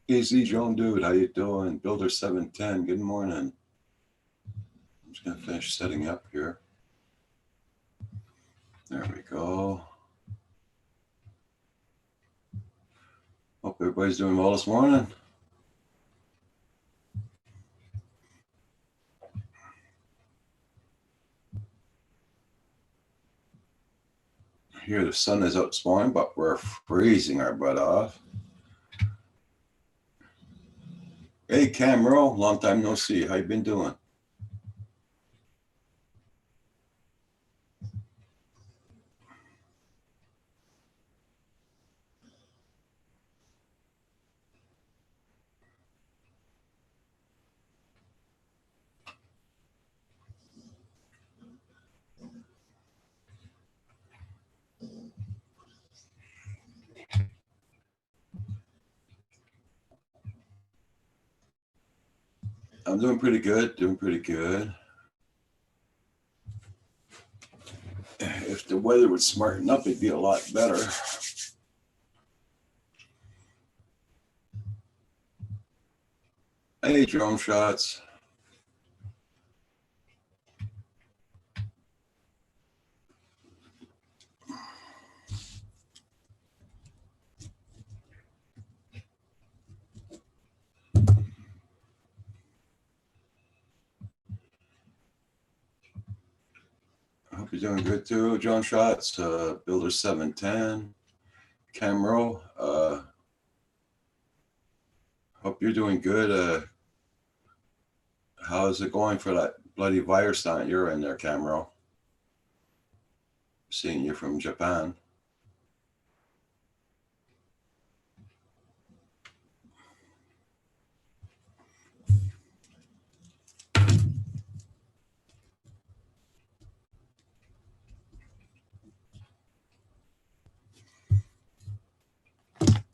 Easy Joan Dude, how you doing? Builder 710, good morning. I'm just gonna finish setting up here. There we go. Hope everybody's doing well this morning. Here the sun is out this morning, but we're freezing our butt off. Hey Camero, long time no see. How you been doing? I'm doing pretty good, doing pretty good. If the weather would smarten up, it'd be a lot better. Hey, drone shots. I hope you're doing good too. Drone shots, Builder 710, Camero. Hope you're doing good. How's it going for that bloody virus that you're in there, Camero? Seeing you from Japan.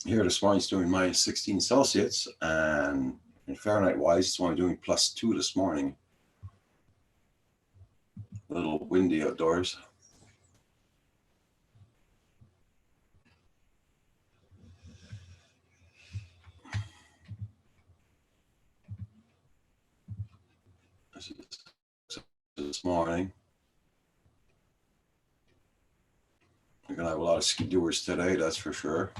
Here this morning it's doing minus 16 Celsius, and in Fahrenheit wise, it's only doing +2 this morning. A little windy outdoors. This morning. We're gonna have a lot of ski doers today, that's for sure.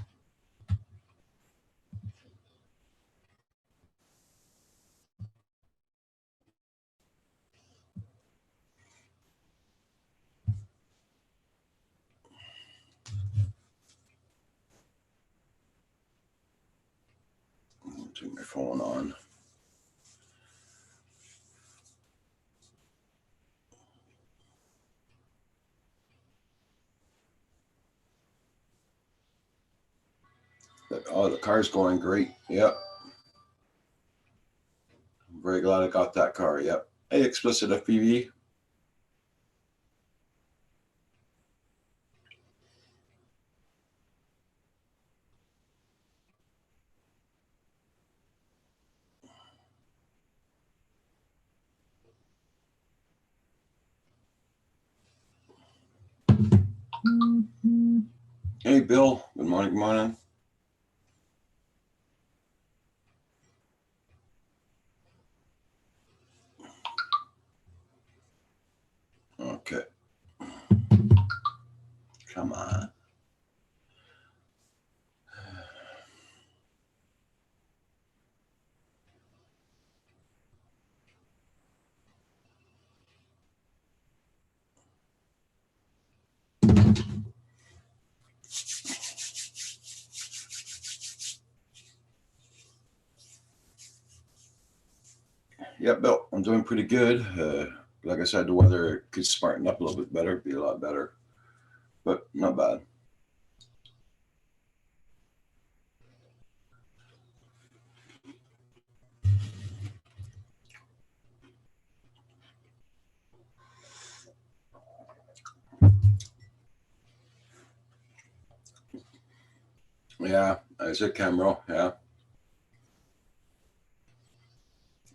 Turn my phone on. Oh, the car's going great. Yep. I'm very glad I got that car. Yep. Hey, Explicit FPV. Hey, Bill. Good morning. Good morning. Okay. Come on. Yeah, Bill, I'm doing pretty good. Like I said, the weather could smarten up a little bit better, be a lot better, but not bad. Yeah, I said Camero. Yeah.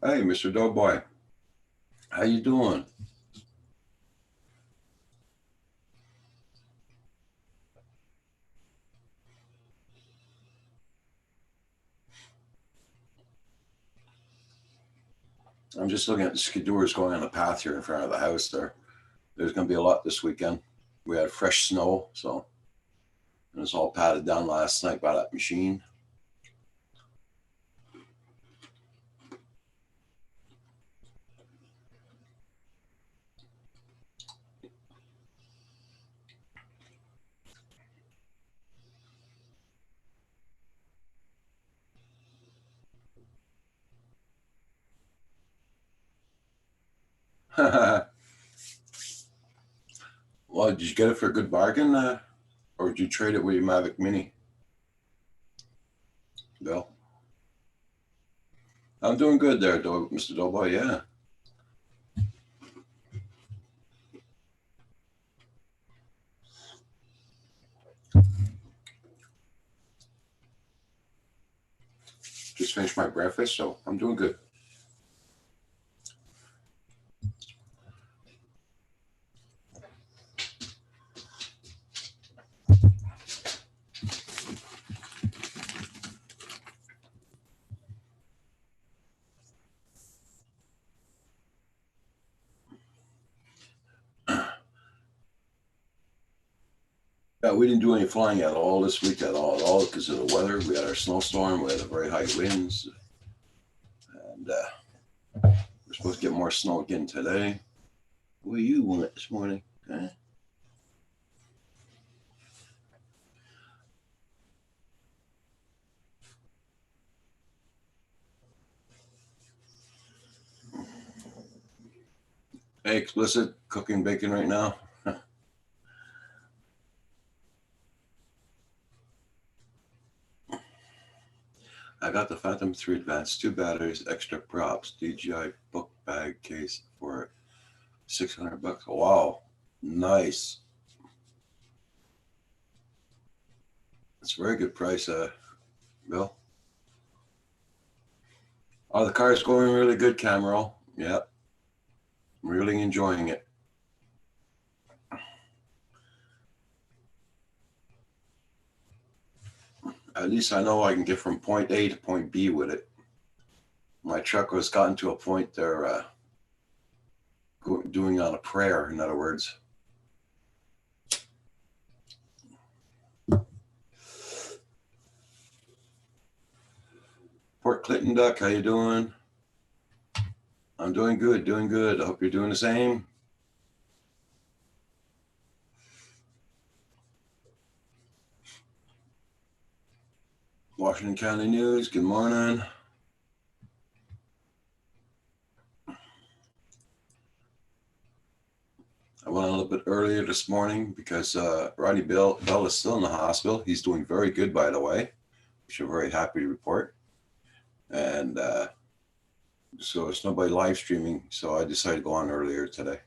Hey, Mr. Doughboy, how you doing? I'm just looking at the skidooers going on the path here in front of the house there. There's going to be a lot this weekend. We had fresh snow, so it was all patted down last night by that machine. Well, did you get it for a good bargain, or did you trade it with your Mavic Mini, Bill? I'm doing good there, Mr. Doughboy. Yeah. Just finished my breakfast, so I'm doing good. Yeah, we didn't do any flying at all this week at all because of the weather. We had our snowstorm. We had a very high winds, and we're supposed to get more snow again today. Where you went this morning? Okay. Hey, explicit cooking bacon right now. I got the Phantom 3 Advanced, 2 batteries, extra props, DJI book bag case for $600. Wow, nice. It's a very good price, Bill. Oh, the car's going really good, Camero. Yeah, I'm really enjoying it. At least I know I can get from point A to point B with it. My truck has gotten to a point they're doing on a prayer, in other words. Port Clinton Duck, how you doing? I'm doing good, doing good. I hope you're doing the same. Washington County News, good morning. I went a little bit earlier this morning because Rodney Bell is still in the hospital. He's doing very good, by the way, which I'm very happy to report. And so it's nobody live streaming, so I decided to go on earlier today.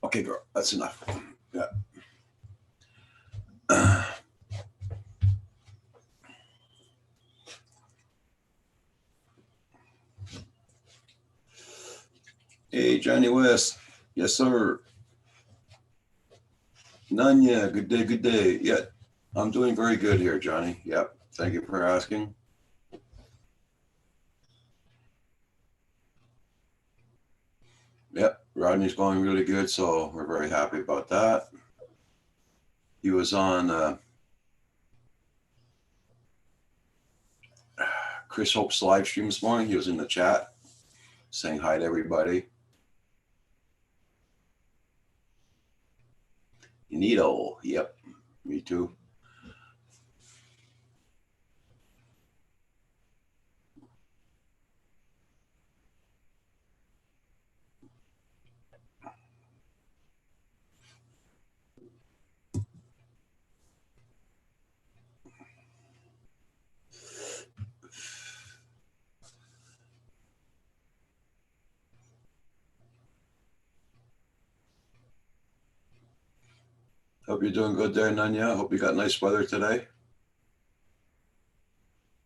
Okay, girl, that's enough. Yeah. Hey, Johnny West. Yes, sir. Nanya, good day, good day. Yeah, I'm doing very good here, Johnny. Yep, thank you for asking. Yep, Rodney's going really good, so we're very happy about that. He was on Chris Hope's live stream this morning. He was in the chat saying hi to everybody. Neato, yep, me too. Hope you're doing good there, Nanya. Hope you got nice weather today.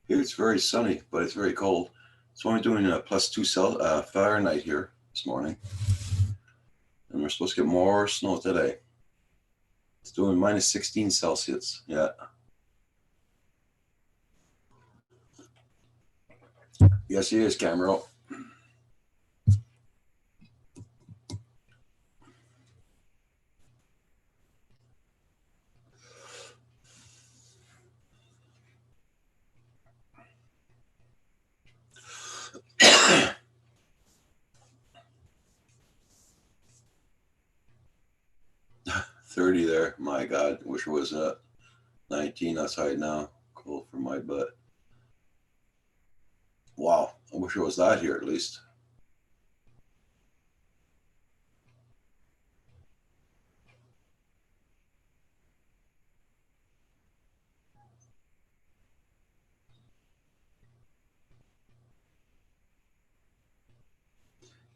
Here it's very sunny, but it's very cold. It's only doing a +2 Fahrenheit here this morning. And we're supposed to get more snow today. It's doing minus 16 Celsius. Yeah. Yes, he is, Camero. $30 there. My God, wish it was 19 outside now. Cool for my butt. Wow, I wish it was that here at least.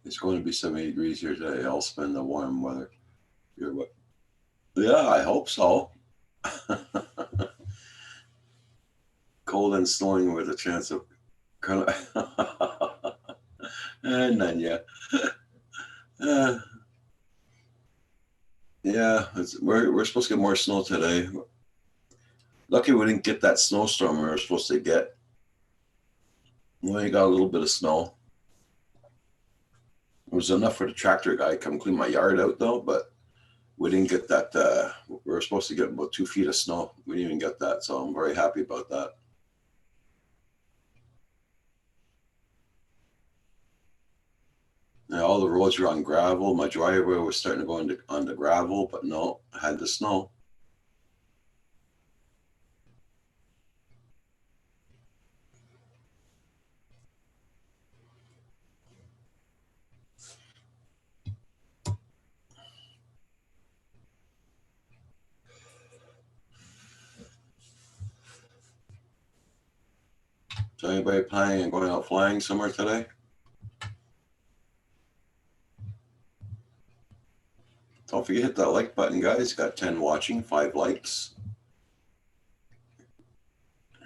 It's going to be 70 degrees here today. I'll spend the warm weather. Yeah, I hope so. Cold and snowing with a chance of kind of and none yet. Yeah, we're supposed to get more snow today. Lucky we didn't get that snowstorm we were supposed to get. We only got a little bit of snow. It was enough for the tractor guy to come clean my yard out though, but we didn't get that. We were supposed to get about 2 feet of snow. We didn't even get that, so I'm very happy about that. Yeah, all the roads are on gravel. My driveway was starting to go on the gravel, but no, I had the snow. So anybody planning on going out flying somewhere today? Don't forget to hit that like button, guys. Got 10 watching, 5 likes.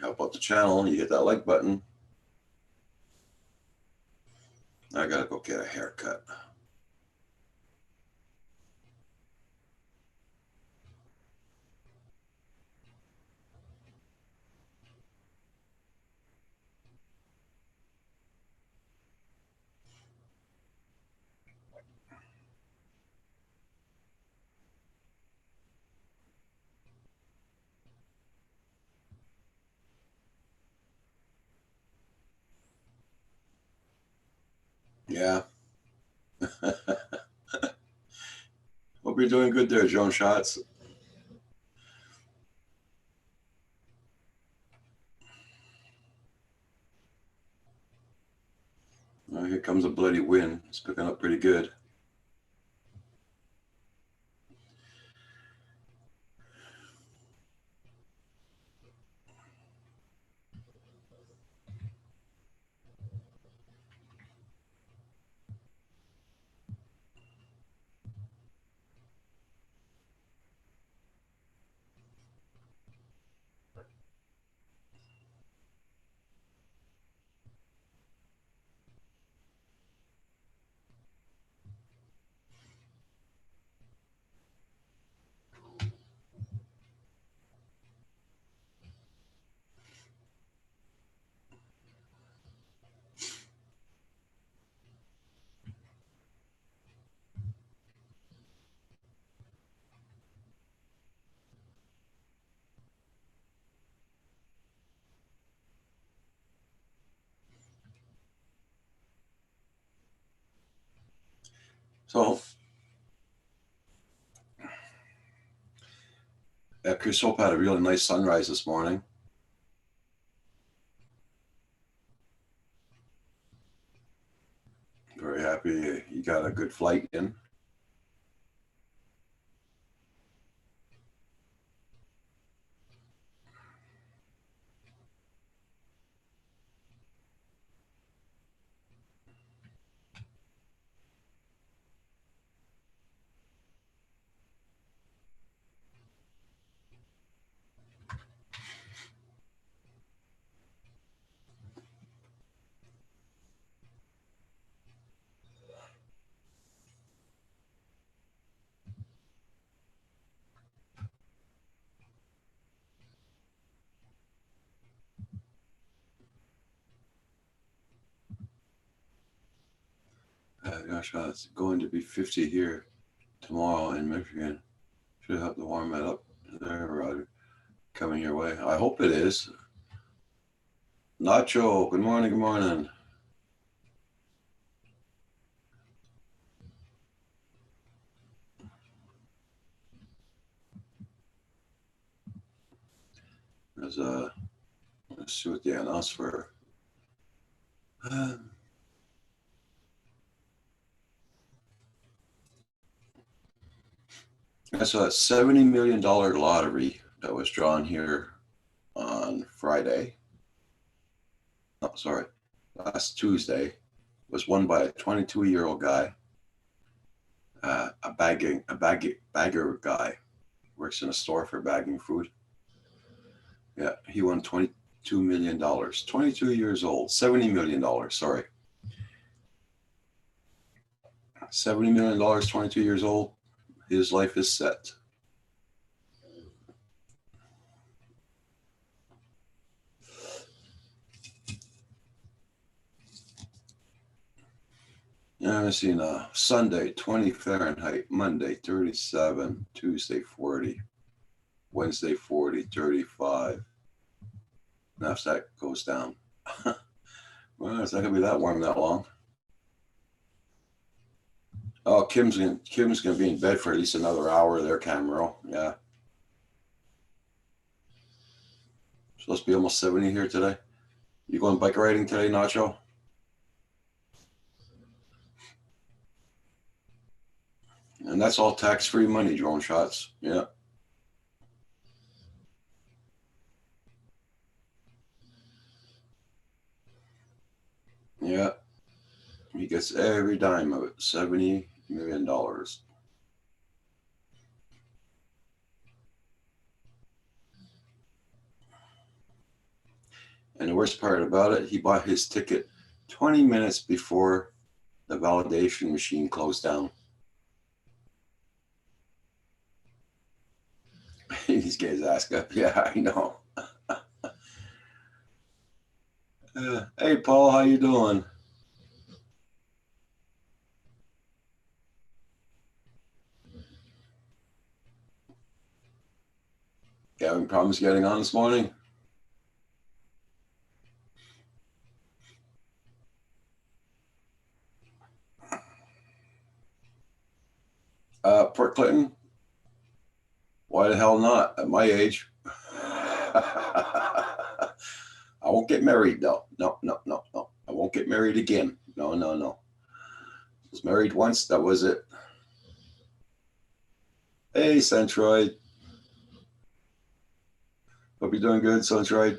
Help out the channel. You hit that like button. I gotta go get a haircut. Yeah. Hope you're doing good there, Joan Shots. Oh, here comes a bloody wind. It's picking up pretty good. So, Chris Hope had a really nice sunrise this morning. Very happy you got a good flight in. Gosh, it's going to be 50 here tomorrow in Michigan. Should have to warm that up there, Roger. Coming your way. I hope it is. Nacho, good morning, good morning. Let's see what they announced for. That's a $70 million lottery that was drawn here on Friday. Oh, sorry, last Tuesday. Was won by a 22-year-old guy, a bagger guy, works in a store for bagging food. Yeah, he won $22 million. 22 years old, $70 million. Sorry, $70 million. 22 years old. His life is set. Yeah, I've seen Sunday 20 Fahrenheit, Monday 37, Tuesday 40, Wednesday 40, 35. Now if that goes down, well, it's not gonna be that warm that long. Oh, Kim's gonna be in bed for at least another hour there, Camero. Yeah. Supposed to be almost 70 here today. You going bike riding today, Nacho? And that's all tax-free money, Drone Shots. Yeah. Yeah. He gets every dime of it. $70 million. And the worst part about it, he bought his ticket 20 minutes before the validation machine closed down. These guys ask up. Yeah, I know. Hey, Paul, how you doing? You having problems getting on this morning? Port Clinton? Why the hell not? At my age. I won't get married, though. No. I won't get married again. No. I was married once. That was it. Hey, Centroid. Hope you're doing good, Centroid.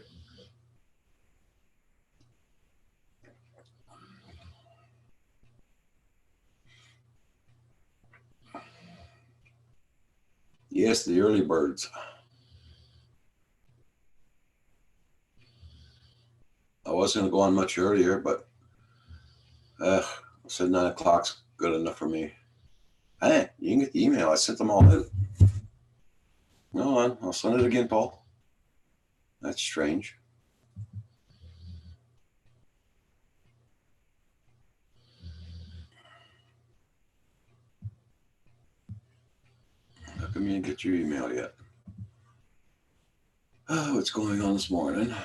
Yes, the early birds. I was going to go on much earlier, but I said 9 o'clock's good enough for me. Hey, you can get the email. I sent them all out. No, I'll send it again, Paul. That's strange. How come you didn't get your email yet? Oh, what's going on this morning?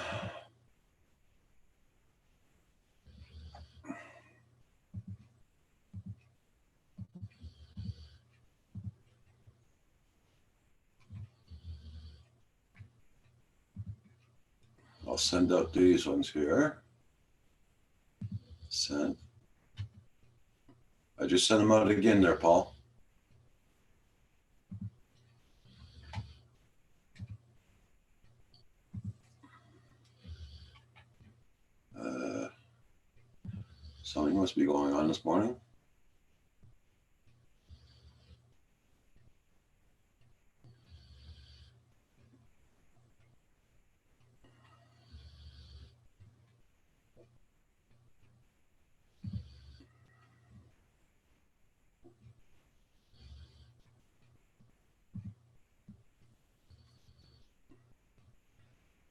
I'll send out these ones here. Send. I just sent them out again there, Paul. Something must be going on this morning.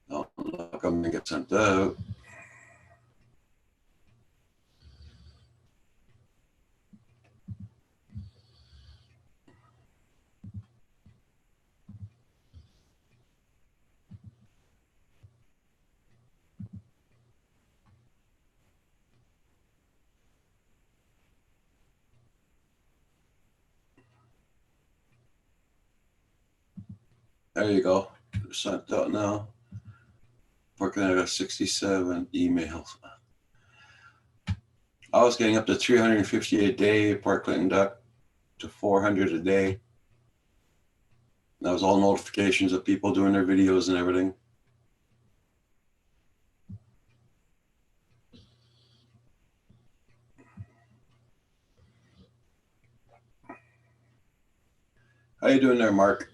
No, I'm not going to get sent out. There you go. Sent out now. Working at 67 emails. I was getting up to 350 a day, Port Clinton Duck, to 400 a day. That was all notifications of people doing their videos and everything. How you doing there, Mark?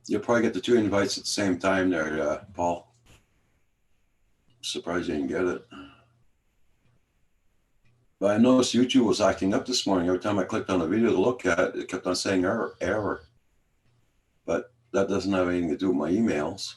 You'll probably get the 2 invites at the same time there, Paul. Surprised you didn't get it. But I noticed YouTube was acting up this morning. Every time I clicked on a video to look at it, it kept on saying error. But that doesn't have anything to do with my emails.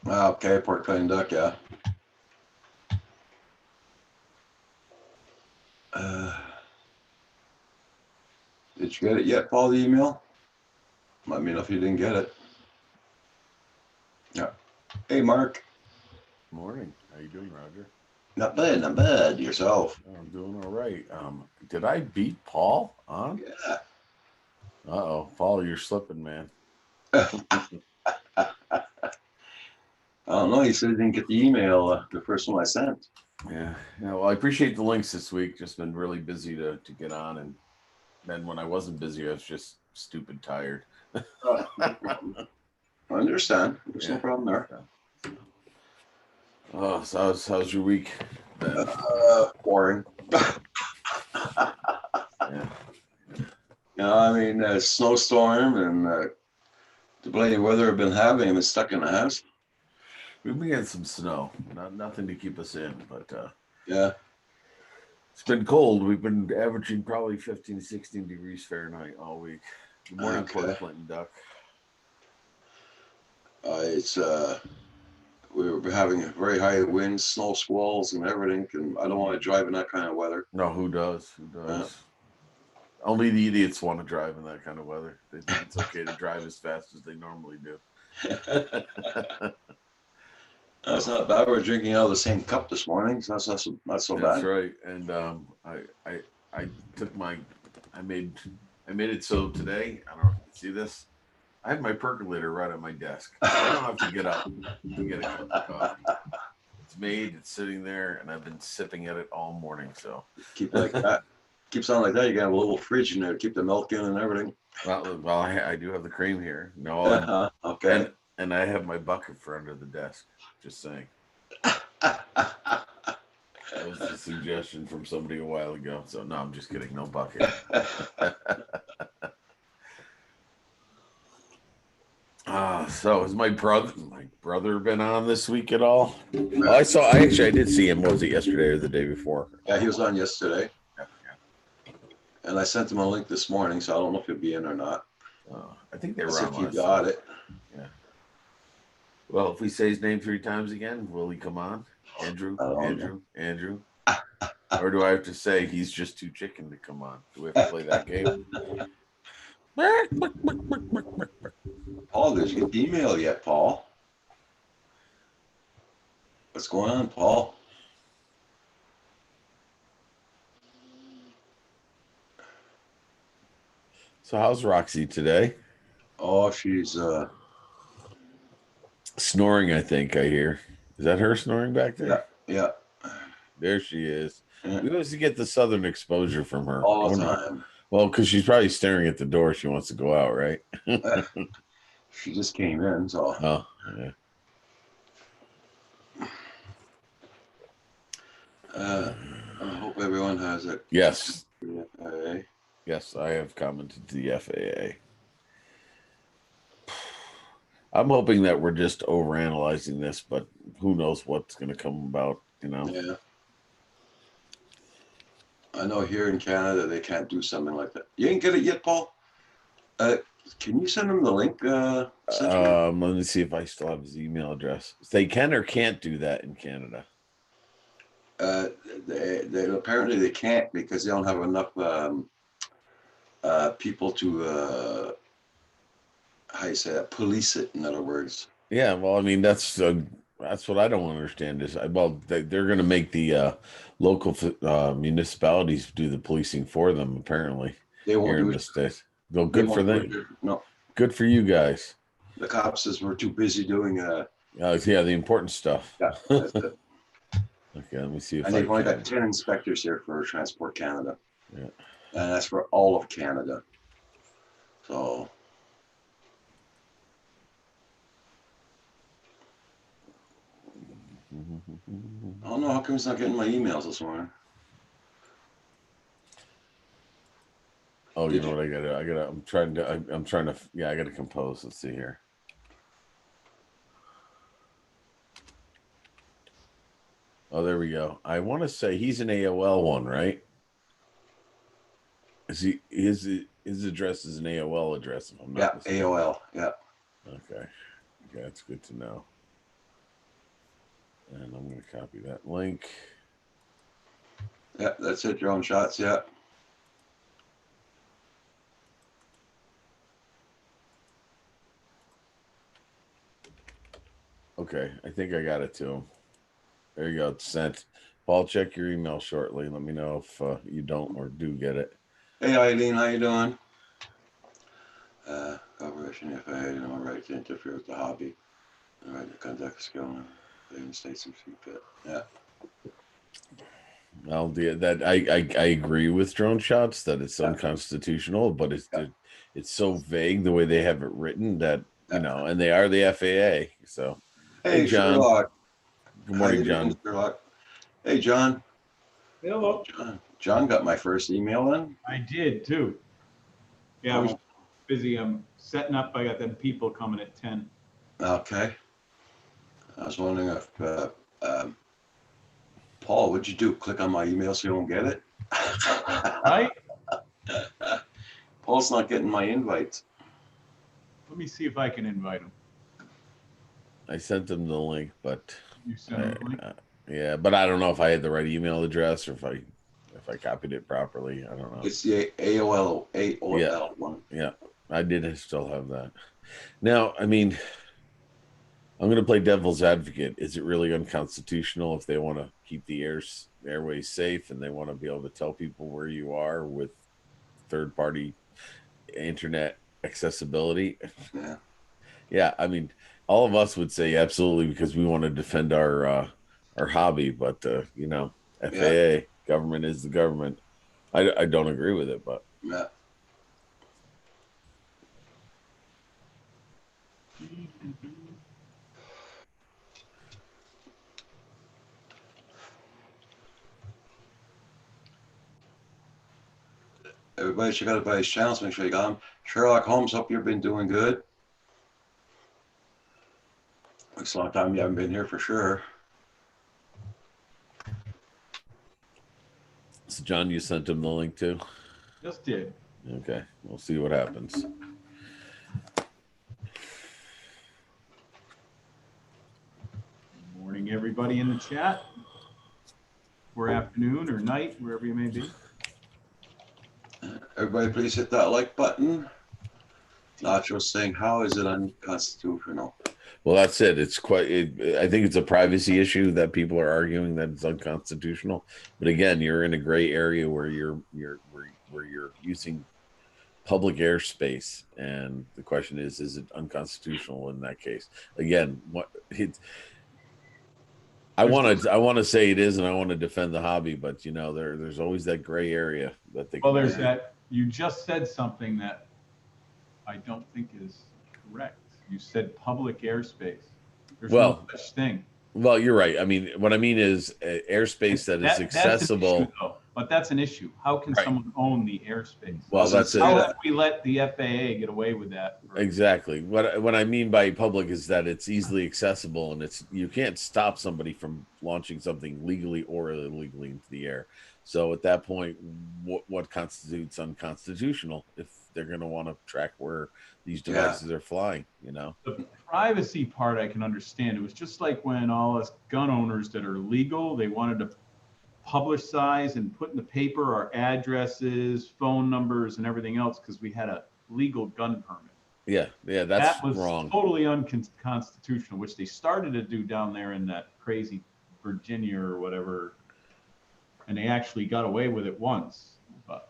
Okay, Port Clinton Duck, yeah. Did you get it yet, Paul, the email? Let me know if you didn't get it. Yeah. Hey, Mark. Morning. How you doing, Roger? Not bad, not bad. Yourself? I'm doing all right. Did I beat Paul on? Yeah. Uh-oh, Paul, you're slipping, man. I don't know. He said he didn't get the email, the first one I sent. Yeah. Well, I appreciate the links this week. Just been really busy to get on, and then when I wasn't busy, I was just stupid tired. I understand. There's no Yeah. problem there. Oh, so how's your week been? Boring. Yeah. I mean, snowstorm and the bloody weather I've been having. I've been stuck in the house. We've been getting some snow. Nothing to keep us in, but Yeah. it's been cold. We've been averaging probably 15, 16 degrees Fahrenheit all week. Good morning, Okay. Port Clinton Duck. It's we were having very high winds, snow squalls, and everything. And I don't want to drive in that kind of weather. No, who does? Who does? Only the idiots want to drive in that kind of weather. They think it's okay to drive as fast as they normally do. That's not bad. We're drinking out of the same cup this morning, so that's not so That's bad. right. And I took my I made it so today. I don't know if you can see this. I have my percolator right on my desk. So I don't have to get up to get a cup of coffee. It's made. It's sitting there, and I've been sipping at it all morning. So Keep like that. Keeps on like that. You got a little fridge in there to keep the milk in and everything. well, I do have the cream here. No, Okay. and I have my bucket for under the desk. Just saying. That was a suggestion from somebody a while ago. So no, I'm just kidding. No bucket. So has my brother been on this week at all? Oh, I did see him. Was it yesterday or the day before? Yeah, he was on yesterday, Yeah. and I sent him a link this morning, so I don't know if he'll be in or not. I think they Let's were see on if he last got time. it. Yeah. Well, if we say his name 3 times again, will he come on? Andrew, Andrew. Or do I have to say he's just too chicken to come on? Do we have to play that game? Paul, did you get the email yet, Paul? What's going on, Paul? So how's Roxy today? Oh, she's Snoring, I think I hear. Is that her snoring back yeah, there? yeah, There she is. yeah, We always get the southern exposure from her. I all the wonder. time. Well, because she's probably staring at the door. She wants to go out, right? Uh, she just came in, so Oh, yeah. uh, I hope everyone has a Yes. FFA. Yes, I have commented to the FAA. I'm hoping that we're just overanalyzing this, but who knows what's going to come about, you know? Yeah, I know here in Canada they can't do something like that. You ain't get it yet, Paul? Uh, can you send them the link? Century? Let me see if I still have his email address. They can or can't do that in Canada. Uh, they apparently they can't because they don't have enough people to how you say that, police it. In other words, Yeah, well, I mean that's what I don't understand is they're going to make the local municipalities do the policing for them apparently they won't here in do the it. states. Well, They good for won't do them. it. No, Good for you guys. the cops says we're too busy doing. Yeah, the important stuff. Yeah, that's it. Okay, let me see if And I they've only can. got 10 inspectors here for Transport Canada, Yeah. and that's for all of Canada. So I don't know how come he's not getting my emails this morning. Oh, you Did know you? what I'm trying to, yeah, I got to compose. Let's see here. Oh, there we go. I want to say he's an AOL one, right? Is he his address is an AOL address if I'm Yeah, not mistaken. AOL. Yeah, Okay. Okay, that's good to know. And I'm going to copy that link. yeah, that's it. Drone shots. Yeah. Okay, I think I got it to him. There you go. It's sent. Paul, check your email shortly. Let me know if you don't or do get it. Hey Eileen, how you doing? Corporation, if I had no right to interfere with the hobby, the right to conduct a skill in the states and see fit. Yeah. Well, I agree with drone shots that it's Yeah. unconstitutional, but Yeah. it's so vague the way they have it written that Yeah. and they are the FAA. So, hey Hey John, Sherlock, good how morning, you doing, John. Sherlock? Hey John. Oh, Hello. John. John got my first email in. I did too. Yeah, I was Oh, busy. I'm setting up. I got them people coming at 10. okay. I was wondering if Paul, what'd you do? Click on my email so you don't get it? Right? Paul's not getting my invites. Let me see if I can invite them. I sent him the link, but You send them the link? yeah, but I don't know if I had the right email address or if I copied it properly. I don't know. It's the AOL one. Yeah, I did still have that. Now, I mean, I'm going to play devil's advocate. Is it really unconstitutional if they want to keep the airways safe and they want to be able to tell people where you are with third-party internet accessibility? Yeah. Yeah, I mean, all of us would say absolutely because we want to defend our hobby, but you know, FAA government is the government. I don't agree with it, but Yeah. Everybody check out everybody's channels. Make sure you got them. Sherlock Holmes, hope you've been doing good. Looks a long time you haven't been here for sure. so John, you sent him the link too. Just did. Okay, we'll see what happens. Good morning, everybody in the chat. Or afternoon or night, wherever you may be. Everybody, please hit that like button. Nacho saying, how is it unconstitutional? Well, that's it. It's I think it's a privacy issue that people are arguing that it's unconstitutional. But again, you're in a gray area where you're using public airspace, and the question is it unconstitutional in that case? Again, I want to say it is, and I want to defend the hobby, but there's always that gray area that they. Well, there's that. You just said something that I don't think is correct. You said public airspace. There's no such thing. Well, you're right. I mean, what I mean is airspace that is accessible. That's an issue, but that's an issue. How can someone own the airspace? Well, that's it. How have we let the FAA get away with that? Exactly. What I mean by public is that it's easily accessible, and you can't stop somebody from launching something legally or illegally into the air. So at that point, what constitutes unconstitutional if they're going to want to track where these devices are flying? The privacy part I can understand. It was just like when all us gun owners that are legal, they wanted to publicize and put in the paper our addresses, phone numbers, and everything else because we had a legal gun permit. Yeah, that was wrong. Totally unconstitutional, which they started to do down there in that crazy Virginia or whatever, and they actually got away with it once. But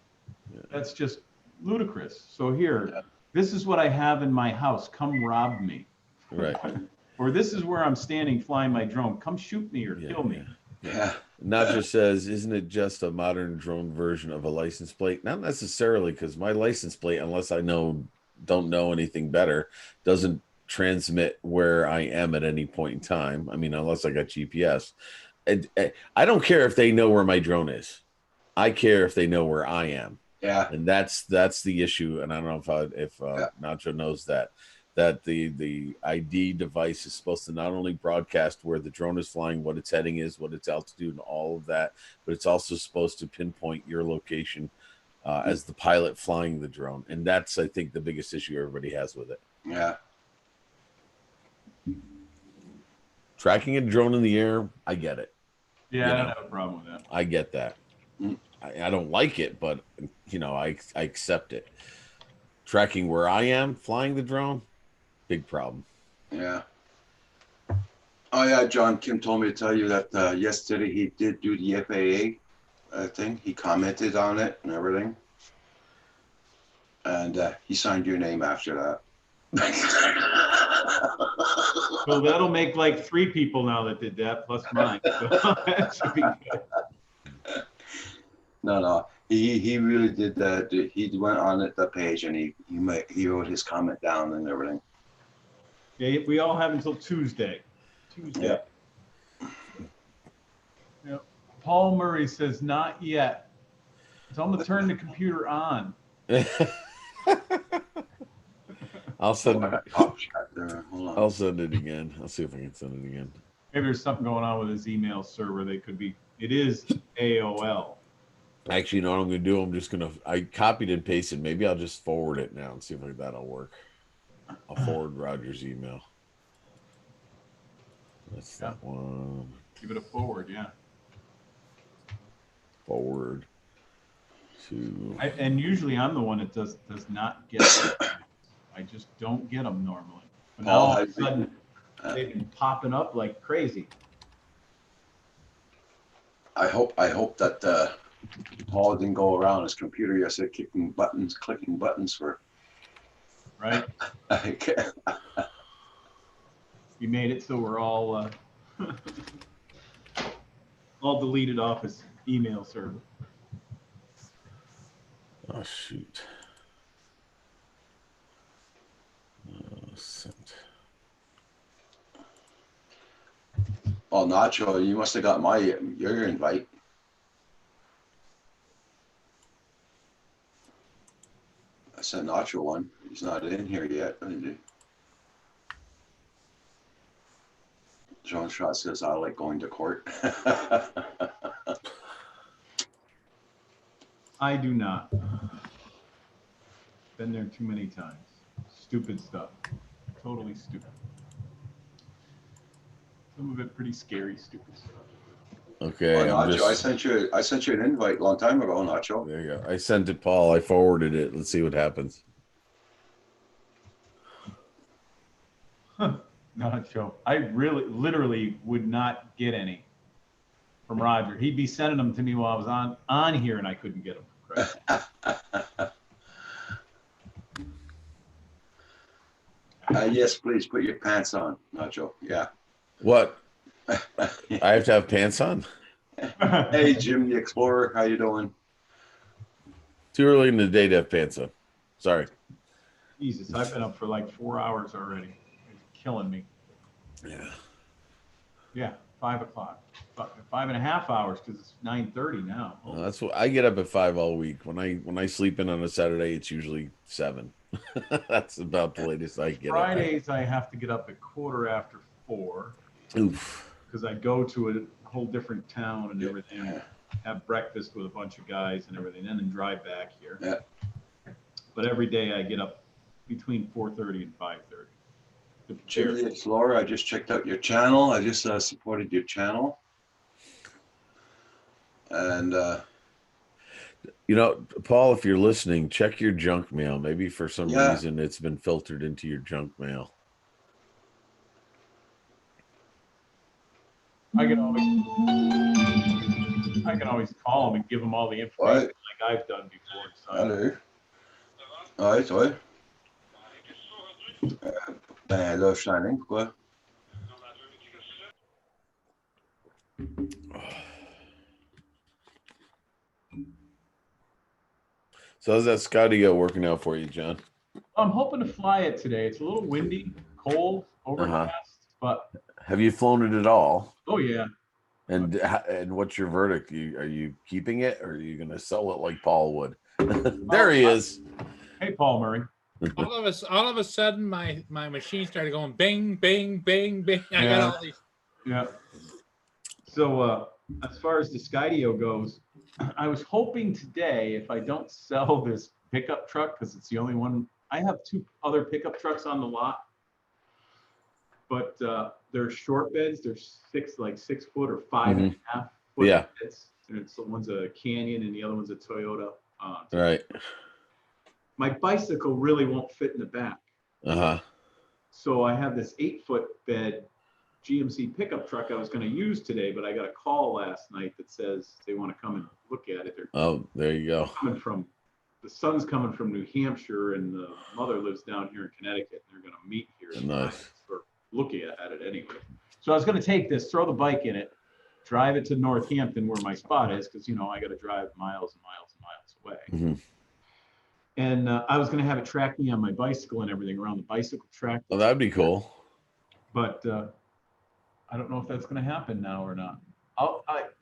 that's just ludicrous. So here, this is what I have in my house. Come rob me. Right. Or this is where I'm standing flying my drone. Come shoot me or kill me. Yeah. Nacho says, isn't it just a modern drone version of a license plate? Not necessarily, because my license plate, unless I don't know anything better, doesn't transmit where I am at any point in time. I mean, unless I got GPS. I don't care if they know where my drone is. I care if they know where I am. Yeah. And that's the issue. And I don't know if Nacho knows that the ID device is supposed to not only broadcast where the drone is flying, what its heading is, what its altitude, and all of that, but it's also supposed to pinpoint your location as the pilot flying the drone. And that's, I think, the biggest issue everybody has with it. Yeah. Tracking a drone in the air, I get it. Yeah, I don't have a problem with that. I get that. I don't like it, but I accept it. Tracking where I am flying the drone, big problem. Yeah. Oh yeah, John Kim told me to tell you that yesterday he did do the FAA thing. He commented on it and everything, and he signed your name after that. So that'll make like 3 people now that did that, plus mine. So that should be good. No. He really did that. He went on the page and he wrote his comment down and everything. Yeah, we all have until Tuesday. Yeah. Yep. Paul Murray says, not yet. Tell him to turn the computer on. I'll send it. Hold on. I'll send it again. I'll see if I can send it again. Maybe there's something going on with his email server. It is AOL. Actually, you know what I'm going to do? I'm just going to, I copied and pasted. Maybe I'll just forward it now and see if that'll work. I'll forward Roger's email. That's that one. Give it a forward, yeah. Forward to. And usually I'm the one that does not get them. I just don't get them normally. But now all of a sudden, they've been popping up like crazy. I hope that Paul didn't go around his computer yesterday clicking buttons for. Right. He made it so we're all all deleted off his email server. Oh shoot. Sent. Oh, Nacho, you must have got your invite. I sent Nacho one. He's not in here yet. John Schott says, I like going to court. I do not. Been there too many times. Stupid stuff. Totally stupid. Some of it pretty scary, stupid stuff. Okay. Nacho, I sent you an invite a long time ago, Nacho. There you go. I sent it, Paul. I forwarded it. Let's see what happens. Nacho. I literally would not get any from Roger. He'd be sending them to me while I was on here and I couldn't get them. Yes, please put your pants on, Nacho. Yeah. What? I have to have pants on? Hey, Jim the Explorer, how you doing? Too early in the day to have pants on. Sorry. Jesus, I've been up for like 4 hours already. It's killing me. Yeah. Yeah, 5 o'clock. 5.5 hours because it's 9:30 now. Well, that's what I get up at 5 all week. When I sleep in on a Saturday, it's usually 7. That's about the latest I get up. Fridays I have to get up at 4:15 Oof. because I go to a whole different town and Yeah. everything, have breakfast with a bunch of guys and everything, and then drive back here. Yeah. But every day I get up between 4:30 and 5:30. Jim the Explorer, I just checked out your channel. I just supported your channel. And You know, Paul, if you're listening, check your junk mail. Maybe for some Yeah. reason it's been filtered into your junk mail. I can always call them and give them all the information ouais, like I've done before. So allez. Ouais, ouais. Ben là, Shining, pourquoi? So how's that Skydio working out for you, John? I'm hoping to fly it today. It's a little windy, cold, overcast, but Have you flown it at all? oh yeah. And what's your verdict? Are you keeping it, or are you going to sell it like Paul would? There he is. Hey, Paul Murray. All of a sudden, my machine started going bing, bing, bing, bing. I got all these. Yeah. So as far as the Skydio goes, I was hoping today, if I don't sell this pickup truck, because it's the only one, I have 2 other pickup trucks on the lot, but they're short beds. They're 6 foot or 5.5 foot Yeah. beds. And one's a Canyon and the other one's a Toyota. Right. My bicycle really won't fit in the back. So I have this 8-foot bed GMC pickup truck I was going to use today, but I got a call last night that says they want to come and look at it. Oh, there you go. The son's coming from New Hampshire and the mother lives down here in Connecticut. And they're going to meet here. Nice. Or looking at it anyway. So I was going to take this, throw the bike in it, drive it to Northampton where my spot is, because, I got to drive miles and miles and miles away. Mm-hmm. And I was going to have it track me on my bicycle and everything around the bicycle track. Oh, that'd be cool. But I don't know if that's going to happen now or not.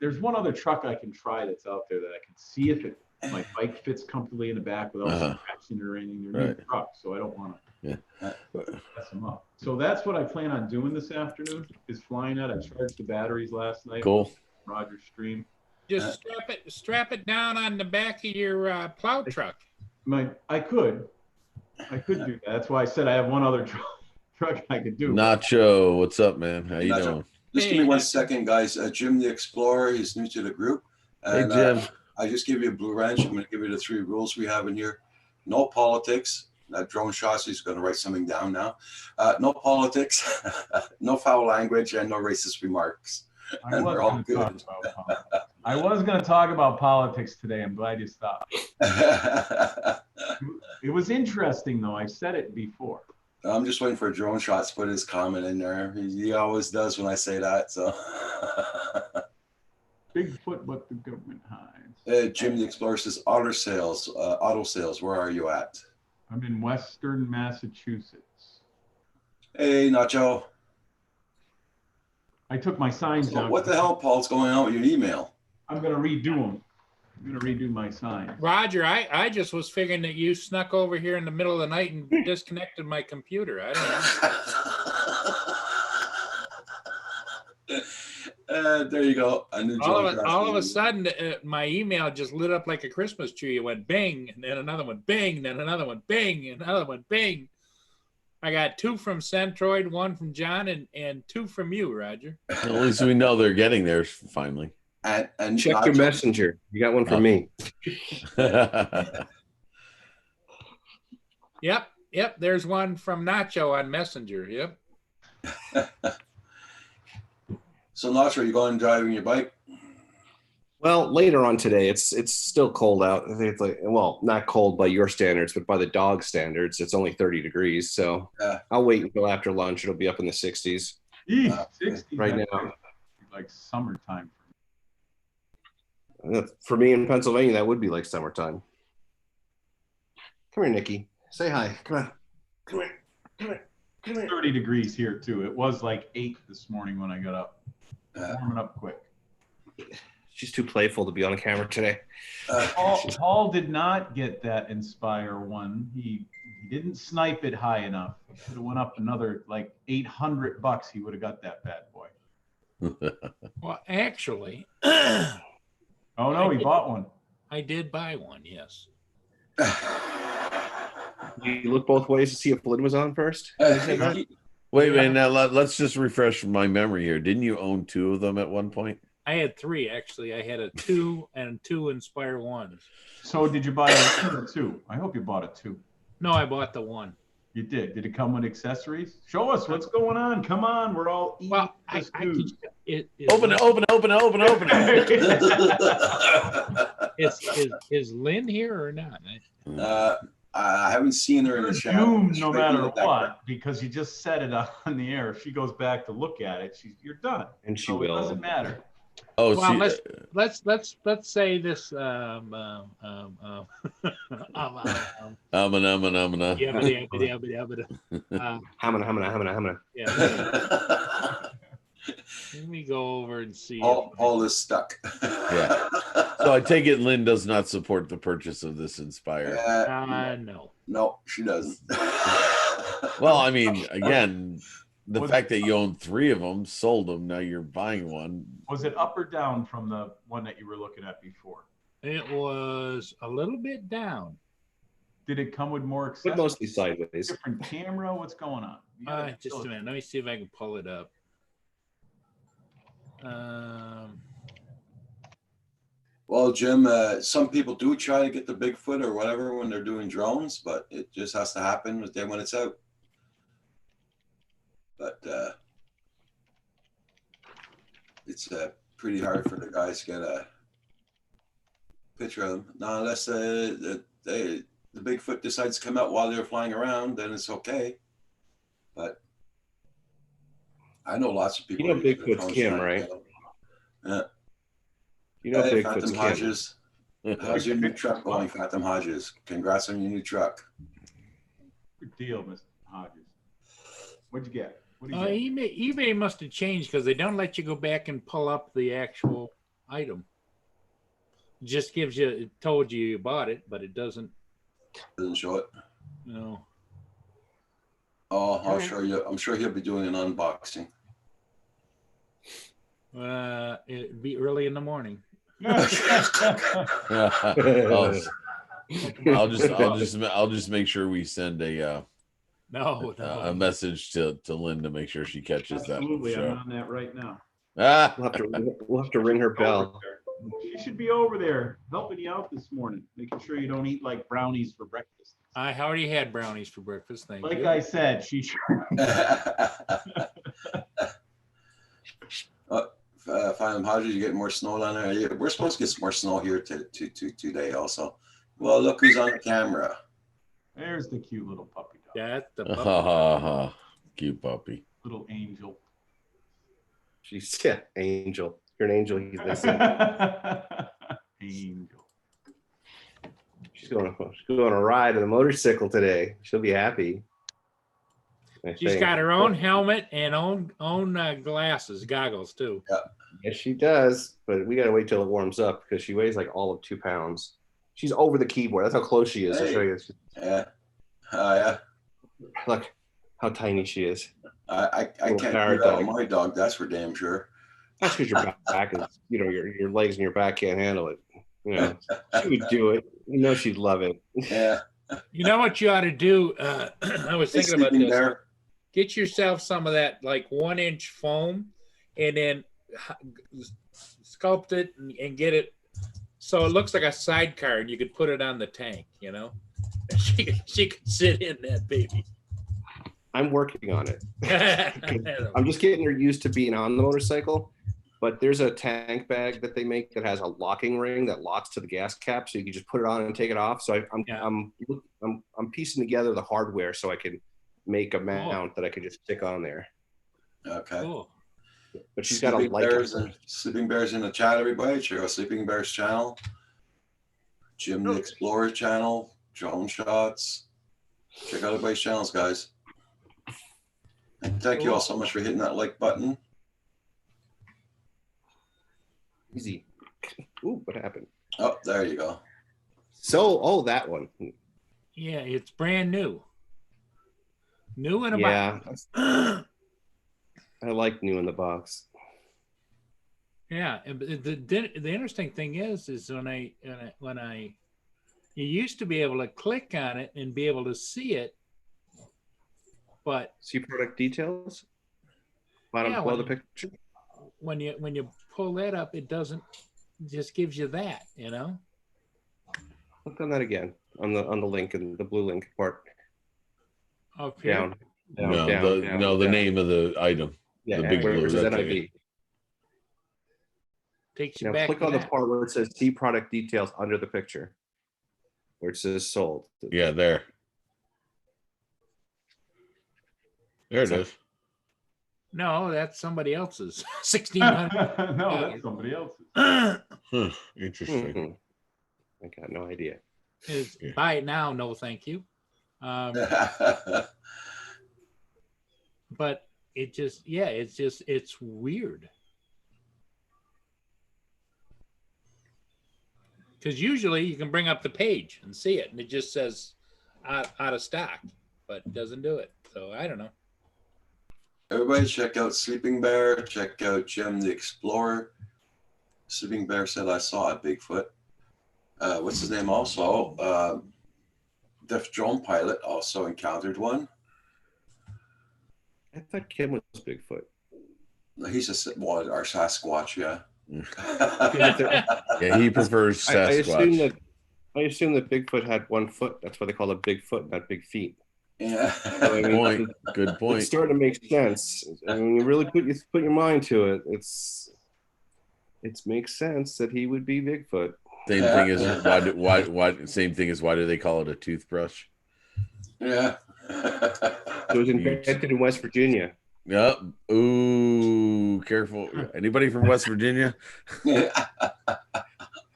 There's one other truck I can try that's out there that I can see if my bike fits comfortably in the back without scratching or anything. They're new trucks, so I don't want to mess them up. So that's what I plan on doing this afternoon, is flying it. I charged the batteries last night. Cool. Roger Stream. Just strap it down on the back of your plow truck. I could do that. That's why I said I have one other truck I could do. Nacho, what's up, man? How you Nacho. doing? Just give me 1 second, guys. Jim the Explorer is new to the group. And, Hey, Jim. I just give you a blue wrench. I'm going to give you the 3 rules we have in here. No politics. That drone chassis is going to write something down now. No politics, no foul language, and no racist remarks. I was going to talk about politics today. I'm glad you stopped. It was interesting, though. I said it before. I'm just waiting for Drone Shots to put his comment in there. He always does when I say that. So, Bigfoot, what the government hides. Jim the Explorer says auto sales. Where are you at? I'm in Western Massachusetts. Hey, Nacho. I took my signs down. What the hell, Paul's going on with your email? I'm going to redo them. I'm going to redo my signs. Roger, I just was figuring that you snuck over here in the middle of the night and disconnected my computer. I don't know. There you go. I knew all of a sudden, my email just lit up like a Christmas tree. It went bing, and then another one bing, then another one bing, and another one bing. I got 2 from Centroid, 1 from John, and 2 from you, Roger. At least we know they're getting there finally. And check your messenger. You got one from me. Yep. There's one from Nacho on Messenger. Yep. So, Nacho, you going driving your bike? Well, later on today, it's still cold out. I think it's like, well, not cold by your standards, but by the dog standards, it's only 30 degrees. So Yeah. I'll wait until after lunch. It'll be up in the 60s. Eesh, 60 right that's now. like summertime. For me in Pennsylvania, that would be like summertime. Come here, Nikki. Say hi. Come on. Come here. Come here. Come here. 30 degrees here too. It was like 8 this morning when I got up. Warming up quick. She's too playful to be on camera today. Paul did not get that Inspire one. He didn't snipe it high enough. He should have went up another like $800. He would have got that bad boy. Well, actually, Oh no, he bought one. I did buy one. Yes. You look both ways to see if Lynn was on first. Wait, man. Now let's just refresh my memory here. Didn't you own 2 of them at one point? I had 3 actually. I had a 2 and 2 Inspire 1s. So did you buy a 1 or 2? I hope you bought a 2. No, I bought the 1. You did. Did it come with accessories? Show us what's going on. Come on, we're all eating Well, I this could, food. Open it. Is Lynn here or not? I haven't seen her in the shower. Doomed no matter what, because you just said it on the air. If she goes back to look at it, you're done. And she So it will. doesn't matter. Oh, Well, see, let's say this. Hamana. Yeah. Let me go over and see. all is stuck. Yeah. So I take it Lynn does not support the purchase of this Inspire. No. No, she doesn't. Well, I mean, again, the fact that you own 3 of them, sold them, now you're buying one. Was it up or down from the one that you were looking at before? It was a little bit down. Did it come with more But accessories? mostly sideways. Different camera? What's going on? You gotta Just tell a us. minute. Let me see if I can pull it up. Well, Jim, some people do try to get the Bigfoot or whatever when they're doing drones, but it just has to happen when it's out. But it's pretty hard for the guys to get a picture of them. Now, unless the Bigfoot decides to come out while they're flying around, then it's okay. But I know lots of people. You know who use the Bigfoot's drones Kim, trying to right? get 'em. Yeah. You know Hey, Bigfoot's Phantom Kim. Hodges. How's your new truck going, Phantom Hodges? Congrats on your new truck. Good deal, Mr. Hodges. What'd you get? What do you get? eBay must have changed because they don't let you go back and pull up the actual item. It just it told you bought it, but it doesn't. Doesn't show it. No. Oh, I'll show you. I'm sure he'll be doing an unboxing. It'd be early in the morning. I'll just make sure we send a message to Lynn to make sure she catches Absolutely, that. I'm on that right now. We'll have to ring her bell. She should be over there helping you out this morning, making sure you don't eat like brownies for breakfast. I already had brownies for breakfast. Thank you. Like I said, she should. Phantom Hodges, you get more snow down there. Yeah, we're supposed to get some more snow here today also. Well, look who's on the camera. There's the cute little puppy dog. That's the puppy. Cute puppy. Little angel. She's angel. You're an angel. He's listening. Angel. She's going a ride on a motorcycle today. She'll be happy. She's got her own helmet and own glasses, goggles too. Yes, she does. But we gotta wait till it warms up because she weighs like all of 2 pounds. She's over the keyboard. That's how close she is. I'll show you. Yeah. Yeah. Look how tiny she is. I can't do parrot that with dog. my dog. That's for damn sure. That's because your back is, your legs and your back can't handle it. She would do it. She'd love it. Yeah. You know what you ought to do? I was thinking about Sleeping this. there. Get yourself some of that like 1-inch foam and then sculpt it and get it so it looks like a sidecar and you could put it on the tank, she could sit in that baby. I'm working on it. I'm just getting her used to being on the motorcycle. but there's a tank bag that they make that has a locking ring that locks to the gas cap, so you can just put it on and take it off. So Yeah. I'm piecing together the hardware so I can make a mount that I can just stick on there. Okay. Cool. But she's got a Sleeping Bears in the chat, everybody. Check out Sleeping Bears channel, Jim the Explorer channel, Drone Shots. Check out everybody's channels, guys. And thank you all so much for hitting that like button. Easy. Ooh, what happened? Oh, there you go. So, oh, that one. Yeah, it's brand new. New in a Yeah, box. I like new in the box. Yeah, and the interesting thing is when I you used to be able to click on it and be able to see it, but See product details? Bottom Yeah, below the when- picture? when you pull that up, it doesn't. It just gives you that, you know. Click on that again on the link and the blue link part. Up here. Down. Down, No, down, the down, no, the down. name of the item. Yeah, the big where blue, it says okay. NIV. Takes you Now back click to on the that. part where it says see product details under the picture. Where it says sold. Yeah, there. There it is. No, that's somebody else's. 1600. No, that's somebody else's. Huh, interesting. Mhm. I got no idea. Is Yeah. buy it now? No, thank you. But it just, yeah, it's weird. Because usually you can bring up the page and see it, and it just says out of stock, but it doesn't do it. So I don't know. Everybody check out Sleeping Bear. Check out Jim the Explorer. Sleeping Bear said, I saw a Bigfoot. What's his name also? Deaf Drone Pilot also encountered one. I thought Kim was Bigfoot. He's our Sasquatch, yeah. Yeah, he prefers Sasquatch. I assume that Bigfoot had 1 foot. That's why they call it Bigfoot, not Big Feet. Yeah. So, I mean, Point. Good It's point. starting to make sense. And when you really put your mind to it, it makes sense that he would be Bigfoot. Same thing as why same thing as why do they call it a toothbrush? Yeah. It was invented in West Virginia. Yep. Ooh, careful. Anybody from West Virginia?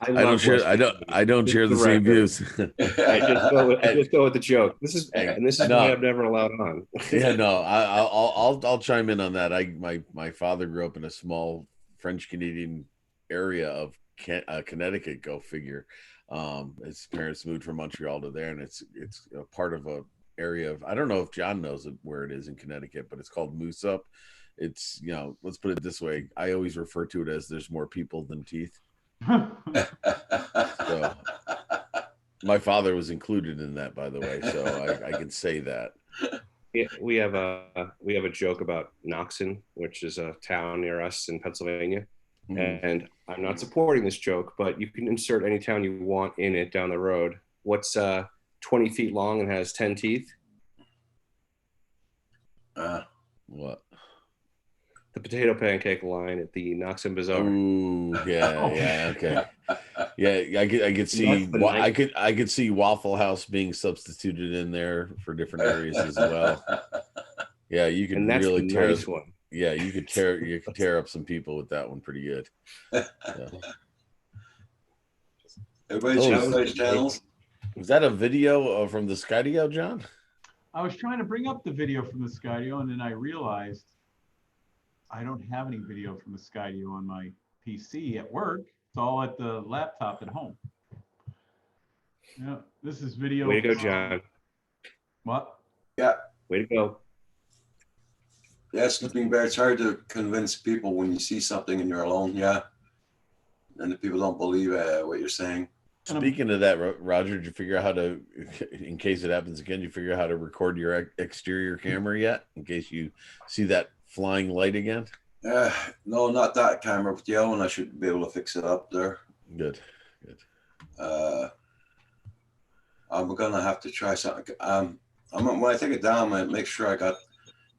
I don't share. I don't share the same views. I just go with the joke. This is No. why I'm never allowed on. Yeah, no. I'll chime in on that. My father grew up in a small French Canadian area of Connecticut. Go figure. His parents moved from Montreal to there, and it's a part of a area of, I don't know if John knows where it is in Connecticut, but it's called Moose Up. It's, let's put it this way. I always refer to it as there's more people than teeth. So my father was included in that, by the way, so I can say that. Yeah, we have a joke about Knoxon, which is a town near us in Pennsylvania. Mhm. And I'm not supporting this joke, but you can insert any town you want in it down the road. What's 20 feet long and has 10 teeth? What? The potato pancake line at the Knoxon Bazaar. Ooh, yeah, okay. Yeah, I could see. That's the nice- I could see Waffle House being substituted in there for different areas as well. Yeah, you could And that's really the tear. nice one. Yeah, you could tear up some people with that one pretty good. Yeah. Everybody Oh, check is out those channels. Was that a video from the Skydio, John? I was trying to bring up the video from the Skydio, and then I realized I don't have any video from the Skydio on my PC at work. It's all at the laptop at home. Yeah, this is video. Way to go, from- John. What? Way to go. Yeah, Sleeping Bear, it's hard to convince people when you see something and you're alone, yeah. And the people don't believe what you're saying. Speaking of that, Roger, did you figure out how to, in case it happens again, did you figure out how to record your exterior camera yet? In case you see that flying light again? No, not that camera, but the other one, I should be able to fix it up there. Good. I'm gonna have to try something. When I take it down, I make sure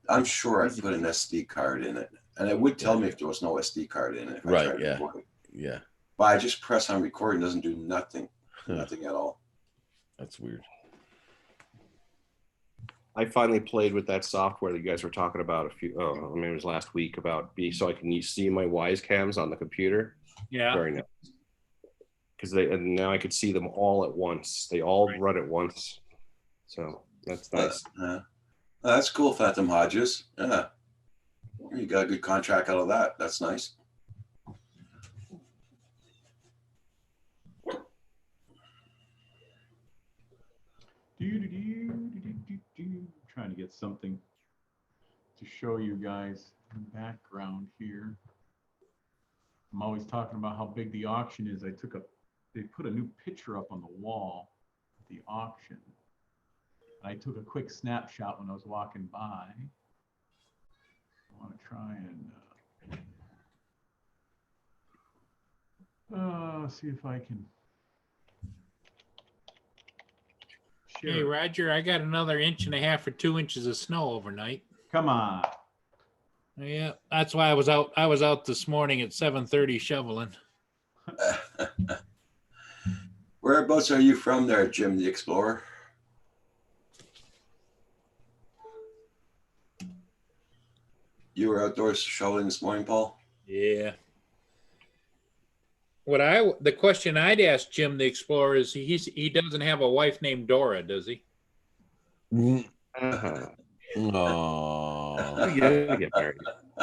I'm sure I put an SD card in it. And it would tell me if there was no SD card in it. If I Right, tried to yeah. record it. Yeah. But I just press on record and it doesn't do nothing. Huh. Nothing at all. That's weird. I finally played with that software that you guys were talking about I mean, it was last week about so I can see my Wise cams on the computer. Yeah. Very nice. Because and now I could see them all at once. They all run at once. So that's nice. That's cool, Phantom Hodges. Yeah. You got a good contract out of that. That's nice. Trying to get something to show you guys in the background here. I'm always talking about how big the auction is. They put a new picture up on the wall at the auction. I took a quick snapshot when I was walking by. I want to try and see if I can share. Hey, Roger, I got another 1.5 or 2 inches of snow overnight. Come on. Yeah, that's why I was out. I was out this morning at 7:30 shoveling. Whereabouts are you from there, Jim the Explorer? You were outdoors shoveling this morning, Paul? Yeah. The question I'd ask Jim the Explorer is he doesn't have a wife named Dora, does he? Uh-huh. Oh. You gotta get married.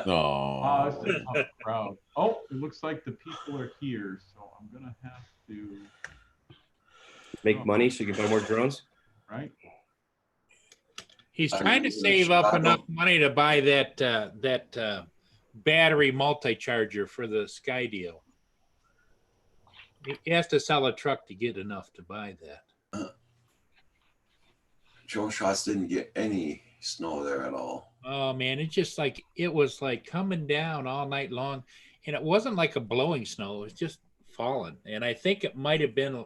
Oh. It's a tough crowd. Oh, it looks like the people are here, so I'm gonna have to Make money so you can buy more drones. right. He's Are trying to you in save up Chicago? enough money to buy that battery multi-charger for the Sky deal. He has to sell a truck to get enough to buy that. Drone shots didn't get any snow there at all. Oh man, it was like coming down all night long, and it wasn't like a blowing snow. It was just falling, and I think it might have been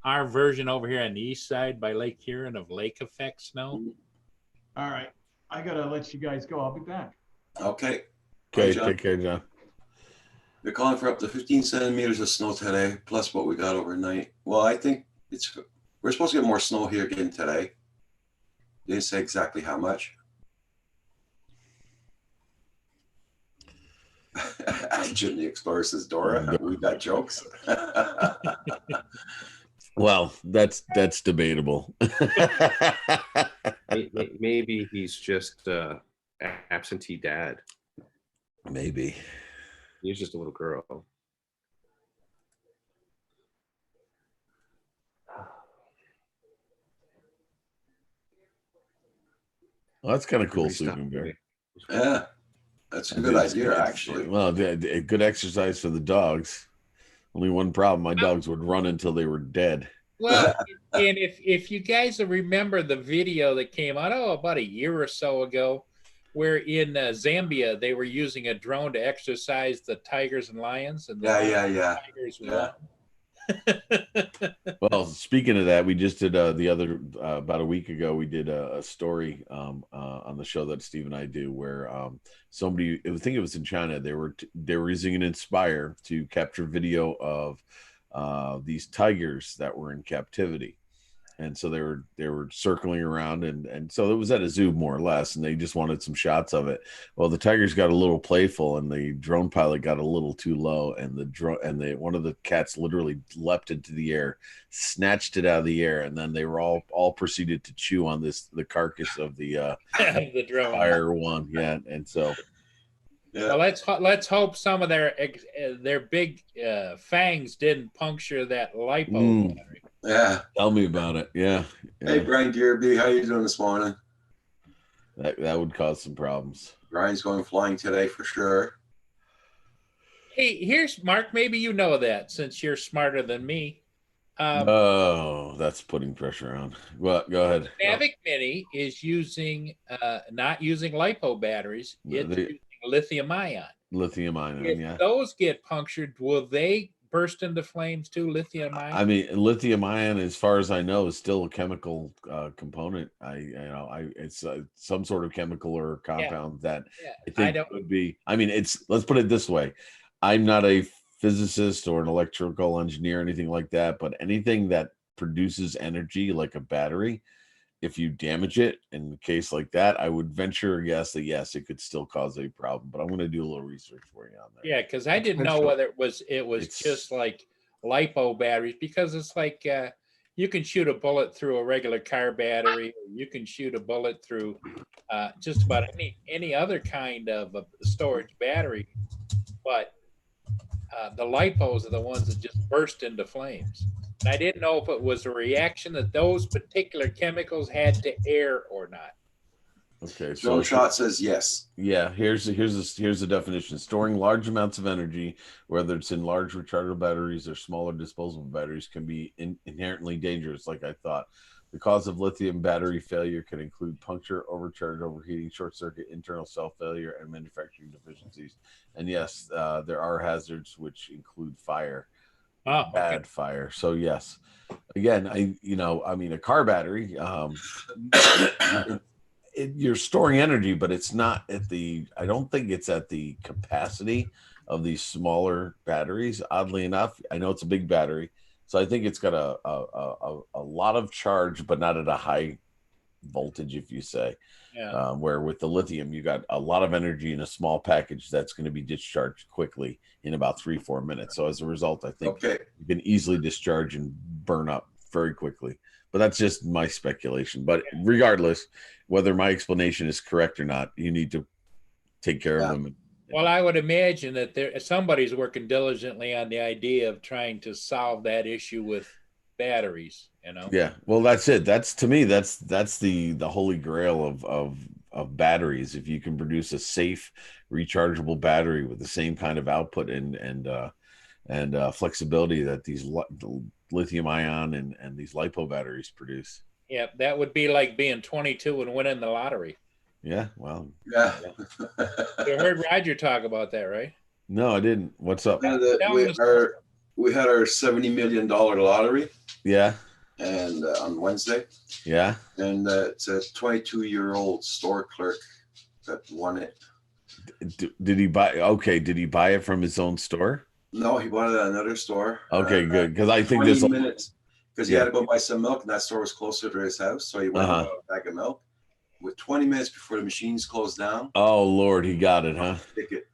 our version over here on the east side by Lake Huron of lake effect snow. All right, I gotta let you guys go. I'll be back. Okay. Okay, John. take care, John. They're calling for up to 15 centimeters of snow today, plus what we got overnight. Well, I think we're supposed to get more snow here again today. They didn't say exactly how much. Jim the Explorer says, Dora, we got jokes. Well, that's debatable. Maybe he's just absentee dad. Maybe. He's just a little girl. Well, that's kind of cool, Everybody stop. sleeping bear. Yeah, that's a good idea, actually. Well, a good exercise for the dogs. Only one problem: my dogs would run until they were dead. Well, and if you guys remember the video that came out about a year or so ago, where in Zambia they were using a drone to exercise the tigers and lions, and the Yeah. tigers Yeah. won. Well, speaking of that, we just did about a week ago. We did a story on the show that Steve and I do, where somebody, I think it was in China, they were using an Inspire to capture video of these tigers that were in captivity, and so they were circling around, and so it was at a zoo more or less, and they just wanted some shots of it. Well, the tigers got a little playful, and the drone pilot got a little too low, and one of the cats literally leapt into the air, snatched it out of the air, and then they were all proceeded to chew on the carcass of the The drone. Fire one, yeah, and so. Yeah. Well, let's hope some of their big fangs didn't puncture that lipo battery. Yeah. Tell me about it. Yeah. Hey, Brian Gearby, how you doing this morning? That would cause some problems. Brian's going flying today for sure. Hey, here's Mark. Maybe you know that since you're smarter than me. Oh, that's putting pressure on. Well, go ahead. Mavic Mini is not using lipo batteries. No, It's using lithium ion. Lithium ion, If yeah. those get punctured, will they burst into flames too? Lithium I ion? mean, lithium ion, as far as I know, is still a chemical component. It's some sort of chemical or compound that Yeah, I I think don't. could be. I mean, let's put it this way: I'm not a physicist or an electrical engineer, or anything like that, but anything that produces energy, like a battery, if you damage it in a case like that, I would venture a guess that yes, it could still cause a problem. But I'm going to do a little research for you on there. Yeah, because I didn't know Potential. whether it was It's- just like lipo batteries, because it's like you can shoot a bullet through a regular car battery, or you can shoot a bullet through just about any other kind of a storage battery, but the lipos are the ones that just burst into flames. And I didn't know if it was a reaction that those particular chemicals had to air or not. Okay, Joe Shot says yes. yeah, here's the definition: storing large amounts of energy, whether it's in large rechargeable batteries or smaller disposable batteries, can be inherently dangerous. Like I thought, the cause of lithium battery failure can include puncture, overcharge, overheating, short circuit, internal cell failure, and manufacturing deficiencies. And yes, there are hazards which include fire, Oh, bad okay. fire. So yes, again, I mean, a car battery. You're storing energy, but it's not at the. I don't think it's at the capacity of these smaller batteries. Oddly enough, I know it's a big battery, so I think it's got a lot of charge, but not at a high voltage, if you say. Yeah. Where with the lithium, you got a lot of energy in a small package that's going to be discharged quickly in about 3-4 minutes. So as a result, I think Okay. you can easily discharge and burn up very quickly. But that's just my speculation. But regardless, whether my explanation is correct or not, you need to take care of Yeah. them. Well, I would imagine that somebody's working diligently on the idea of trying to solve that issue with batteries. Yeah, well, that's it. That's, to me, that's the holy grail of batteries. If you can produce a safe, rechargeable battery with the same kind of output and flexibility that these lithium ion and these lipo batteries produce. Yeah, that would be like being 22 and winning the lottery. Yeah, well, Yeah. You heard Roger talk about that, right? no, I didn't. What's up? And Tell me we had our $70 million lottery Yeah, and on Wednesday, yeah. and it's a 22-year-old store clerk that won it. Did he buy? Okay, did he buy it from his own store? No, he bought it at another store. Okay, good. Because I think 20 this. minutes, because he Yeah. had to go buy some milk, and that store was closer to his house, so he went and bought a bag of milk. With 20 minutes before the machines closed down, Oh Lord, he got it, huh? ticket.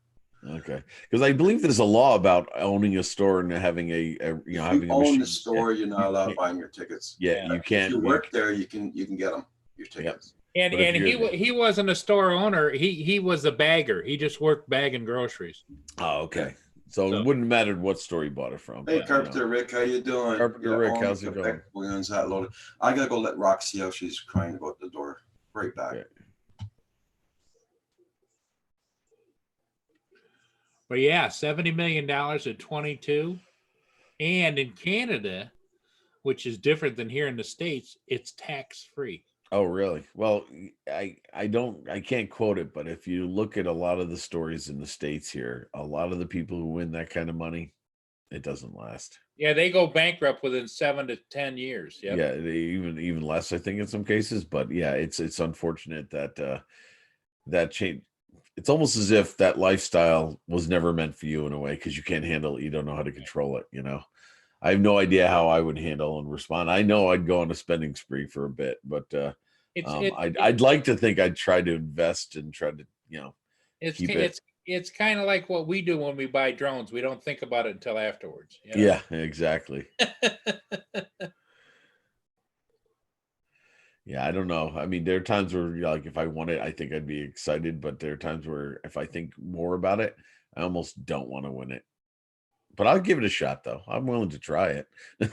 Okay, because I believe there's a law about owning a store and having having If a you own machine. the store, you're not allowed to buy your tickets. Yeah, you If can't. you work there, you can get them, your tickets. And But if and you're- he wasn't a store owner. He was a bagger. He just worked bagging groceries. Oh, okay. So So- it wouldn't matter what store you bought it from. Hey, but, Carpenter Rick, how you doing? Carpenter Rick, how's it going? Williams hat loaded. I gotta go let Roxy out. She's crying about the door. Right back. Okay. But yeah, $70 million at 22. And in Canada, which is different than here in the States, it's tax free. Oh, really? Well, I can't quote it, but if you look at a lot of the stories in the States here, a lot of the people who win that kind of money, it doesn't last. Yeah, they go bankrupt within 7 to 10 years. Yep. Yeah, they even less, I think, in some cases. But yeah, it's unfortunate that that change. It's almost as if that lifestyle was never meant for you in a way, because you can't handle it. You don't know how to control it. I have no idea how I would handle and respond. I know I'd go on a spending spree for a bit, but I'd like to think I'd try to invest and try to, keep it. It's kind of like what we do when we buy drones. We don't think about it until afterwards. Yeah, exactly. Yeah, I don't know. I mean, there are times where, like, if I want it, I think I'd be excited, but there are times where if I think more about it, I almost don't want to win it. But I'll give it a shot, though. I'm willing to try it.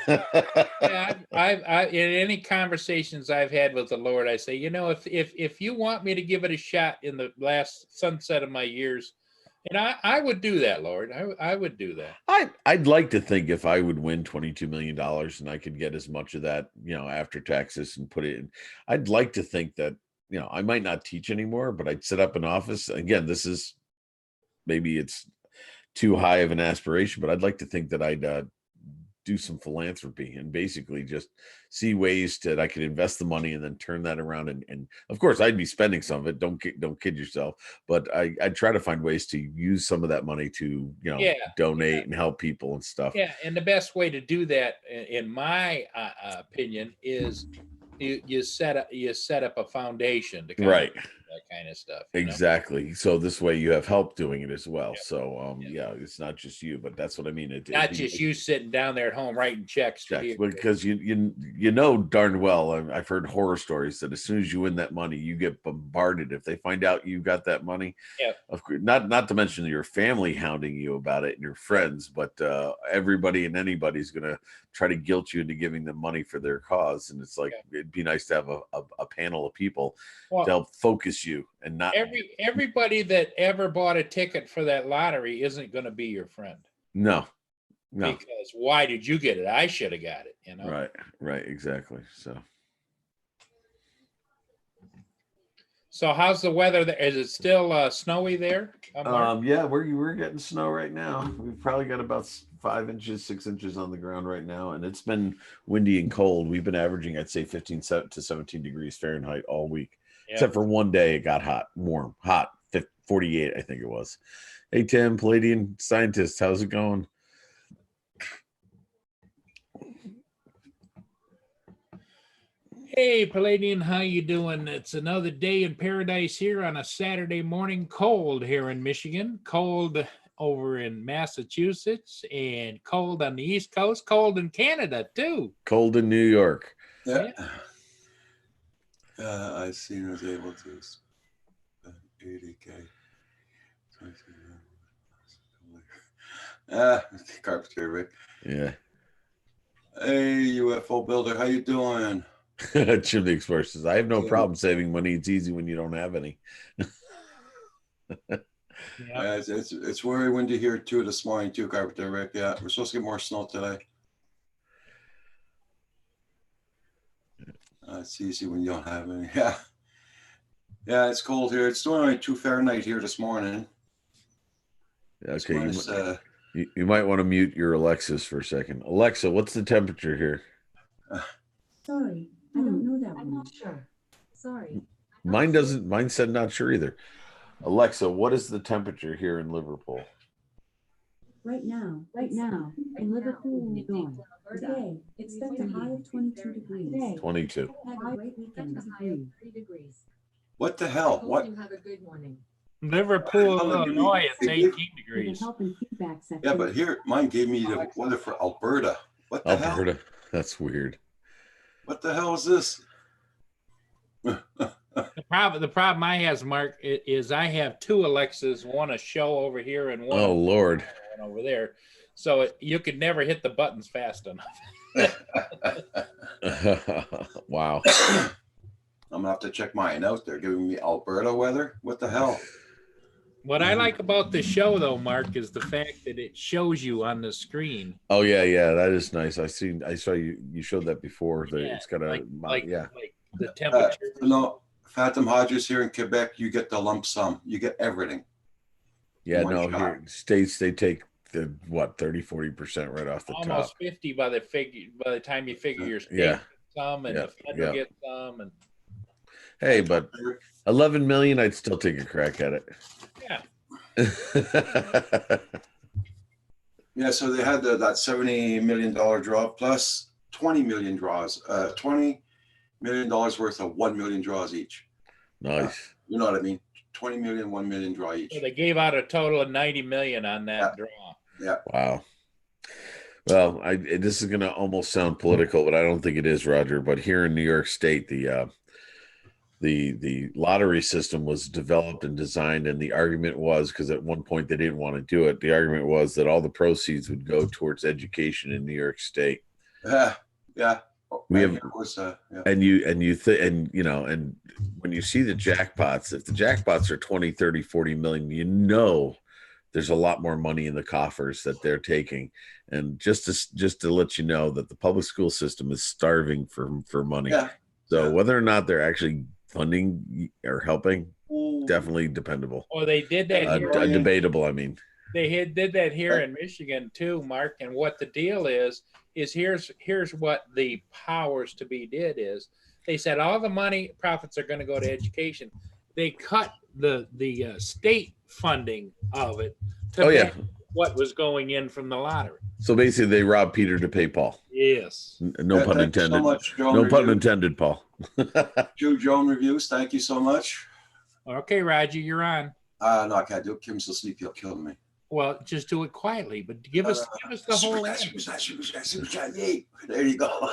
Yeah, I in any conversations I've had with the Lord, I say, if you want me to give it a shot in the last sunset of my years, and I would do that, Lord. I would do that. I'd like to think if I would win $22 million and I could get as much of that, after taxes and put it in, I'd like to think that, I might not teach anymore, but I'd set up an office. Again, this is maybe it's too high of an aspiration, but I'd like to think that I'd do some philanthropy and basically just see ways that I could invest the money and then turn that around. And of course, I'd be spending some of it. Don't kid yourself. But I'd try to find ways to use some of that money to, donate and help people and stuff. Yeah, and the best way to do that, in my opinion, is you set up a foundation to kind Right. of do that kind of stuff. Exactly. So this way you have help doing it as well. Yeah. So it's not just you, but that's what I mean. Not just you sitting down there at home writing checks. Because you know darn well, I've heard horror stories that as soon as you win that money, you get bombarded. If they find out you got that money, of course, not to mention your family hounding you about it and your friends, but everybody and anybody's gonna try to guilt you into giving them money for their cause. And it's like it'd be nice to have a panel of people to help focus you and not everybody that ever bought a ticket for that lottery isn't going to be your friend. No. Because why did you get it? I should have got it. Right, exactly. So how's the weather there? Is it still snowy there? Yeah, we're getting snow right now. We've probably got about 5 inches, 6 inches on the ground right now, and it's been windy and cold. We've been averaging, I'd say, 15 to 17 degrees Fahrenheit all week. Except for one day, it got hot, 48, I think it was. Hey, Tim, Palladian scientist, how's it going? Hey, Palladian, how you doing? It's another day in paradise here on a Saturday morning. Cold here in Michigan, cold over in Massachusetts, and cold on the East Coast, cold in Canada, too. Cold in New York. Yeah. I seen was able to spend 80K. Carpenter, Rick. Yeah. Hey, UFO builder, how you doing? Chimney Express says, I have no problem saving money. It's easy when you don't have any. It's very windy here too this morning too, Carpenter, Rick. Yeah, we're supposed to get more snow today. It's easy when you don't have any. Yeah, it's cold here. It's only 2 Fahrenheit here this morning. Okay, Minus, you might want to mute your Alexis for a second. Alexa, what's the temperature here? Sorry, I don't know that one. I'm not sure. Sorry. Mine said not sure either. Alexa, what is the temperature here in Liverpool? Right now, in Liverpool, Illinois. Today, expect a high of 22 degrees. 22. Have a great weekend. 3 degrees. What the hell? What? You have a good morning. Liverpool, Illinois, it's 18 degrees. Help and feedback section. Yeah, but here, mine gave me the weather for Alberta. What the hell? Alberta, that's weird. What the hell is this? The problem I have, Mark, is I have 2 Alexas, one a show over here and one, Oh, Lord. one over there. So you could never hit the buttons fast enough. Wow. I'm gonna have to check mine out. They're giving me Alberta weather. What the hell? What I like about the show, though, Mark, is the fact that it shows you on the screen. Oh yeah, that is nice. I saw you showed that before. It's got a like the temperature. No, Phantom Hodges here in Quebec, you get the lump sum. You get everything. Yeah, One no, shot. here states they take the 30-40% right off the Almost top. 50 by the time you figure your state Yeah. gets some and the federal gets some, and Hey, but 11 million, I'd still take a crack at it. yeah. Yeah, so they had that $70 million draw plus 20 million draws, $20 million worth of 1 million draws each. Nice. You know what I mean? 20 million, 1 million draw each. So they gave out a total of 90 million on that draw. Yeah. Wow. Well, this is going to almost sound political, but I don't think it is, Roger. But here in New York State, the lottery system was developed and designed, and the argument was, because at one point they didn't want to do it, the argument was that all the proceeds would go towards education in New York State. Yeah. We have, yeah. and when you see the jackpots, if the jackpots are 20, 30, 40 million, there's a lot more money in the coffers that they're taking. And just to let you know that the public school system is starving for money. Yeah. So whether or not they're actually funding or helping, definitely dependable. Well, they did that here. Debatable, I mean. did that here in Michigan too, Mark. And what the deal is here's what the powers to be did is they said all the money profits are going to go to education. They cut the state funding of it to match what was going in from the lottery. So basically, they robbed Peter to pay Paul. Yes. No pun Thank you intended. so much, Joan No pun Review. intended, Paul. True Joan Reviews, thank you so much. Okay, Roger, you're on. No, I can't do it. Kim's asleep. He'll kill me. Well, just do it quietly, but give us the whole Super chat, yay. There you go.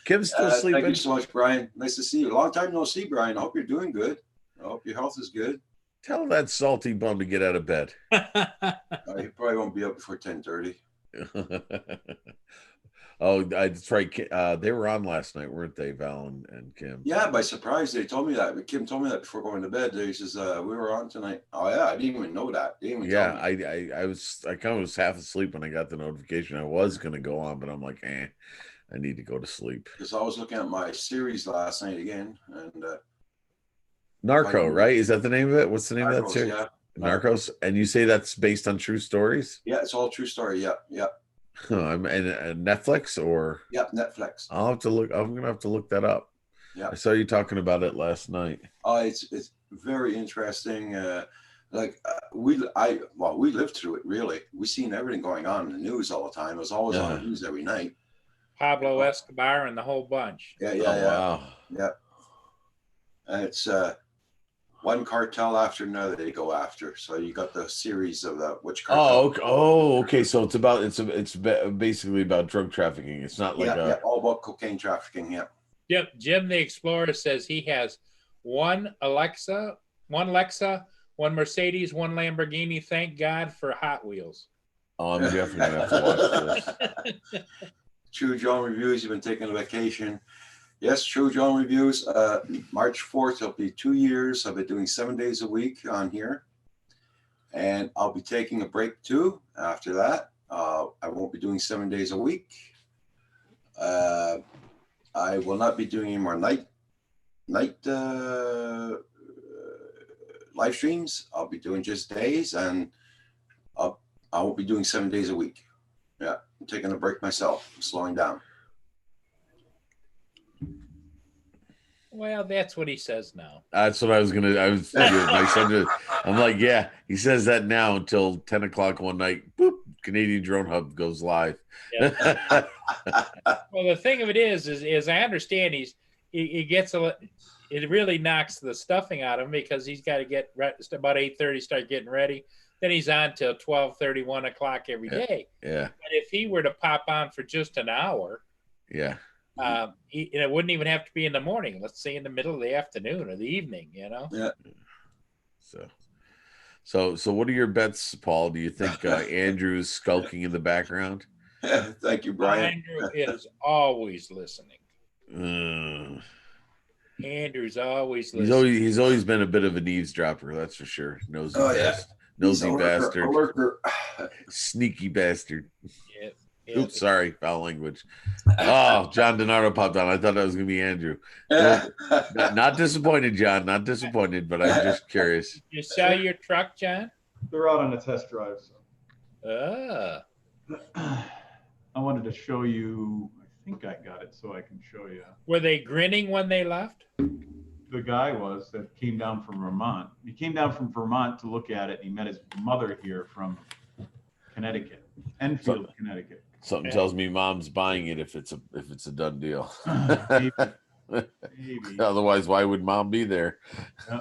Kim's still Thank sleeping. you so much, Brian. Nice to see you. Long time no see, Brian. I hope you're doing good. I hope your health is good. Tell that salty bum to get out of bed. He probably won't be up before 10:30. Oh, that's right. They were on last night, weren't they, Val and Kim? Yeah, by surprise, they told me that. Kim told me that before going to bed. He says, we were on tonight. Oh, yeah, I didn't even know that. They didn't even Yeah, tell me. I kind of was half asleep when I got the notification. I was going to go on, but I'm like, I need to go to sleep. Because I was looking at my series last night again. And Narco, right? Is that the name of it? What's the name of that Narcos, series? yeah. Narcos. And you say that's based on true stories? Yeah, it's all true story. Yeah, yeah. And Netflix or? Yeah, Netflix. I'll have to look. I'm going to have to look that up. Yeah. I saw you talking about it last night. It's very interesting. We lived through it, really. We seen everything going on in the news all the time. It was always on the news every night. Pablo Escobar and the whole bunch. Yeah, Wow. yeah. And it's one cartel after another they go after. So you got the series of which cartel. Oh, okay. Okay. So it's basically about drug trafficking. It's not like all about cocaine trafficking. Yeah. Yep. Jim the Explorer says he has one Lexus, one Mercedes, one Lamborghini. Thank God for Hot Wheels. Oh, I'm definitely gonna have to watch this. True John Reviews, you've been taking a vacation. Yes, True John Reviews. March 4th, it'll be 2 years. I'll be doing 7 days a week on here. And I'll be taking a break too after that. I won't be doing 7 days a week. I will not be doing any more night live streams. I'll be doing just days, and I won't be doing 7 days a week. Yeah, I'm taking a break myself. I'm slowing down. Well, that's what he says now. That's what I was gonna. I was. My son. I'm like, yeah. He says that now until 10 o'clock one night. Boop. Canadian Drone Hub goes live. Yeah. Well, the thing of it is I understand he gets it really knocks the stuffing out of him because he's got to get about 8:30, start getting ready. Then he's on till 12:30, 1 o'clock every day. Yeah. But if he were to pop on for just an hour, Yeah. It wouldn't even have to be in the morning. Let's say in the middle of the afternoon or the evening, Yeah. So what are your bets, Paul? Do you think Andrew's skulking in the background? Thank you, Brian. Andrew is always listening. Uh, Andrew's always listening. he's always been a bit of an eavesdropper, that's for sure. Nosy He's a bastard. A lurker. Sneaky bastard. Yeah. Oops, sorry, foul language. Oh, John Donato popped on. I thought that was gonna be Andrew. Not disappointed, John. Not disappointed, but I'm just curious. Did you sell your truck, John? They're out on a test drive. Ah. I wanted to show you. I think I got it, so I can show you. Were they grinning when they left? The guy that came down from Vermont. He came down from Vermont to look at it. He met his mother here from Connecticut, Enfield, Connecticut. Something tells me Mom's buying it if it's a done deal. Maybe. Otherwise, why would Mom be there? Yeah.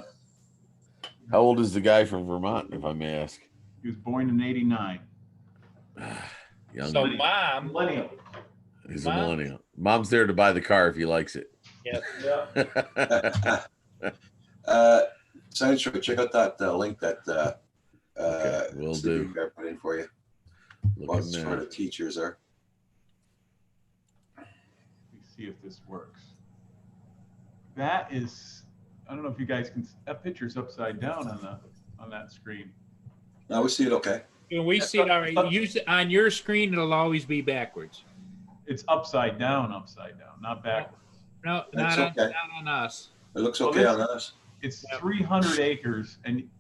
How old is the guy from Vermont, if I may ask? He was born in '89. Young. So Mom, Millennial. He's a millennial. Mom's there to buy the car if he likes it. yeah, Science Show, check out that link that will Steve do. Bear put in for you. Looking What's for the teachers there? Let me see if this works. That is, I don't know if you guys can. That picture's upside down on that screen. Now we see it. Okay. we see it all right. Use it on your screen. It'll always be backwards. It's upside down, not backwards. No, That's not okay. on us. It looks okay on us. It's 300 acres, and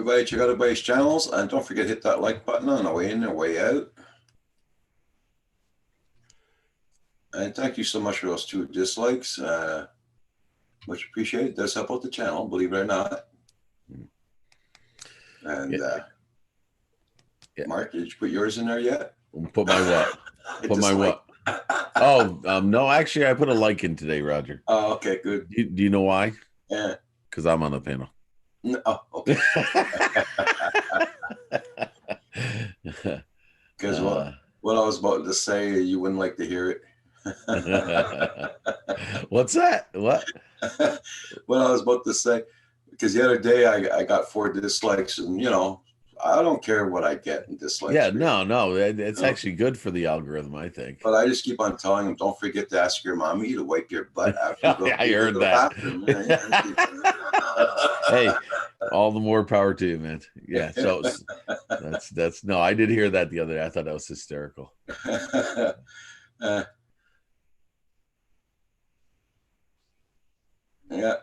Everybody check out everybody's channels, and don't forget to hit that like button on the way in and way out. And thank you so much for those 2 dislikes. Much appreciated. It does help out the channel, believe it or not. And Yeah. Mark, did you put yours in there yet? Put my what? A Put my dislike. what? Oh, no, actually, I put a like in today, Roger. Oh, okay, good. Do you know why? Yeah. Because I'm on the panel. No, oh, okay. Because what I was about to say, you wouldn't like to hear it. What's that? What? What I was about to say, because the other day I got 4 dislikes, and I don't care what I get in dislikes. Yeah, no, it's No. actually good for the algorithm, I think. But I just keep on telling them, don't forget to ask your mommy to wipe your butt after you go. Yeah, I to heard the that. bathroom. Yeah. Hey, all the more power to you, man. Yeah, so that's no, I did hear that the other day. I thought that was hysterical. Yeah.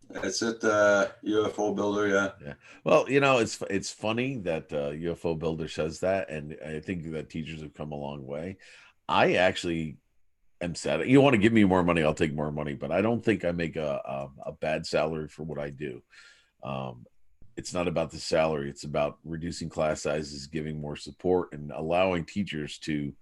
That's it, UFO builder. Yeah. Well, it's funny that UFO Builder says that, and I think that teachers have come a long way. I actually am sad. You want to give me more money, I'll take more money, but I don't think I make a bad salary for what I do. It's not about the salary. It's about reducing class sizes, giving more support, and allowing teachers to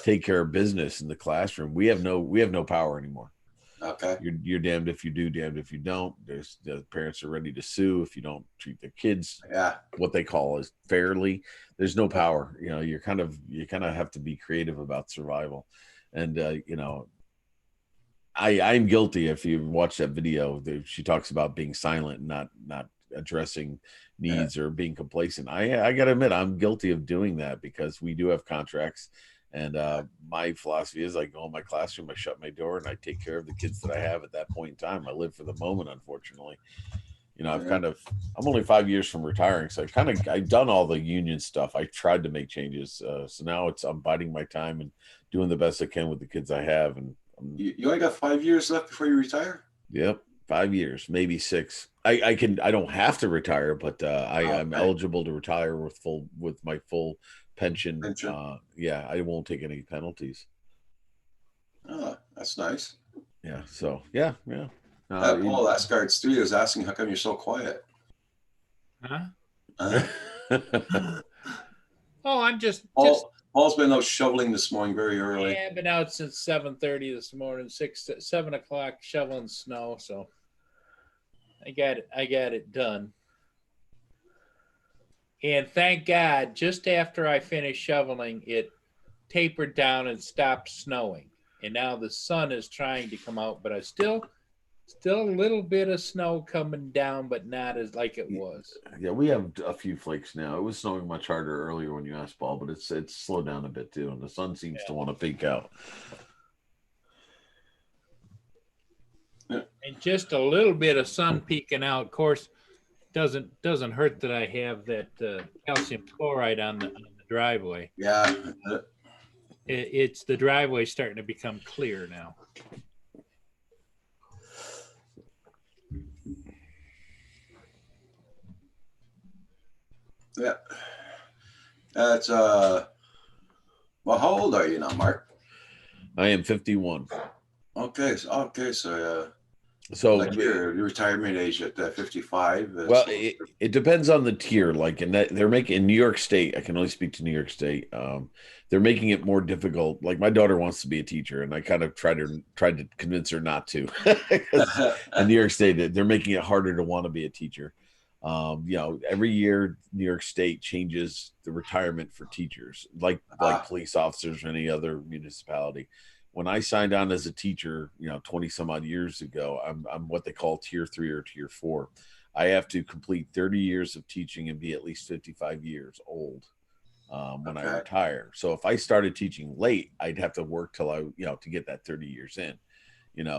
take care of business in the classroom. We have no power anymore. Okay. You're damned if you do, damned if you don't. The parents are ready to sue if you don't treat their kids Yeah. what they call as fairly. There's no power. You kind of have to be creative about survival. And I'm guilty. If you watch that video, she talks about being silent, not addressing needs or being complacent. I gotta admit, I'm guilty of doing that because we do have contracts. And my philosophy is I go in my classroom, I shut my door, and I take care of the kids that I have at that point in time. I live for the moment, unfortunately. I'm only 5 years from retiring, so I've done all the union stuff. I tried to make changes, so now I'm biding my time and doing the best I can with the kids I have. And You only got 5 years left before you retire? yep, 5 years, maybe 6. I don't have to retire, but I'm Okay. eligible to retire with my full pension. Pension. I won't take any penalties. Oh, that's nice. Yeah. So yeah. Paul Asgard Studio is asking, how come you're so quiet? Huh? Uh, Oh, I'm just Paul's been out shoveling this morning very early. yeah, I've been out since 7:30 this morning, 7 o'clock shoveling snow. So I got it done. And thank God, just after I finished shoveling, it tapered down and stopped snowing. And now the sun is trying to come out, but I still a little bit of snow coming down, but not as like it was. Yeah, we have a few flakes now. It was snowing much harder earlier when you asked Paul, but it's slowed down a bit too, and the sun seems to want to peek out. And just a little bit of sun peeking out. Of course, doesn't hurt that I have that calcium chloride on the driveway. Yeah. It's the driveway starting to become clear now. Yeah. That's well, how old are you now, Mark? I am 51. Okay, so So like your retirement age at 55. well, it depends on the tier. Like in that they're making in New York State, I can only speak to New York State. They're making it more difficult. Like my daughter wants to be a teacher, and I kind of tried to convince her not to. In New York State, they're making it harder to want to be a teacher. Every year New York State changes the retirement for teachers, like police officers or any other municipality. When I signed on as a teacher, 20 some odd years ago, I'm what they call tier 3 or tier 4. I have to complete 30 years of teaching and be at least 55 years old when I retire. So if I started teaching late, I'd have to work till I, to get that 30 years in,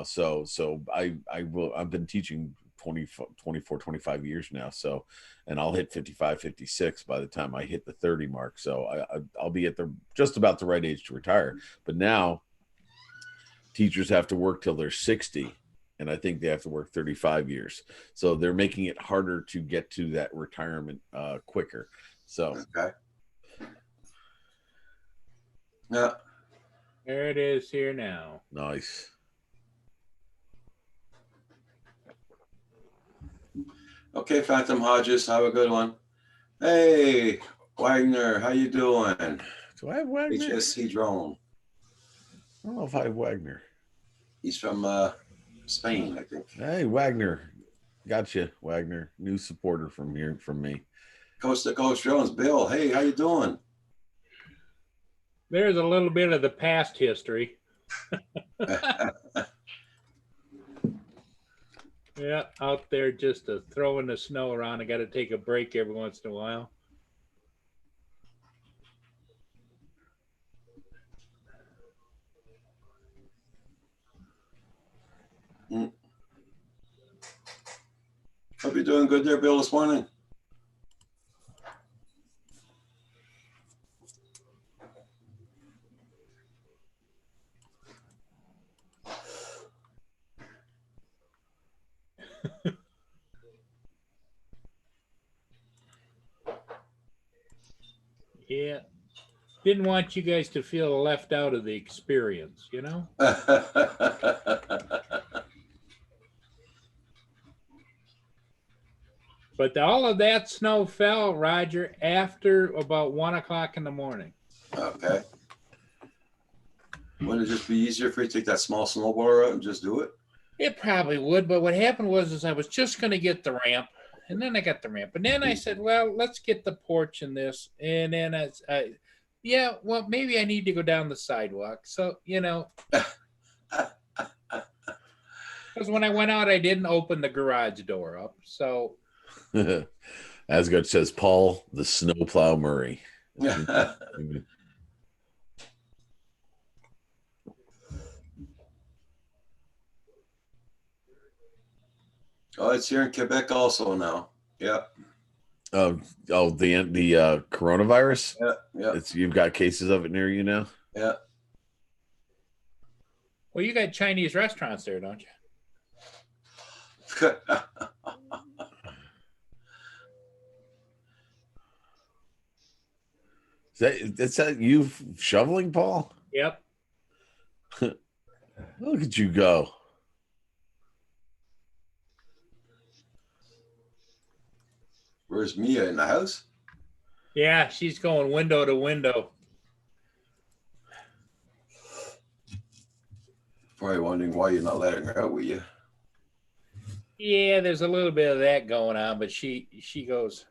so I've been teaching 24, 25 years now. So, and I'll hit 55, 56 by the time I hit the 30 mark. So I'll be at just about the right age to retire. But now teachers have to work till they're 60 and I think they have to work 35 years. So they're making it harder to get to that retirement quicker. So Okay. Yeah. There it is here now. nice. Okay, Phantom Hodges, have a good one. Hey, Wagner, how you doing? Do I have Wagner? HSC drone. I don't know if I have Wagner. He's from Spain, I think. Hey, Wagner. Gotcha, Wagner. New supporter from here from me. Coast to Coast Drones. Bill, hey, how you doing? There's a little bit of the past history. Yeah, out there just throwing the snow around. I got to take a break every once in a while. Hope you're doing good there, Bill, this morning. Yeah. Didn't want you guys to feel left out of the experience, you know? But all of that snow fell, Roger, after about 1 o'clock in the morning. Okay. Wouldn't it just be easier for you to take that small snowblower out and just do it? It probably would, but what happened was I was just going to get the ramp, and then I got the ramp, and then I said, well, let's get the porch in this, and then yeah, well, maybe I need to go down the sidewalk. So, you know, because when I went out, I didn't open the garage door up. So, Asgard says, Paul, the snowplow Murray. Oh, it's here in Quebec also now. Yeah. The coronavirus. Yeah. You've got cases of it near you now. Yeah. well, you got Chinese restaurants there, don't you? Is that you shoveling, Paul? Yep. Look at you go. Where's Mia in the house? Yeah, she's going window to window. Probably wondering why you're not letting her out with you. Yeah, there's a little bit of that going on, but she goes.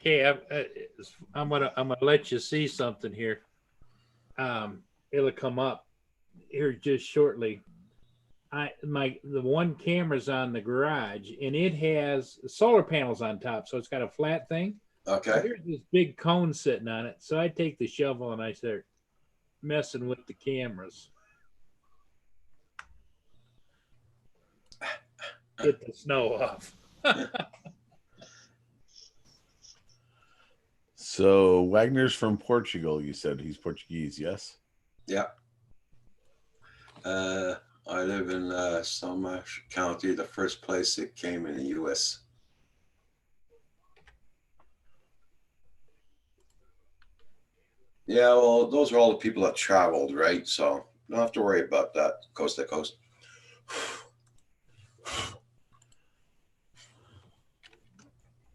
Okay, I'm gonna let you see something here. It'll come up here just shortly. The one camera's on the garage, and it has solar panels on top, so it's got a flat thing. Okay. There's this big cone sitting on it, so I take the shovel and I start messing with the cameras. Get the snow off. So Wagner's from Portugal. You said he's Portuguese, yes? Yeah. I live in Snohomish County, the first place it came in the U.S. Yeah, well, those are all the people that traveled, right? So don't have to worry about that coast to coast.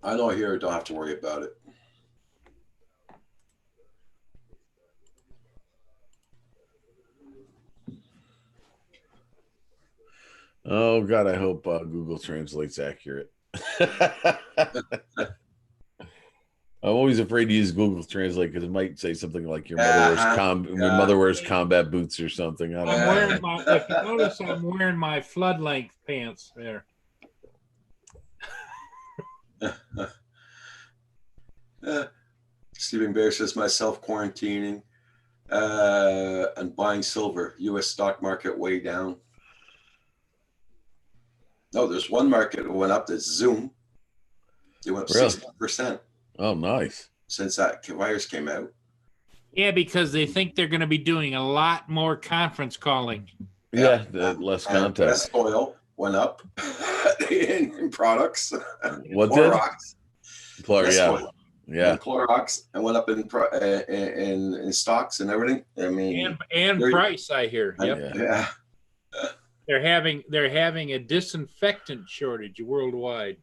I know here, don't have to worry about it. Oh God, I hope Google Translate's accurate. I'm always afraid to use Google Translate because it might say something like your mother wears combat boots or something. I don't I'm know. wearing my. If you notice, I'm wearing my flood length pants there. Stephen Bear says myself quarantining and buying silver. U.S. stock market way down. No, there's one market that went up. That's Zoom. They went up Really? 60%. Oh, nice. since that virus came out. Yeah, because they think they're going to be doing a lot more conference calling. Yeah, the less And contact. West oil went up in products. What did? Clorox. West Yeah, oil yeah. and Clorox, and went up in stocks and everything. I mean, And There- price, I hear. Yep. Yeah. yeah. They're having a disinfectant shortage worldwide.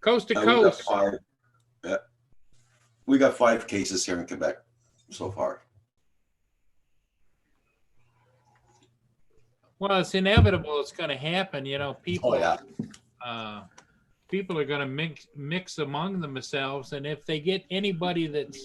Coast to And we got coast. 5. Yeah. We got 5 cases here in Quebec so far. Well, it's inevitable. It's going to happen. You know, people. Oh yeah. People are going to mix among themselves, and if they get anybody that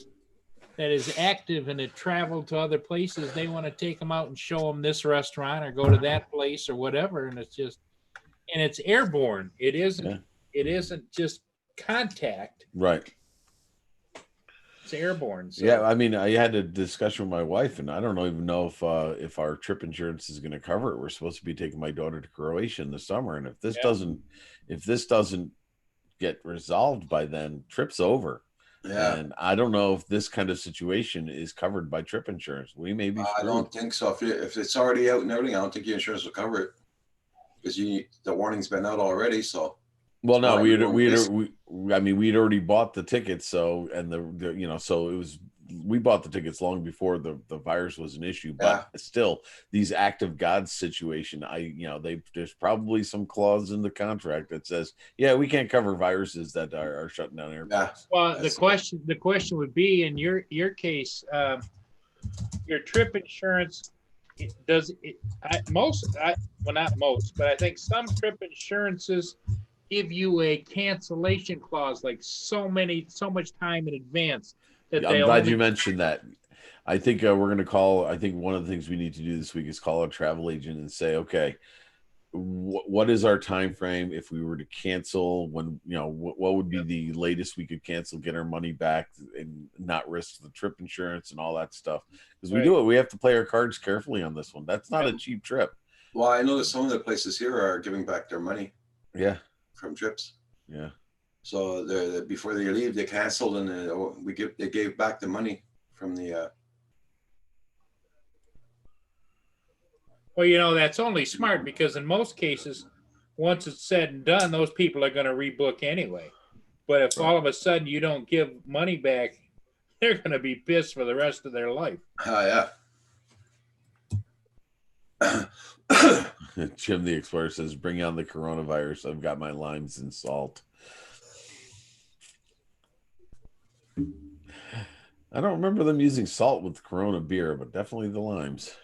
is active and had traveled to other places, they want to take them out and show them this restaurant or go to that place or whatever, and it's airborne. It isn't. Yeah. It isn't just contact. Right. It's airborne. So. Yeah, I mean, I had a discussion with my wife, and I don't even know if our trip insurance is going to cover it. We're supposed to be taking my daughter to Croatia in the summer, and if this doesn't get resolved by then, trip's over. Yeah. And I don't know if this kind of situation is covered by trip insurance. We may be. I screwed. don't think so. If it's already out and everything, I don't think your insurance will cover it because the warning's been out already. So. Well, no, Why we we had won't I mean, we'd already bought the tickets, so and the you know, so it was we bought the tickets long before the virus was an issue. But still, these act of God situation, there's probably some clause in the contract that says, yeah, we can't cover viruses that are shutting down airports. Yeah. Well, That's the question would be in your case, your trip insurance not most, but I think some trip insurances give you a cancellation clause, like so much time in advance that I'm glad you mentioned that. I think we're going to call. I think one of the things we need to do this week is call a travel agent and say, okay, what is our time frame if we were to cancel? When what would be the latest we could cancel, get our money back, and not risk the trip insurance and all that stuff? Because we have to play our cards carefully on this one. That's not a cheap trip. Well, I know that some of the places here are giving back their money Yeah, from trips. yeah. So before they leave, they canceled and they gave back the money from the. Well, that's only smart because in most cases, once it's said and done, those people are going to rebook anyway. But if all of a sudden you don't give money back, they're going to be pissed for the rest of their life. Yeah. Jim the Explorer says, bring on the coronavirus. I've got my limes and salt. I don't remember them using salt with Corona beer, but definitely the limes.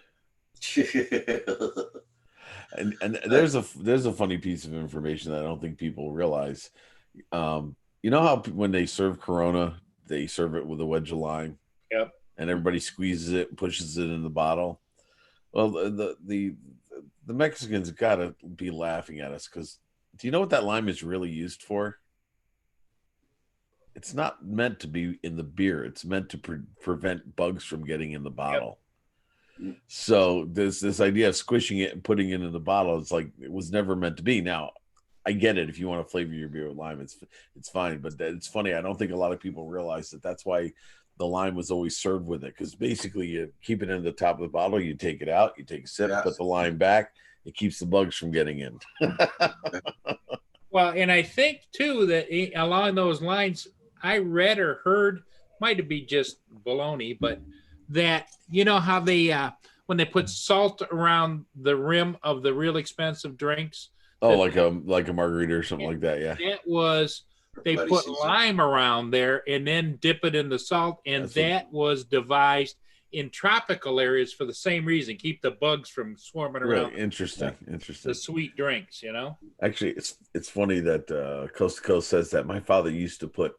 And there's a funny piece of information that I don't think people realize. You know how when they serve Corona, they serve it with a wedge of lime? Yep. And everybody squeezes it and pushes it in the bottle. Well, the Mexicans got to be laughing at us because do you know what that lime is really used for? It's not meant to be in the beer. It's meant to prevent bugs from getting in the bottle. Yep. So this idea of squishing it and putting it in the bottle, it's like it was never meant to be. Now, I get it. If you want to flavor your beer with lime, it's fine. But it's funny. I don't think a lot of people realize that that's why the lime was always served with it, because basically you keep it in the top of the bottle, you take it out, you take a sip, put the lime back, it keeps the bugs from getting in. Well, and I think too that along those lines, I read or heard, might have been just baloney, but that how they when they put salt around the rim of the real expensive drinks. Oh, like a margarita or something like that, yeah. It was. They put lime around there and then dip it in the salt, and that was devised in tropical areas for the same reason, keep the bugs from swarming around. Really interesting. The sweet drinks, Actually, it's funny that Coast to Coast says that my father used to put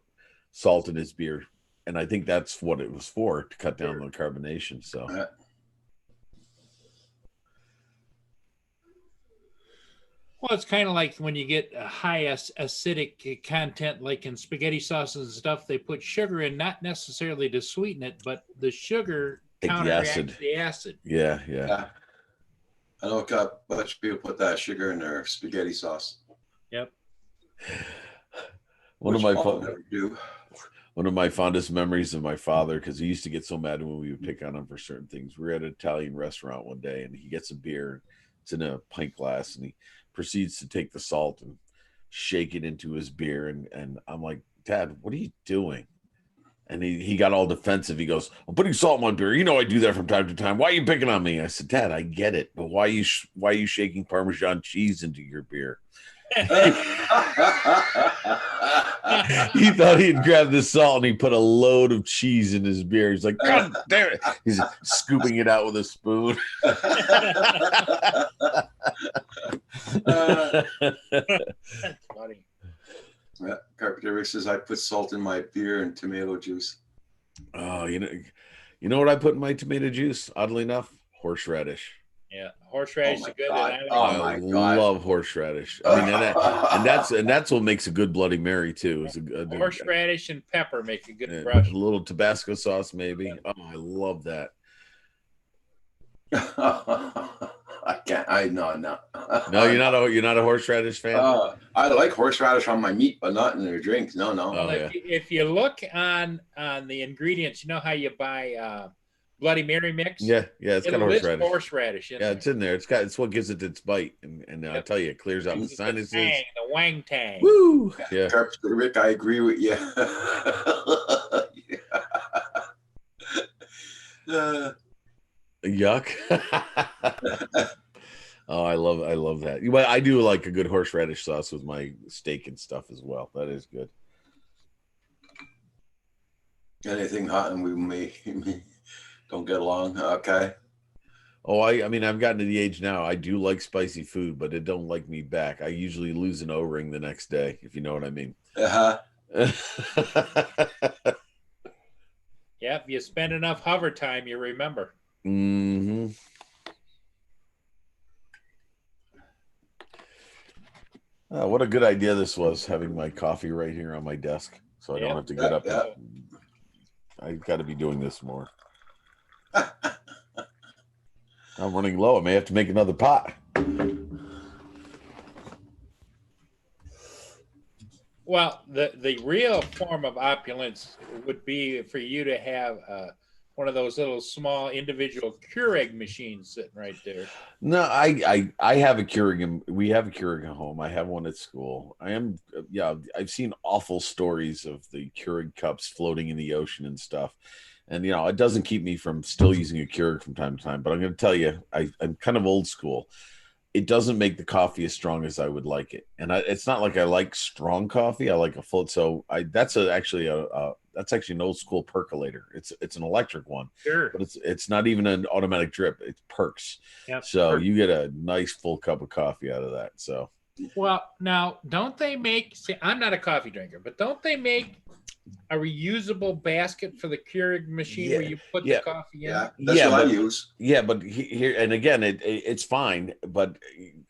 salt in his beer, and I think that's what it was for, to cut down on carbonation. So. Well, it's kind of like when you get a high acidic content, like in spaghetti sauces and stuff, they put sugar in, not necessarily to sweeten it, but the sugar counteracts the acid. Yeah. I know a bunch of people put that sugar in their spaghetti sauce. Yep. One of which my I'll never do. One of my fondest memories of my father, because he used to get so mad when we would pick on him for certain things. We were at an Italian restaurant one day, and he gets a beer. It's in a pint glass, and he proceeds to take the salt and shake it into his beer. And I'm like, Dad, what are you doing? And he got all defensive. He goes, I'm putting salt in my beer. You know I do that from time to time. Why are you picking on me? I said, Dad, I get it, but why are you shaking Parmesan cheese into your beer? He thought he'd grab the salt and he put a load of cheese in his beer. He's like, God damn it. He's scooping it out with a spoon. That's funny. Yeah, Carpenter Rick says I put salt in my beer and tomato juice. Oh, you know what I put in my tomato juice? Oddly enough, horseradish. Yeah, horseradish Oh is good. my And God. I Oh I my God. love horseradish. I mean, and that's what makes a good Bloody Mary too. Is like horseradish and pepper make a good a brush. little Tabasco sauce, maybe. Oh, I love that. I can't. No. No, you're not a horseradish fan. I like horseradish on my meat, but not in their drinks. No. Oh, Well, yeah. if you look on the ingredients, you know how you buy Bloody Mary mix? Yeah, it's got It'll list horseradish. horseradish in Yeah, there. it's in there. It's what gives it its bite, and I tell you, it clears out the It's the sinuses. tang, the wang tang. Woo! Yeah. Carpenter Rick, I agree with you. Yuck. Oh, I love that. But I do like a good horseradish sauce with my steak and stuff as well. That is good. Anything hot and we may don't get along. Okay. Oh, I mean, I've gotten to the age now. I do like spicy food, but it don't like me back. I usually lose an O-ring the next day, if you know what I mean. Uh-huh. Yep, you spend enough hover time, you remember. Hmm. What a good idea this was, having my coffee right here on my desk, so I don't have to get up. Yeah. I've got to be doing this more. I'm running low. I may have to make another pot. Well, the real form of opulence would be for you to have one of those little small individual Keurig machines sitting right there. No, I have a Keurig. We have a Keurig at home. I have one at school. I've seen awful stories of the Keurig cups floating in the ocean and stuff. And, it doesn't keep me from still using a Keurig from time to time. But I'm going to tell you, I'm kind of old school. It doesn't make the coffee as strong as I would like it. And it's not like I like strong coffee. I like a full. So that's actually an old school percolator. It's an electric one, Sure. but it's not even an automatic drip. It's perks. Yep. So you get a nice full cup of coffee out of that. So Well, now, don't they make, see, I'm not a coffee drinker, but don't they make a reusable basket for the Keurig machine where you put the coffee in? Yeah, that's what I use. Yeah, but here and again, it's fine, but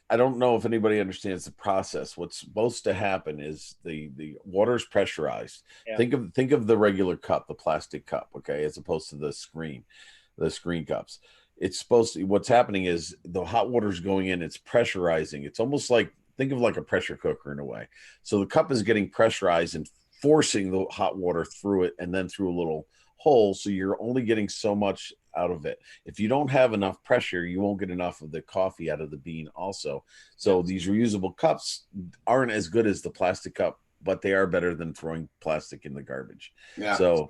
I don't know if anybody understands the process. What's supposed to happen is the water's pressurized. Yeah. Think of the regular cup, the plastic cup, okay, as opposed to the screen cups. It's supposed to. What's happening is the hot water's going in. It's pressurizing. It's almost like, think of like a pressure cooker in a way. So the cup is getting pressurized and forcing the hot water through it and then through a little hole. So you're only getting so much out of it. If you don't have enough pressure, you won't get enough of the coffee out of the bean also. So these reusable cups aren't as good as the plastic cup, but they are better than throwing plastic in the garbage. Yeah. So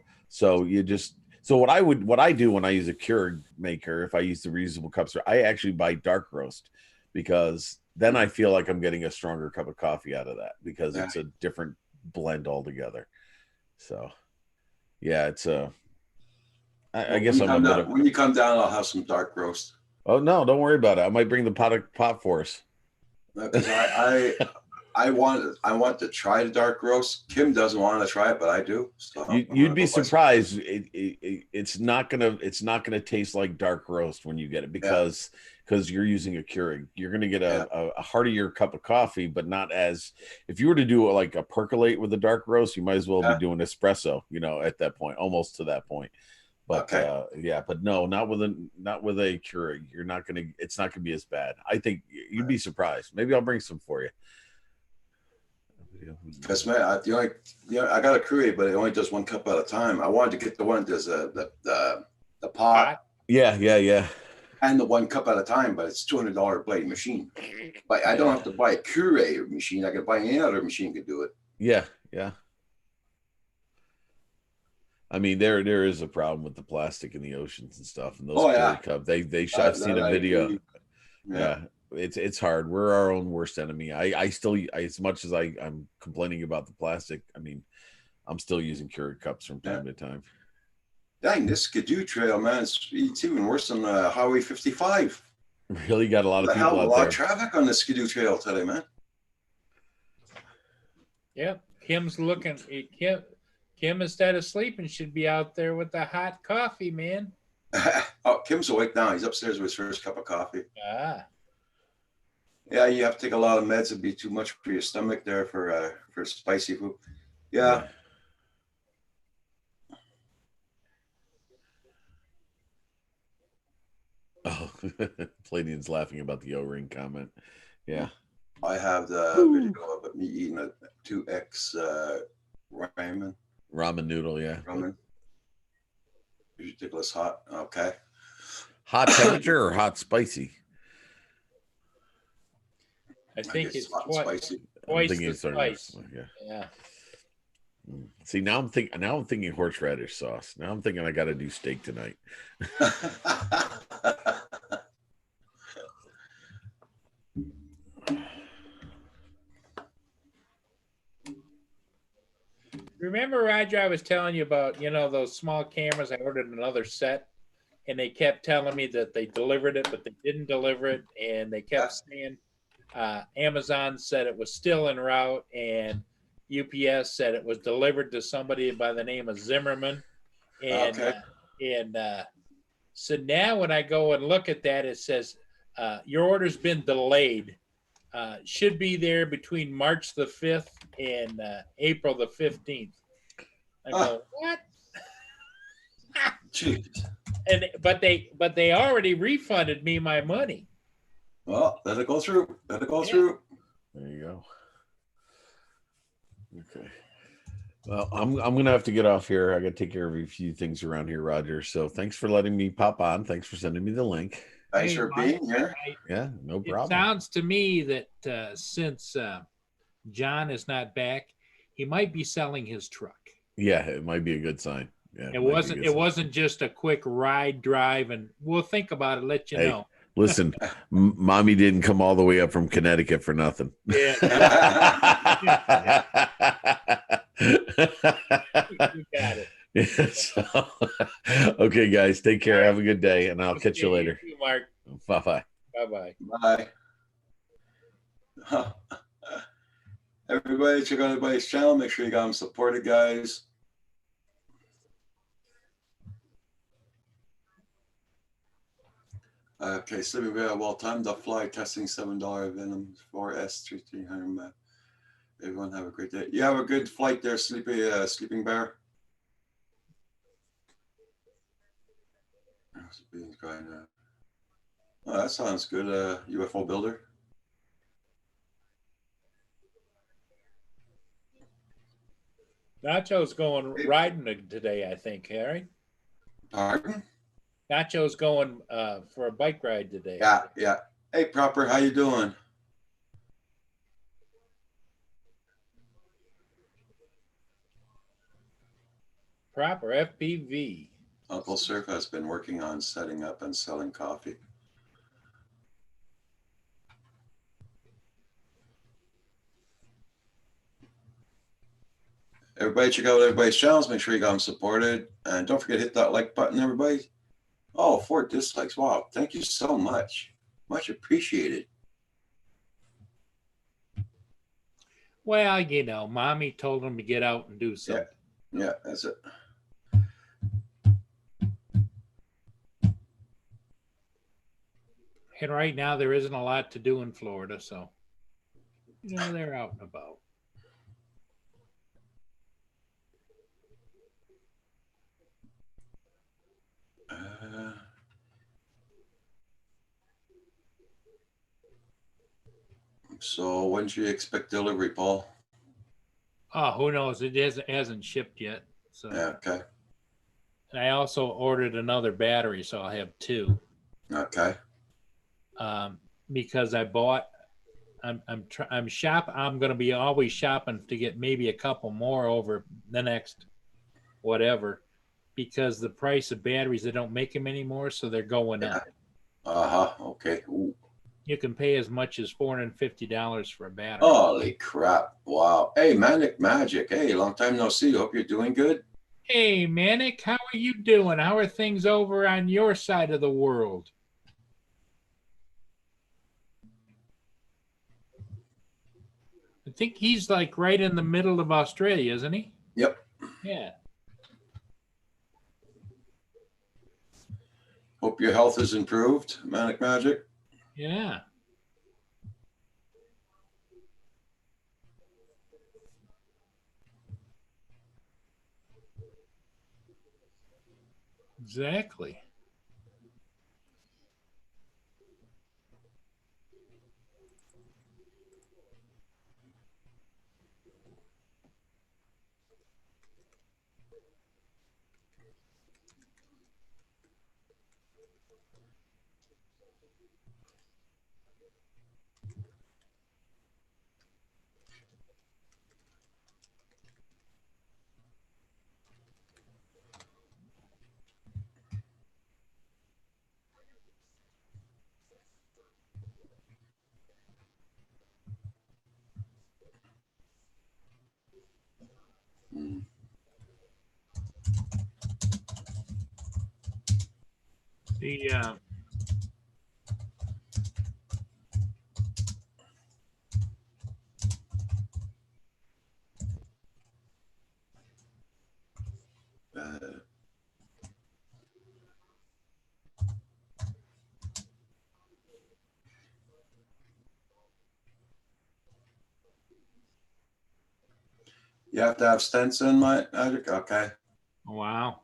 what I do when I use a Keurig maker, if I use the reusable cups, I actually buy dark roast, because then I feel like I'm getting a stronger cup of coffee out of that, because it's a different blend altogether. So yeah, it's I guess I'm a bit of. When you come down, I'll have some dark roast. Oh no, don't worry about it. I might bring the pot for us. Because I want to try the dark roast. Kim doesn't want to try it, but I do. So You'd be surprised. It's not gonna taste like dark roast when you get it, because you're using a Keurig. You're gonna get a heartier cup of coffee, but not as. If you were to do like a percolate with a dark roast, you might as well be doing espresso. At that point, almost to that point. But Okay. yeah, but no, not with a Keurig. You're not gonna. It's not gonna be as bad. I think you'd be surprised. Maybe I'll bring some for you. Because man, I got a Keurig, but it only does 1 cup at a time. I wanted to get the one that does the pot Yeah. and the 1 cup at a time, but it's $200 blade machine. But I don't have to buy a Keurig machine. I can buy any other machine can do it. Yeah. I mean, there is a problem with the plastic in the oceans and stuff, and those Keurig cup. I've seen a video. Yeah, it's hard. We're our own worst enemy. I still, as much as I'm complaining about the plastic, I mean, I'm still using Keurig cups from time to time. Dang, this Skidoo Trail, man, it's even worse than Highway 55. Really got a lot of people A out lot there. of traffic on the Skidoo Trail today, man. Yeah, Kim's looking. Kim, instead of sleeping, should be out there with the hot coffee, man. Oh, Kim's awake now. He's upstairs with his first cup of coffee. Ah. Yeah, you have to take a lot of meds. It'd be too much for your stomach there for spicy food. Yeah. Oh, Palladian's laughing about the O-ring comment. Yeah. I have the video of me eating a 2X ramen Noodle, yeah. Ramen. Ridiculous hot. Okay. Hot temperature or hot spicy? I think it's hot and spicy. Twice thinking the it's spice. Yeah. See, now I'm thinking horseradish sauce. Now I'm thinking I got to do steak tonight. Remember, Roger, I was telling you about, those small cameras. I ordered another set, and they kept telling me that they delivered it, but they didn't deliver it. And they kept saying Amazon said it was still en route, and UPS said it was delivered to somebody by the name of Zimmerman. And, so now when I go and look at that, it says, your order's been delayed. Should be there between March the 5th and April the 15th. I go, what? Jeez. But they already refunded me my money. Well, let it go through. There you go. Okay. Well, I'm gonna have to get off here. I got to take care of a few things around here, Roger. So thanks for letting me pop on. Thanks for sending me the link. Thanks for being here. Yeah, no problem. It sounds to me that since John is not back, he might be selling his truck. Yeah, it might be a good sign. Yeah, it wasn't just a quick ride drive, and we'll think about it. Let you know. Listen, mommy didn't come all the way up from Connecticut for nothing. Yeah. You got it. So, okay, guys, take care. Have a good day, and I'll catch you later. You too, Mark. Bye-bye. Bye-bye. Bye. Everybody, check out everybody's channel. Make sure you got them supported, guys. Okay, Sleeping Bear, well timed the fly, testing $7 Venom 4S 300. Everyone have a great day. You have a good flight there, Sleeping Bear. Oh, that sounds good. UFO builder. Nacho's going riding today, I think, Harry. Pardon? Nacho's going for a bike ride today. Yeah. Hey, Proper, how you doing? Proper FPV. Uncle Surf has been working on setting up and selling coffee. Everybody check out everybody's channels. Make sure you got them supported. And don't forget to hit that like button, everybody. Oh, 4 dislikes. Wow. Thank you so much. Much appreciated. Well, Mommy told him to get out and do something. Yeah, that's it. And right now there isn't a lot to do in Florida, so they're out and about. So when should you expect delivery, Paul? Oh, who knows? It hasn't shipped yet. So, Yeah, okay. and I also ordered another battery, so I'll have two. Okay. Because I bought. I'm going to be always shopping to get maybe a couple more over the next whatever, because the price of batteries, they don't make them anymore, so they're going up. Uh-huh. Okay. Ooh. You can pay as much as $450 for a battery. Holy crap. Wow. Hey, Manic Magic. Hey, long time no see. Hope you're doing good. Hey, Manic, how are you doing? How are things over on your side of the world? I think he's like right in the middle of Australia, isn't he? Yep. Yeah. Hope your health is improved, Manic Magic. Yeah. Exactly. Mm. The Uh, you have to have stents in, my Magic? Okay. wow.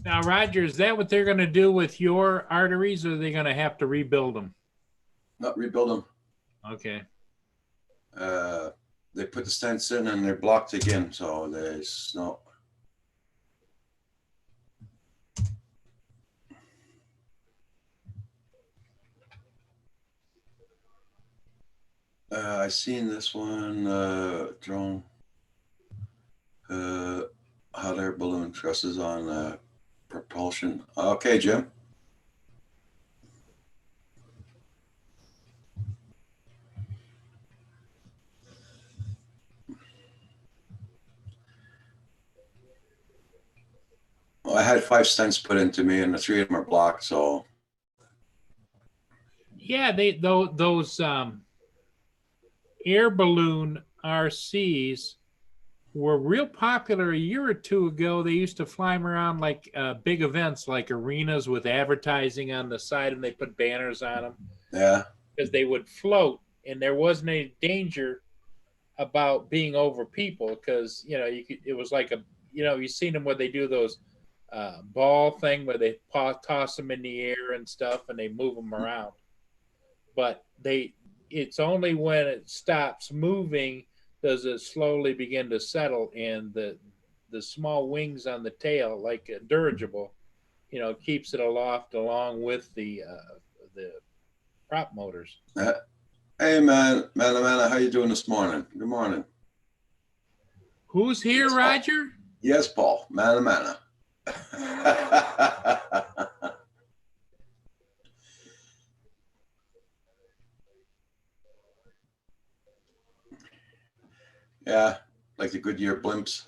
Now, Roger, is that what they're going to do with your arteries, or are they going to have to rebuild them? Not rebuild them. Okay. They put the stents in and they're blocked again, so there's no. I seen this one drone. Hot air balloon trusses on propulsion. Okay, Jim. Well, I had 5 stents put into me, and the 3 of them are blocked. So Yeah, those air balloon RCs were real popular a year or two ago. They used to fly them around like big events, like arenas with advertising on the side, and they put banners on them yeah, because they would float, and there wasn't any danger about being over people because it was like you've seen them where they do those ball thing where they toss them in the air and stuff, and they move them around. But it's only when it stops moving does it slowly begin to settle, and the small wings on the tail, like a dirigible, keeps it aloft along with the prop motors. yeah. Hey, man, how you doing this morning? Good morning. Who's here, Yes, Roger? Yes, Paul. Mana. Yeah, like the Goodyear blimps.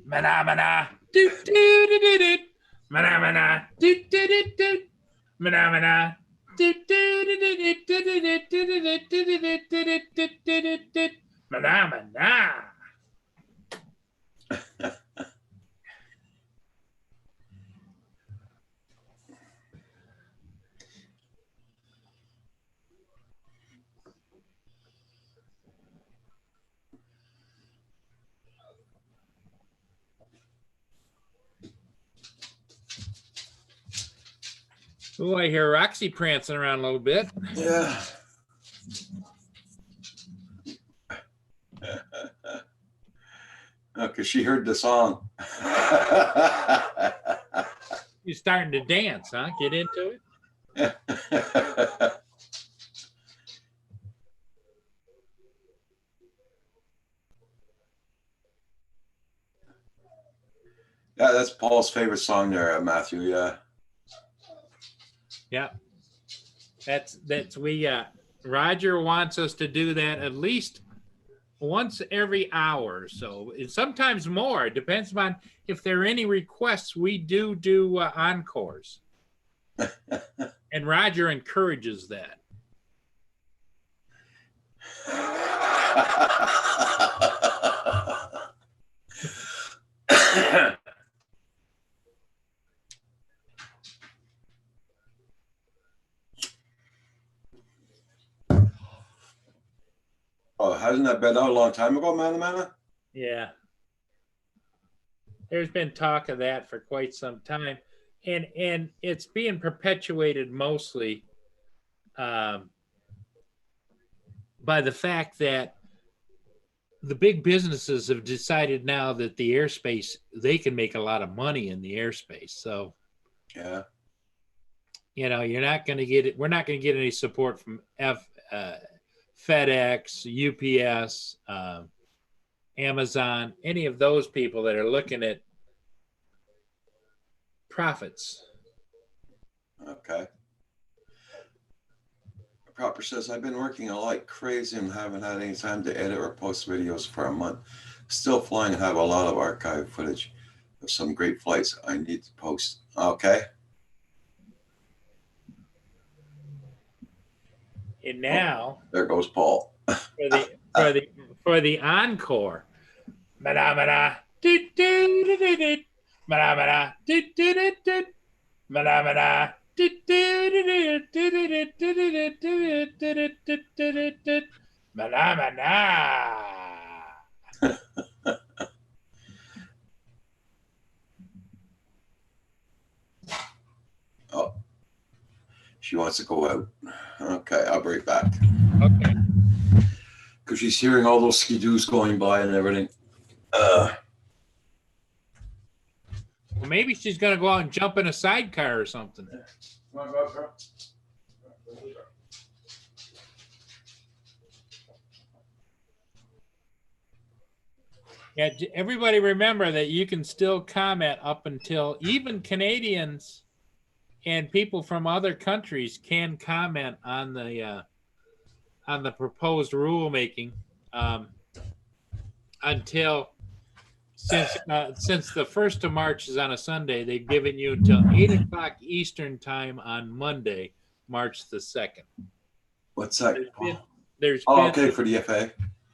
Mana. Do do do do do. Mana. Do do do do. Mana. Do do do do do do do do do. Mana. Oh, I hear Roxy prancing around a little bit. Yeah. Because she heard the song. You're starting to dance, huh? Get into it. Yeah, that's Paul's favorite song there, Matthew. Yeah. Yeah. That's we Roger wants us to do that at least once every hour or so, and sometimes more. It depends on if there are any requests. We do encores, and Roger encourages that. Oh, hasn't that been out a long time ago, Mana? Yeah. There's been talk of that for quite some time, and it's being perpetuated mostly by the fact that the big businesses have decided now that the airspace, they can make a lot of money in the airspace. So, Yeah. you know, you're not going to get it. We're not going to get any support from FedEx, UPS, Amazon, any of those people that are looking at profits. Okay. Proper says, I've been working like crazy and haven't had any time to edit or post videos for a month. Still flying and have a lot of archive footage of some great flights I need to post. Okay. And now There goes Paul. for the encore. Mana, do, do, do, do, do. Mana, do, do, do, do. Mana, do, do, do, do, do, do, do, do, do, do, do, do, do, do. Mana. Oh, she wants to go out. Okay, I'll be right back. Okay. Because she's hearing all those skidoos going by and everything. Well, maybe she's gonna go out and jump in a sidecar or something. Yeah, everybody remember that you can still comment up until even Canadians and people from other countries can comment on the proposed rulemaking until since the 1st of March is on a Sunday, they've given you until 8 o'clock Eastern time on Monday, March the 2nd. What's that? Okay, for the FA.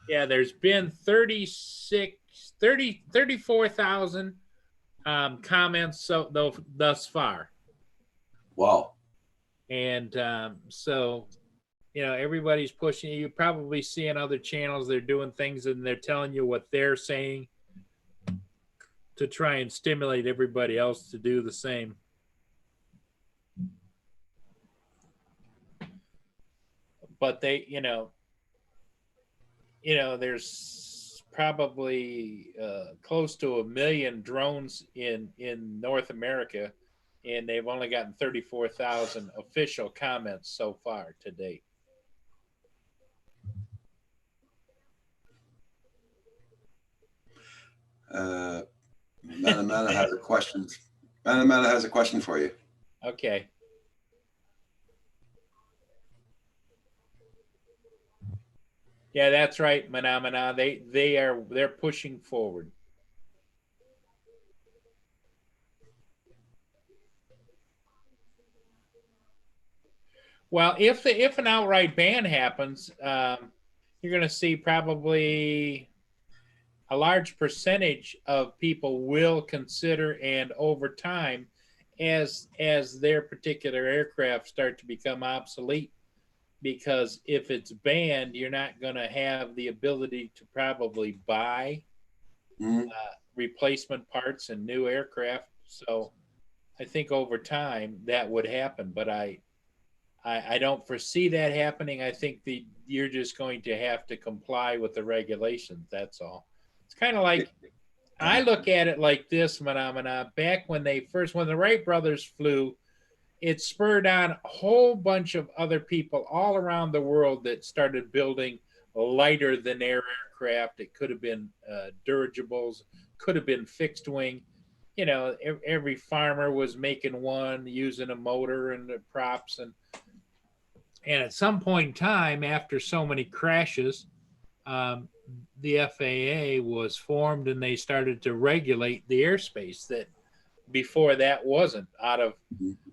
Yeah, there's been 34,000 comments thus far. Wow. And so, you know, everybody's pushing. You probably see in other channels they're doing things and they're telling you what they're saying to try and stimulate everybody else to do the same. But they, you know, there's probably close to 1 million drones in North America, and they've only gotten 34,000 official comments so far to date. Mana has a question. Mana has a question for you. Okay. Yeah, that's right, Mana. They're pushing forward. Well, if an outright ban happens, you're going to see probably a large percentage of people will consider, and over time, as their particular aircraft start to become obsolete, because if it's banned, you're not going to have the ability to probably buy replacement parts and new aircraft. So I think over time that would happen, but I don't foresee that happening. I think you're just going to have to comply with the regulations. That's all. It's kind of like, I look at it like this phenomena. Back when when the Wright brothers flew, it spurred on a whole bunch of other people all around the world that started building lighter than air aircraft. It could have been dirigibles, could have been fixed wing. You know, every farmer was making one using a motor and the props. And at some point in time, after so many crashes, the FAA was formed and they started to regulate the airspace that before that wasn't, out of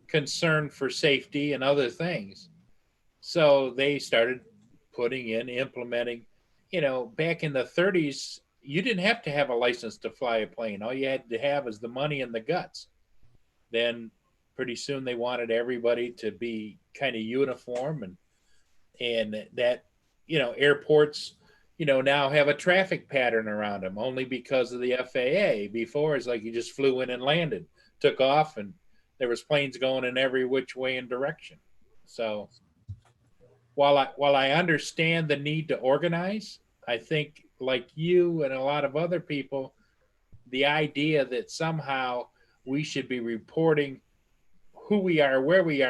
concern for safety and other things. So they started implementing, back in the 30s, you didn't have to have a license to fly a plane. All you had to have is the money and the guts. Then pretty soon they wanted everybody to be kind of uniform, and that, airports, now have a traffic pattern around them only because of the FAA. Before, it's like you just flew in and landed, took off, and there was planes going in every which way and direction. So while I understand the need to organize, I think, like you and a lot of other people, the idea that somehow we should be reporting who we are, where we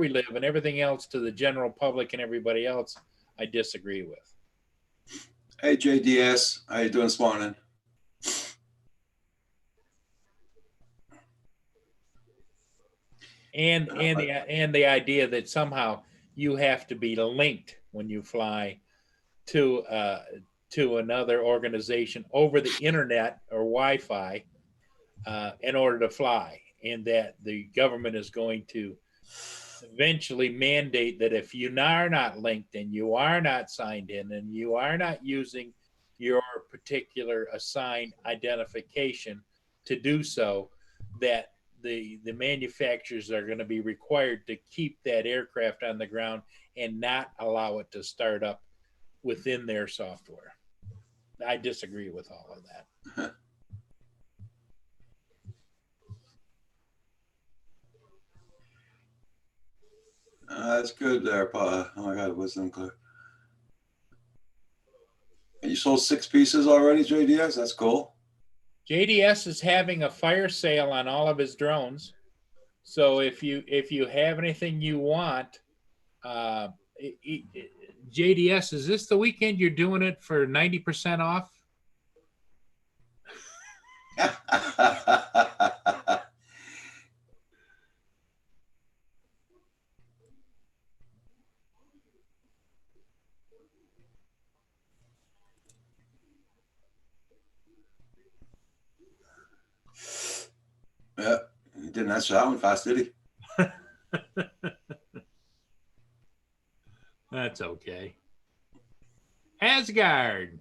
live, and everything else to the general public and everybody else, I disagree with. Hey, JDS, how you doing this morning? And the idea that somehow you have to be linked when you fly to another organization over the internet or Wi-Fi in order to fly, and that the government is going to eventually mandate that if you are not linked and you are not signed in and you are not using your particular assigned identification to do so, that the manufacturers are going to be required to keep that aircraft on the ground and not allow it to start up within their software. I disagree with all of that. That's good there, Pa. Oh my God, it wasn't clear. And you sold 6 pieces already, JDS? That's cool. JDS is having a fire sale on all of his drones. So if you have anything you want, JDS, is this the weekend you're doing it for 90% off? Yeah, he didn't answer that one fast, did he? That's okay. Asgard.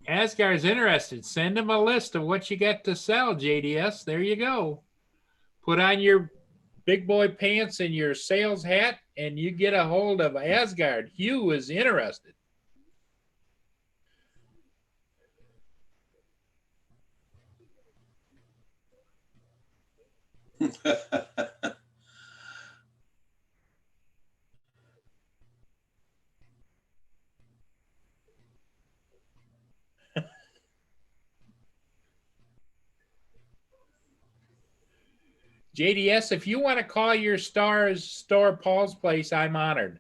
Asgard's interested. Send him a list of what you got to sell, JDS. There you go. Put on your big boy pants and your sales hat, and you get a hold of Asgard. Hugh is interested. JDS, if you want to call your store Paul's Place, I'm honored.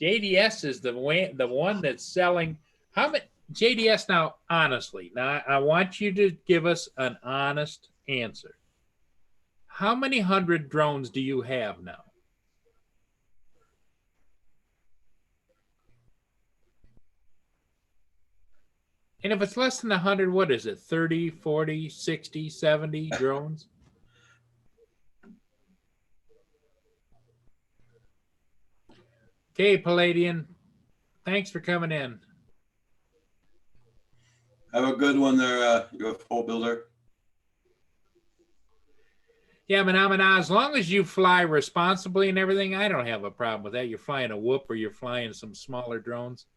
JDS is the one that's selling. How many? JDS, now, honestly, now I want you to give us an honest answer. How many 100 drones do you have now? And if it's less than 100, what is it? 30, 40, 60, 70 drones? Okay, Palladian. Thanks for coming in. Have a good one there, UFO builder. Yeah, Manamana, as long as you fly responsibly and everything, I don't have a problem with that. You're flying a Whoop or you're flying some smaller drones.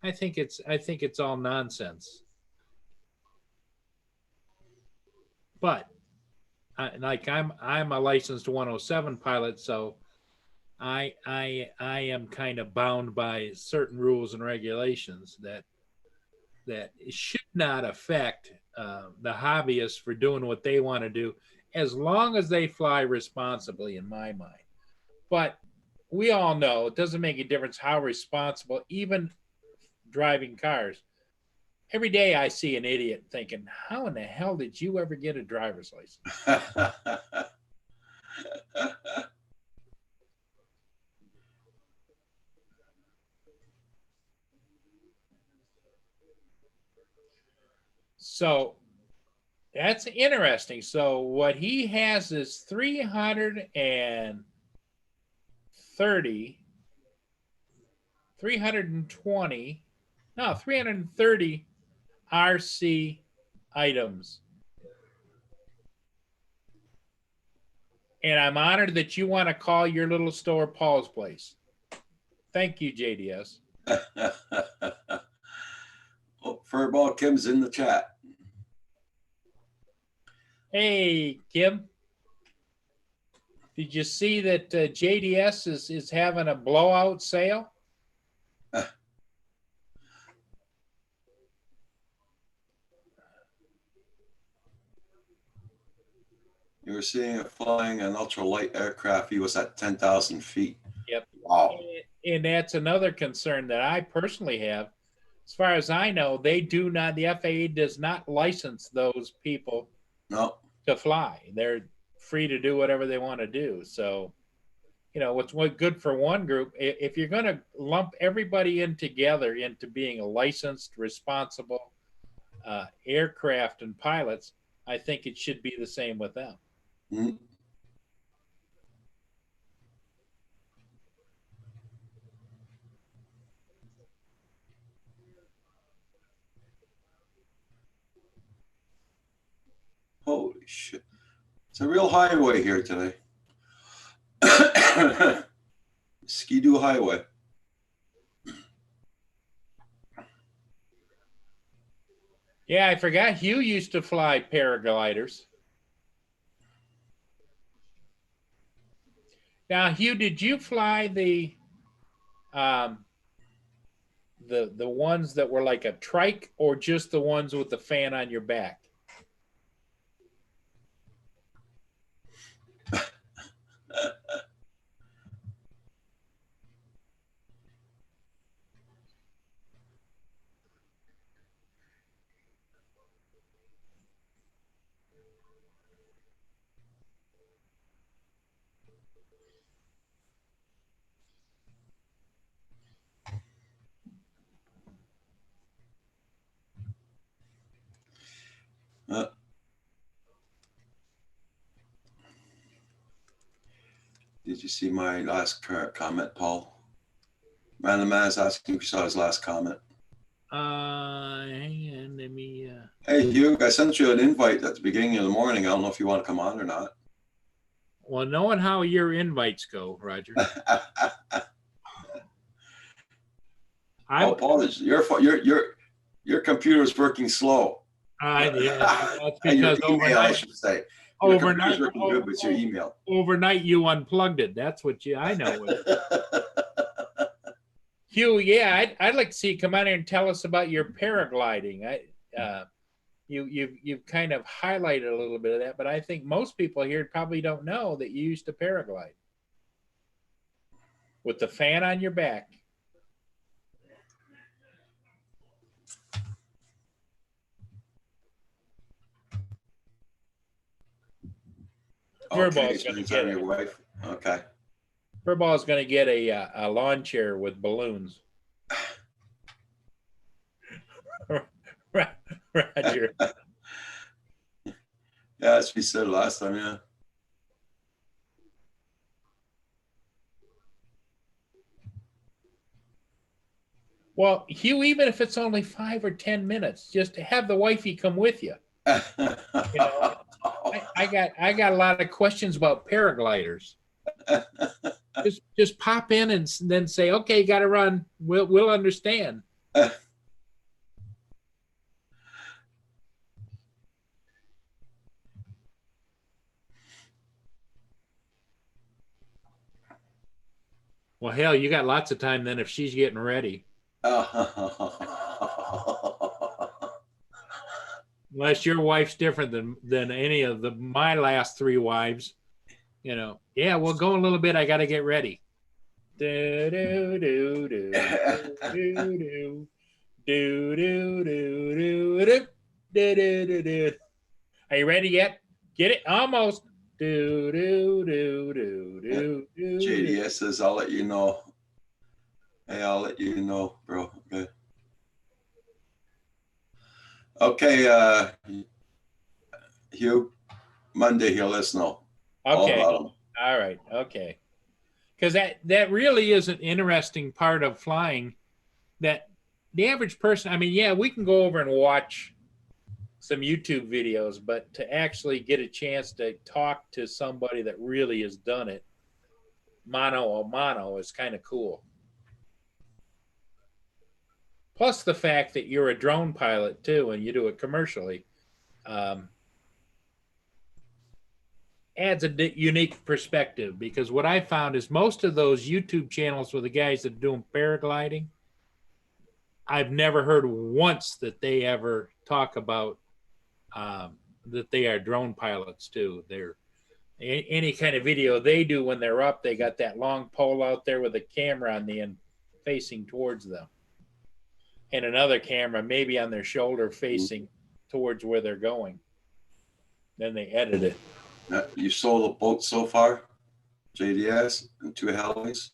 I think it's all nonsense. But I'm a licensed 107 pilot, so I am kind of bound by certain rules and regulations that it should not affect the hobbyists for doing what they want to do, as long as they fly responsibly, in my mind. But we all know it doesn't make a difference how responsible, even driving cars. Every day I see an idiot thinking, how in the hell did you ever get a driver's license? So that's interesting. So what he has is 330 RC items. And I'm honored that you want to call your little store Paul's Place. Thank you, JDS. Oh, Furball Kim's in the chat. Hey, Kim. Did you see that JDS is having a blowout sale? You were seeing it flying an ultralight aircraft. He was at 10,000 feet. Yep. Wow. And that's another concern that I personally have. As far as I know, the FAA does not license those people No. to fly. They're free to do whatever they want to do. So, what's good for one group, if you're going to lump everybody in together into being a licensed, responsible aircraft and pilots, I think it should be the same with them. Mm-hmm. Holy shit. It's a real highway here today. Ski-Doo Highway. Yeah, I forgot Hugh used to fly paragliders. Now, Hugh, did you fly the ones that were like a trike, or just the ones with the fan on your back? Did you see my last comment, Paul? Man, the man is asking if you saw his last comment. Hang on, let me. Hey, Hugh, I sent you an invite at the beginning of the morning. I don't know if you want to come on or not. Well, knowing how your invites go, Roger. Oh, Paul, your computer is working slow. Yeah, that's And your because email, I should say. Your computer's overnight, working good, but it's your email. overnight you unplugged it. That's what I know. Hugh, yeah, I'd like to see you come out here and tell us about your paragliding. You've kind of highlighted a little bit of that, but I think most people here probably don't know that you used to paraglide with the fan on your back. Okay, Furball's so gonna you get tell your it. wife. Okay. Furball's going to get a lawn chair with balloons. Roger. Yeah, that's what we said last time, yeah. Well, Hugh, even if it's only 5 or 10 minutes, just to have the wifey come with you. You know, I got a lot of questions about paragliders. Just pop in and then say, okay, you got to run. We'll understand. Well, hell, you got lots of time then if she's getting ready. Unless your wife's different than any of my last three wives. You know, yeah, we'll go a little bit. I got to get ready. Do, do, do, do, do, do, do, do, do, do, do, do, do, do. Are you ready yet? Get it? Almost. Do, do, do, do, do, do. JDS says, I'll let you know. Hey, I'll let you know, bro. Okay. Okay, Hugh, Monday he'll let us know all Okay. about him. All right. Okay. Because that really is an interesting part of flying that the average person, I mean, yeah, we can go over and watch some YouTube videos, but to actually get a chance to talk to somebody that really has done it mano a mano is kind of cool. Plus the fact that you're a drone pilot too, and you do it commercially, adds a unique perspective. Because what I found is most of those YouTube channels with the guys that are doing paragliding, I've never heard once that they ever talk about that they are drone pilots too. They're any kind of video they do when they're up, they got that long pole out there with a camera on the end facing towards them, and another camera maybe on their shoulder facing towards where they're going. Then they edit it. You sold a boat so far, JDS, and 2 helis.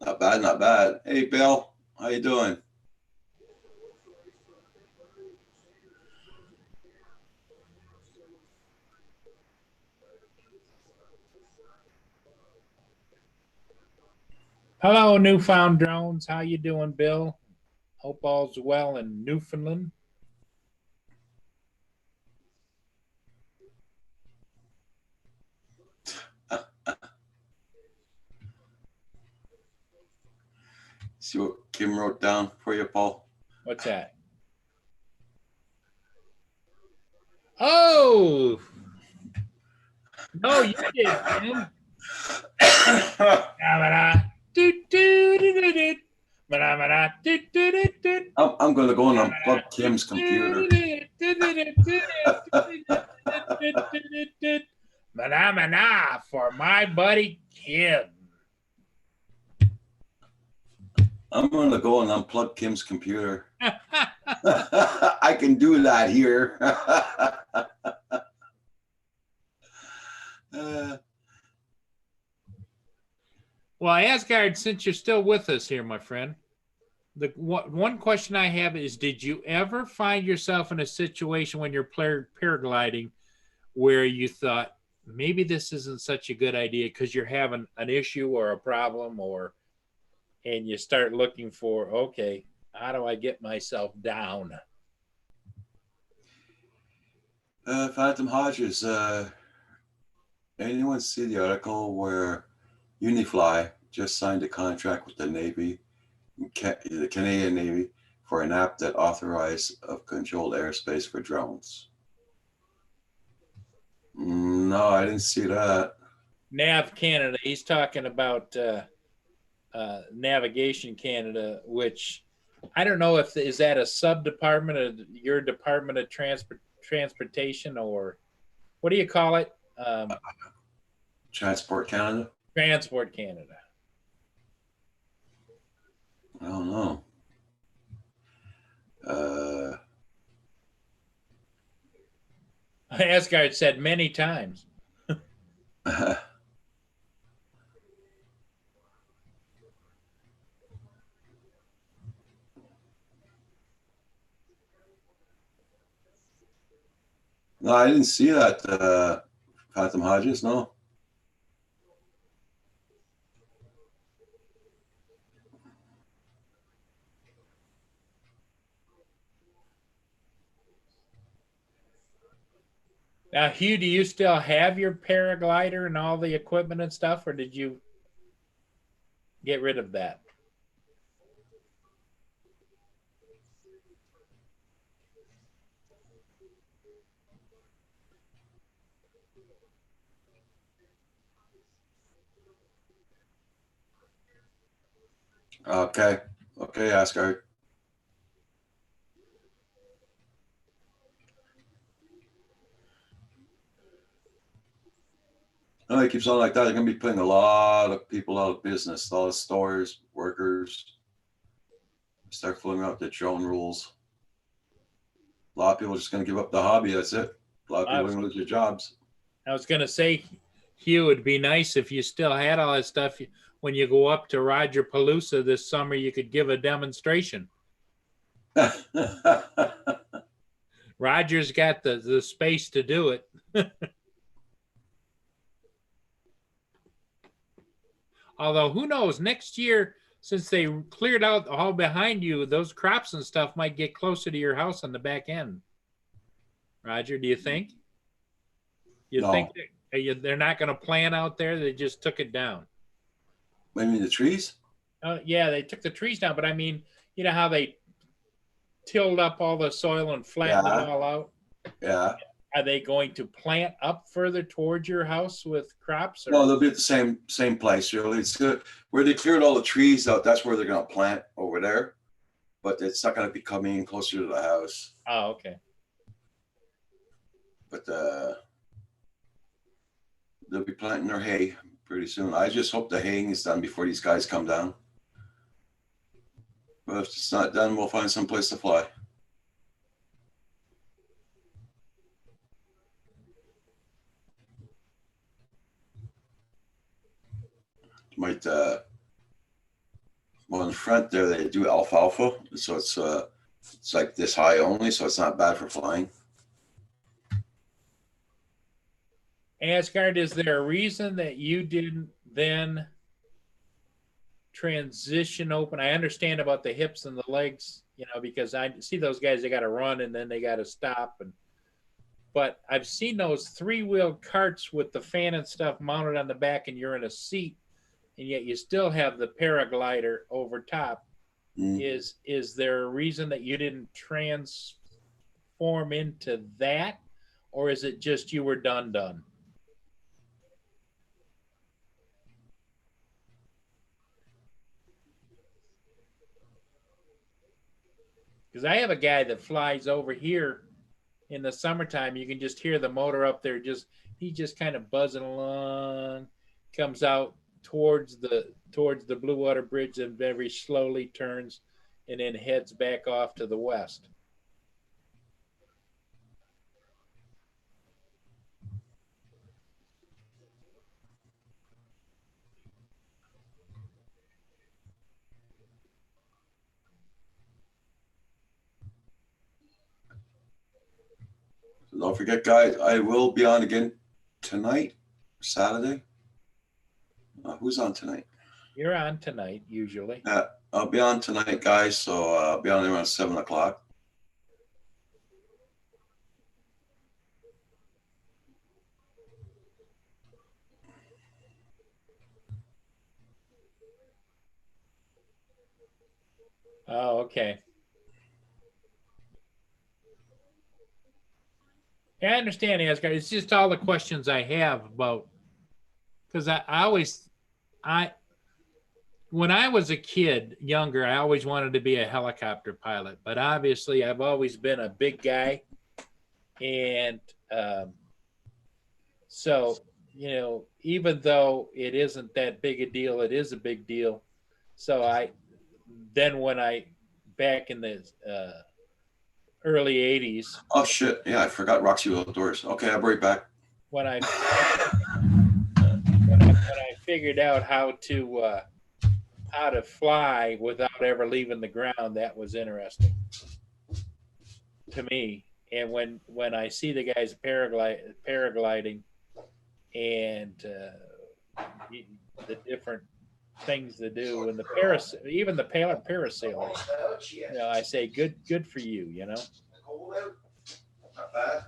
Not bad, not bad. Hey, Bill, how you doing? Hello, Newfound Drones. How you doing, Bill? Hope all's well in Newfoundland. See what Kim wrote down for you, Paul? What's that? Oh, no, you did, Kim. I'm going to go and unplug Kim's computer. Mana for my buddy Kim. I'm going to go and unplug Kim's computer. I can do that here. Well, Asgard, since you're still with us here, my friend, the one question I have is: did you ever find yourself in a situation when you're paragliding where you thought maybe this isn't such a good idea because you're having an issue or a problem, and you start looking for, okay, how do I get myself down? Phantom Hodges, anyone see the article where Unifly just signed a contract with the Navy, the Canadian Navy, for an app that authorizes of controlled airspace for drones? No, I didn't see that. Nav Canada, he's talking about Navigation Canada, which I don't know if is that a sub-department of your Department of Transportation, or what do you call it? Transport Canada? Transport Canada. I don't know. Asgard said many times. No, I didn't see that, Phantom Hodges, no. Now, Hugh, do you still have your paraglider and all the equipment and stuff, or did you get rid of that? Okay. Okay, Asgard. No, it keeps on like that. They're going to be putting a lot of people out of business, a lot of stores, workers. Start filling out the drone rules. A lot of people are just going to give up the hobby. That's it. A lot of people are going to lose their jobs. I was going to say, Hugh, it'd be nice if you still had all that stuff. When you go up to Roger Palooza this summer, you could give a demonstration. Roger's got the space to do it. Although, who knows, next year, since they cleared out all behind you, those crops and stuff might get closer to your house on the back end. Roger, do you think? You No. think they're not going to plant out there? They just took it down. I mean, the trees? Yeah, they took the trees down, but I mean, you know how they tilled up all the soil and flattened it all out? Yeah. Are they going to plant up further towards your house with crops? Or? No, they'll be at the same place, really. It's good. Where they cleared all the trees out, that's where they're going to plant over there. But it's not going to be coming in closer to the house. Oh, okay. But they'll be planting their hay pretty soon. I just hope the haying is done before these guys come down. But if it's not done, we'll find some place to fly. Might well, in the front there they do alfalfa, so it's like this high only, so it's not bad for flying. Asgard, is there a reason that you didn't then transition open? I understand about the hips and the legs, you know, because I see those guys, they got to run and then they got to stop. But I've seen those 3-wheel carts with the fan and stuff mounted on the back and you're in a seat and yet you still have the paraglider over top. Is there a reason that you didn't transform into that? Or is it just you were done? Because I have a guy that flies over here in the summertime. You can just hear the motor up there. He just kind of buzzing along, comes out towards the Blue Water Bridge and very slowly turns and then heads back off to the west. So don't forget, guys, I will be on again tonight, Saturday. Who's on tonight? You're on tonight, usually. I'll be on tonight, guys. So I'll be on around 7 o'clock. Oh, okay. Yeah, I understand, Asgard. It's just all the questions I have about, because when I was a kid, younger, I always wanted to be a helicopter pilot, but obviously I've always been a big guy. And so, you know, even though it isn't that big a deal, it is a big deal. So back in the early 80s. Oh, shit. Yeah, I forgot Roxy Outdoors. Okay, I'll be right back. When I figured out how to fly without ever leaving the ground, that was interesting to me. And when I see the guys paragliding and the different things to do, and even the parasailers, you know, I say good for you, you know. Not bad.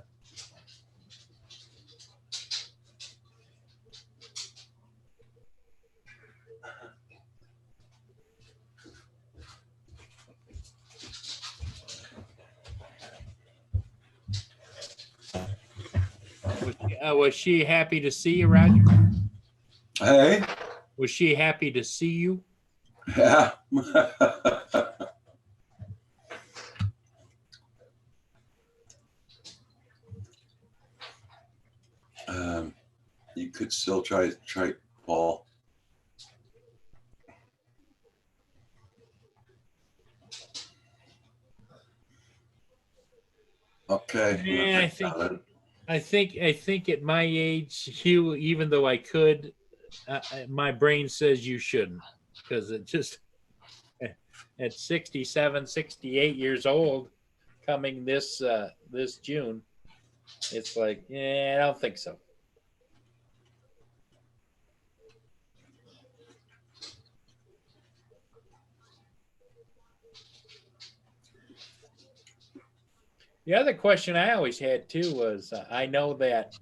Was she happy to see you, Roger? Hey. Was she happy to see you? Yeah. You could still try Paul. Okay. Yeah, I think at my age, Hugh, even though I could, my brain says you shouldn't, because it just at 67, 68 years old, coming this June, it's like, yeah, I don't think so. The other question I always had too was I know that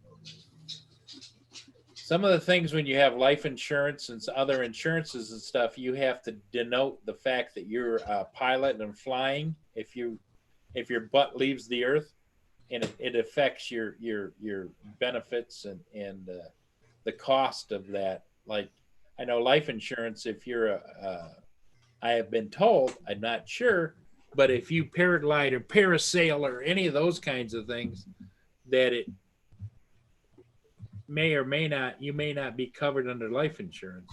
some of the things when you have life insurance and other insurances and stuff, you have to denote the fact that you're a pilot and flying if your butt leaves the earth, and it affects your benefits and the cost of that. Like I know life insurance, if you're I have been told, I'm not sure, but if you paraglide or parasail or any of those kinds of things, that it may or may not, you may not be covered under life insurance.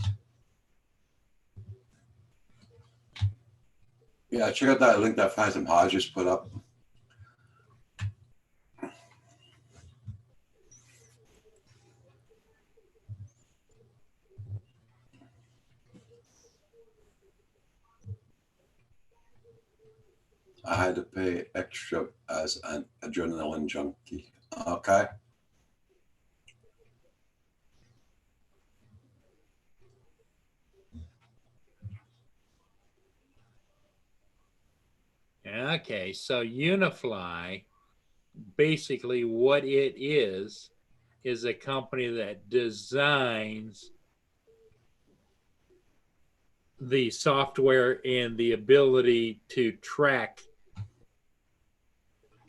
Yeah, check out that link that Phantom Hodges put up. I had to pay extra as an adrenaline junkie. Okay. Okay, so Unifly, basically what it is a company that designs the software and the ability to track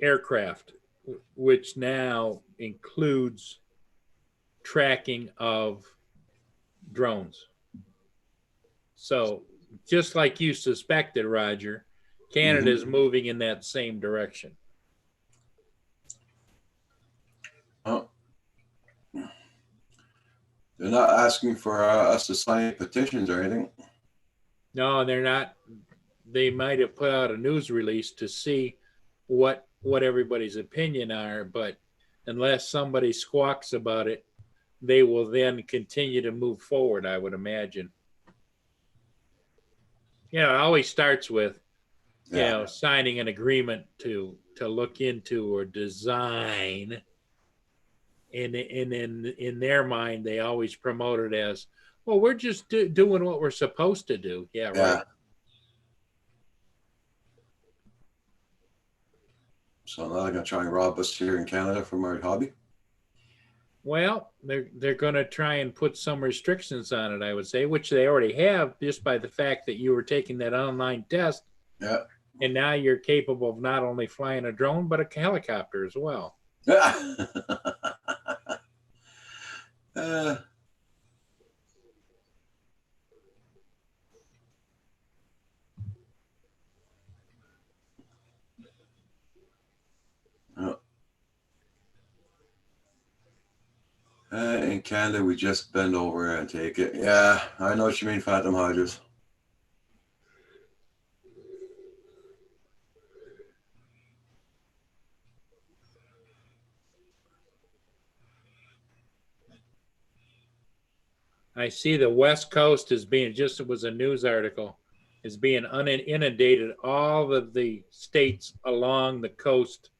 aircraft, which now includes tracking of drones. So just like you suspected, Roger, Canada is moving in that same direction. Oh. They're not asking for us to sign petitions or anything. No, they're not. They might have put out a news release to see what everybody's opinion are, but unless somebody squawks about it, they will then continue to move forward, I would imagine. You know, it always starts with, you know, signing an agreement to look into or design. And in their mind, they always promote it as, well, we're just doing what we're supposed to do. Yeah, right. So now they're gonna try and rob us here in Canada from our hobby. Well, they're going to try and put some restrictions on it, I would say, which they already have, just by the fact that you were taking that online test. Yeah. And now you're capable of not only flying a drone but a helicopter as well. In Canada, we just bend over and take it. Yeah, I know what you mean, Phantom Hodges. I see the West Coast is being, just it was a news article, is being inundated. All of the states along the coast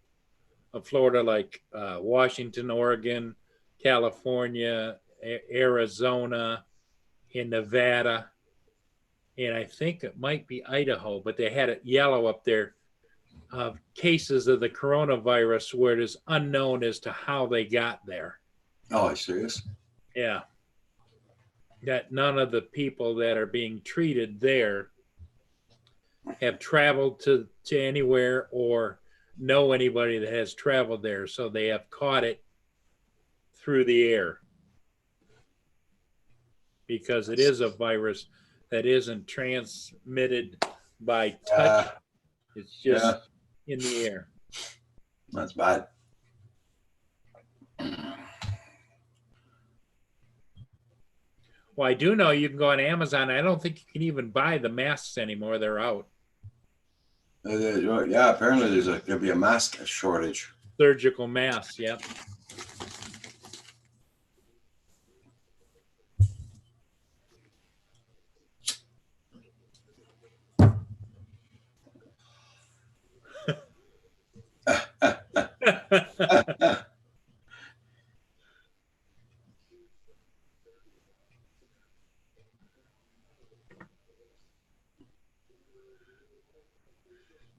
of Florida, like Washington, Oregon, California, Arizona, in Nevada, and I think it might be Idaho, but they had it yellow up there of cases of the coronavirus where it is unknown as to how they got there. Oh, are you serious? Yeah. That none of the people that are being treated there have traveled to anywhere or know anybody that has traveled there. So they have caught it through the air because it is a virus that isn't transmitted by touch. It's just in the air. That's bad. Well, I do know you can go on Amazon. I don't think you can even buy the masks anymore. They're out. Yeah, apparently there'll be a mask shortage. Surgical masks, yep.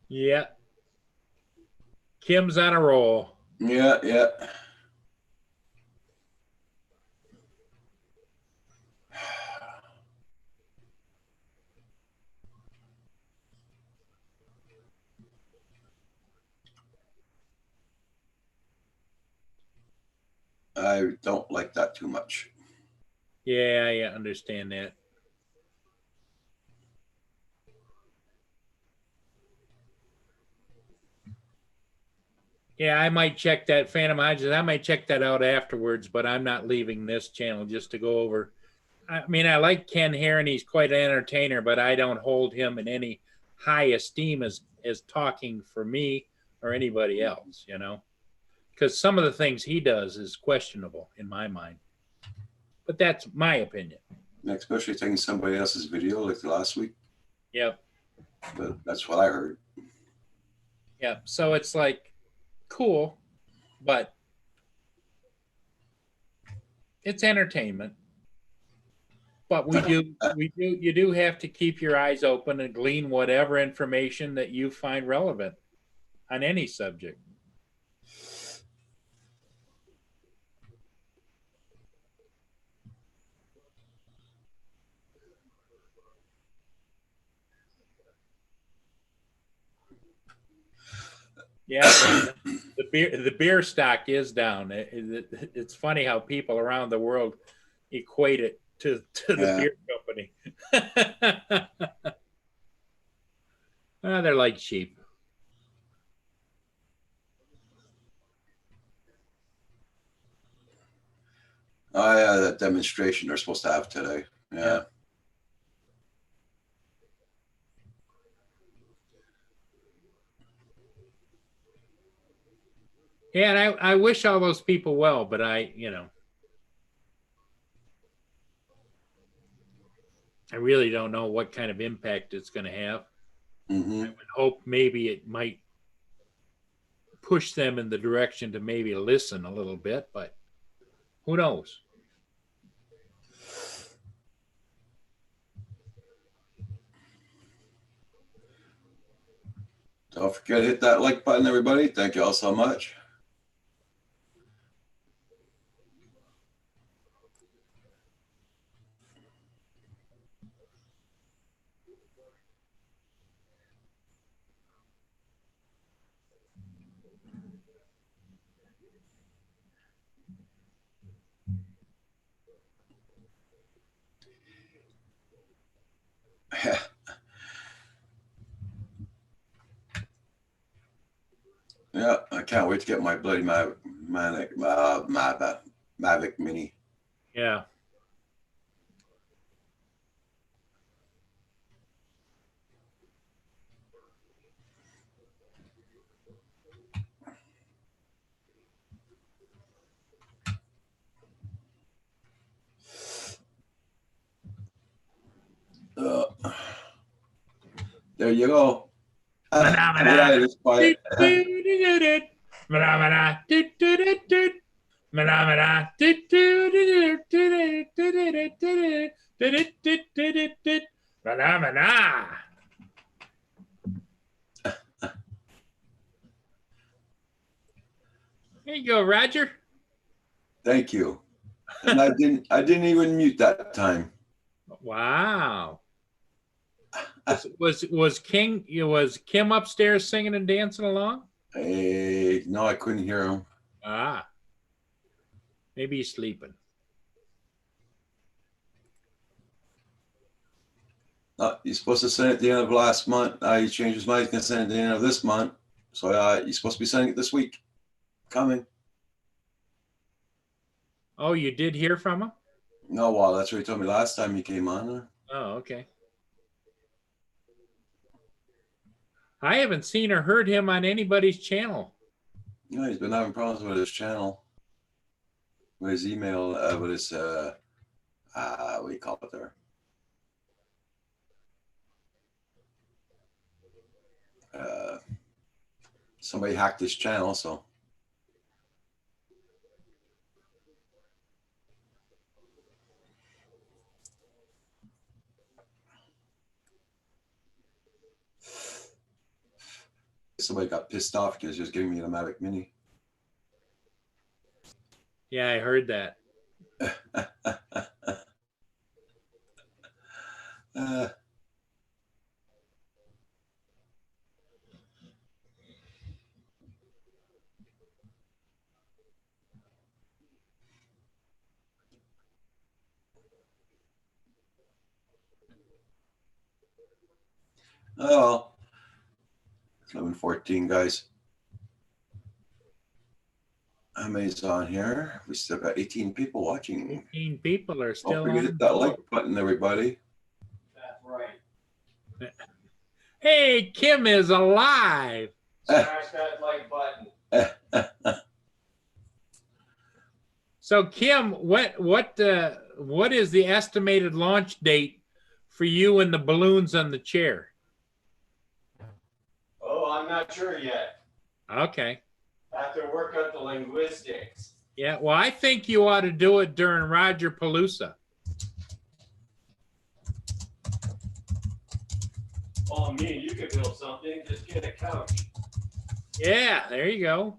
Yeah. Kim's on a roll. Yeah, yeah. I don't like that too much. Yeah, I understand that. Yeah, I might check that Phantom Hodges. I might check that out afterwards, but I'm not leaving this channel just to go over. I mean, I like Ken Heron. He's quite an entertainer, but I don't hold him in any high esteem as talking for me or anybody else, you know, because some of the things he does is questionable in my mind. But that's my opinion. Especially taking somebody else's video like the last week. Yep. But that's what I heard. Yep. So it's like cool, but it's entertainment. But you do have to keep your eyes open and glean whatever information that you find relevant on any subject. Yeah, the beer stock is down. It's funny how people around the world equate it to the beer company. Well, they're like sheep. Oh yeah, that demonstration they're supposed to have today. Yeah. Yeah, and I wish all those people well, but I really don't know what kind of impact it's going to have. Mm-hmm. I would hope maybe it might push them in the direction to maybe listen a little bit, but who knows? Don't forget to hit that like button, everybody. Thank you all so much. Yeah, I can't wait to get my bloody Mavic Mini. Yeah. There you go. Phenomena. It's quiet. Phenomena. Phenomena. There you go, Roger. Thank you. And I didn't even mute that time. Wow. Was Kim upstairs singing and dancing along? Hey, no, I couldn't hear him. Ah. Maybe he's sleeping. he's supposed to send it at the end of last month. He changed his mind. He's gonna send it at the end of this month. So he's supposed to be sending it this week. Coming. Oh, you did hear from him? No, well, that's what he told me last time he came on. Oh, okay. I haven't seen or heard him on anybody's channel. No, he's been having problems with his channel, with his email, with his what do you call it there? Somebody hacked his channel, so. Somebody got pissed off because he was giving me the Mavic Mini. Yeah, I heard that. Oh, 11:14, guys. Amazon here. We still got 18 people watching. 18 people are Don't still forget to on. hit that like button, everybody. That's right. Hey, Kim is alive. Smash that like button. So, Kim, what is the estimated launch date for you and the balloons on the chair? Oh, I'm not sure yet. Okay. I have to work out the linguistics. Yeah. Well, I think you ought to do it during Roger Palooza. Oh, me, you could build something. Just get a couch. Yeah. There you go.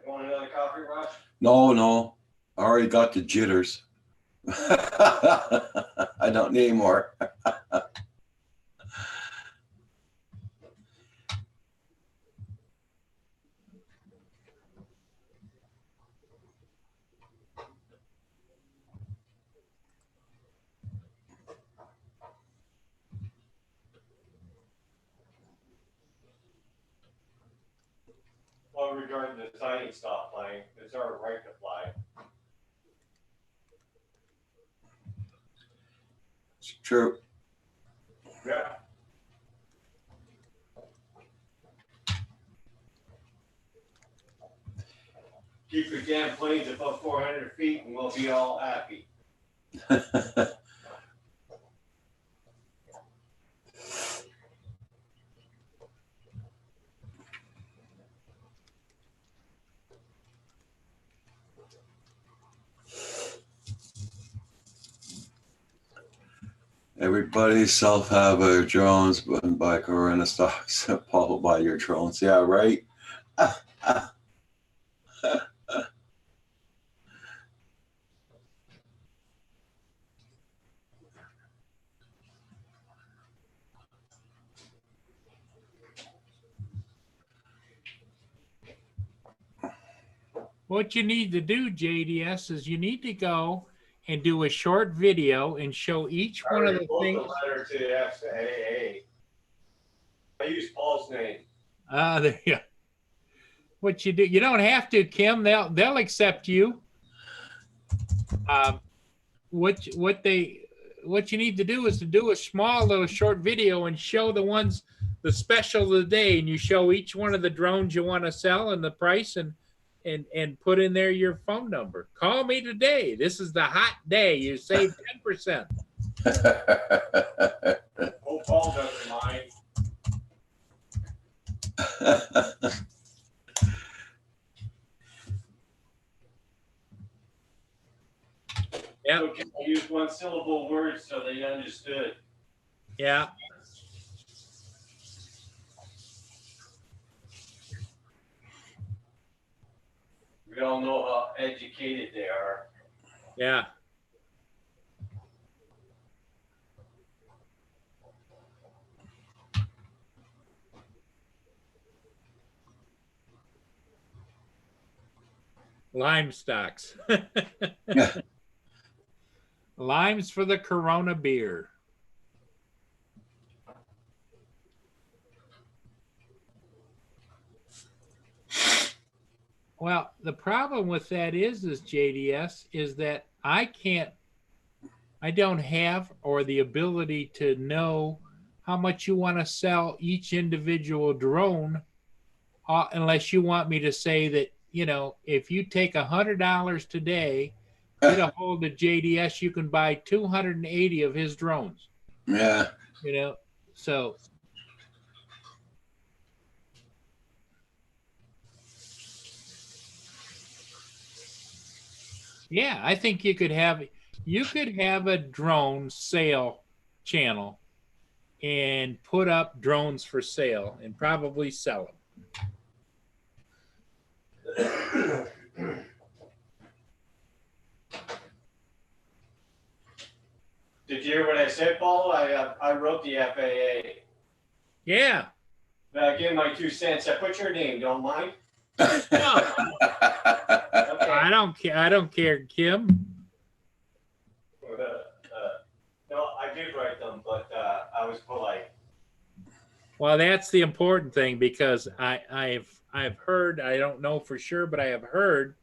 Want another coffee, Rush? No. I already got the jitters. I don't need more. Well, regarding the tiny stop flying, it's our right to fly. It's true. Yeah. Keep the damn planes above 400 feet and we'll be all happy. Everybody self-have their drones, but buy Corona stocks, Paul buy your drones. Yeah, right. What you need to do, JDS, is you need to go and do a short video and show each I one of already the wrote things. the letter to the FAA. I used Paul's name. There you go. What you do, you don't have to, Kim. They'll accept you. What you need to do is to do a small little short video and show the special of the day, and you show each one of the drones you want to sell and the price, and put in there your phone number. Call me today. This is the hot day. You save 10%. Hope Paul doesn't mind. Yeah, Okay, I used one syllable words so they understood. yeah. We all know how educated they are. Yeah. Lime stocks. Yeah. Limes for the Corona beer. Well, the problem with that is JDS, is that I don't have or the ability to know how much you want to sell each individual drone, unless you want me to say that, if you take $100 today, get a hold of JDS, you can buy 280 of his drones. Yeah. So yeah, I think you could have a drone sale channel and put up drones for sale and probably sell them. Did you hear what I said, Paul? I wrote the FAA. Yeah. I give my 2 cents. I put your name, don't mind? I don't care. I don't care, Kim. No, I did write them, but I was polite. Well, that's the important thing, because I've heard, I don't know for sure, but I have heard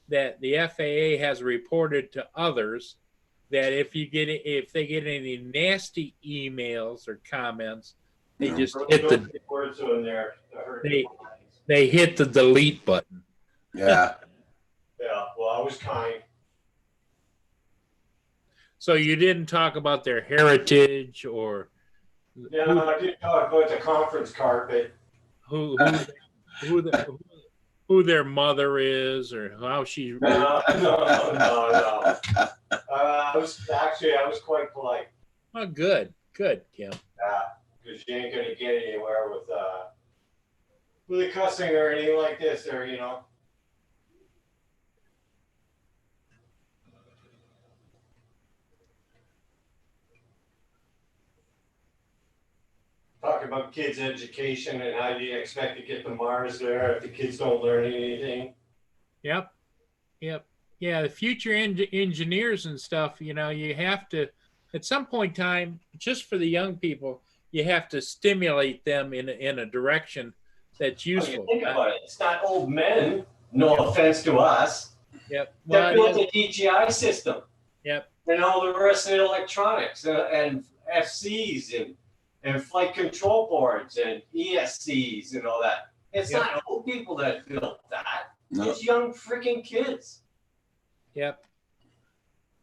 that the FAA has reported to others that if they get any nasty emails or comments, they just hit the words in there. they hit the delete button. Yeah. Yeah, well, I was kind. So you didn't talk about their heritage or Yeah, I did talk about the conference carpet. who their mother is or how she. No. I was quite polite. Oh, good, Kim. Because you ain't gonna get anywhere with the cussing or anything like this, or Talk about kids' education and how do you expect to get to Mars there if the kids don't learn anything. Yep. Yeah, the future engineers and stuff, you have to, at some point in time, just for the young people, you have to stimulate them in a direction that's useful. Think about it. It's not old men, no offense to us, Yep. that built the DJI system. Yep. And all the rest of the electronics and FCs and flight control boards and ESCs and all that. It's not old people that built that. No. It's young freaking kids. Yep.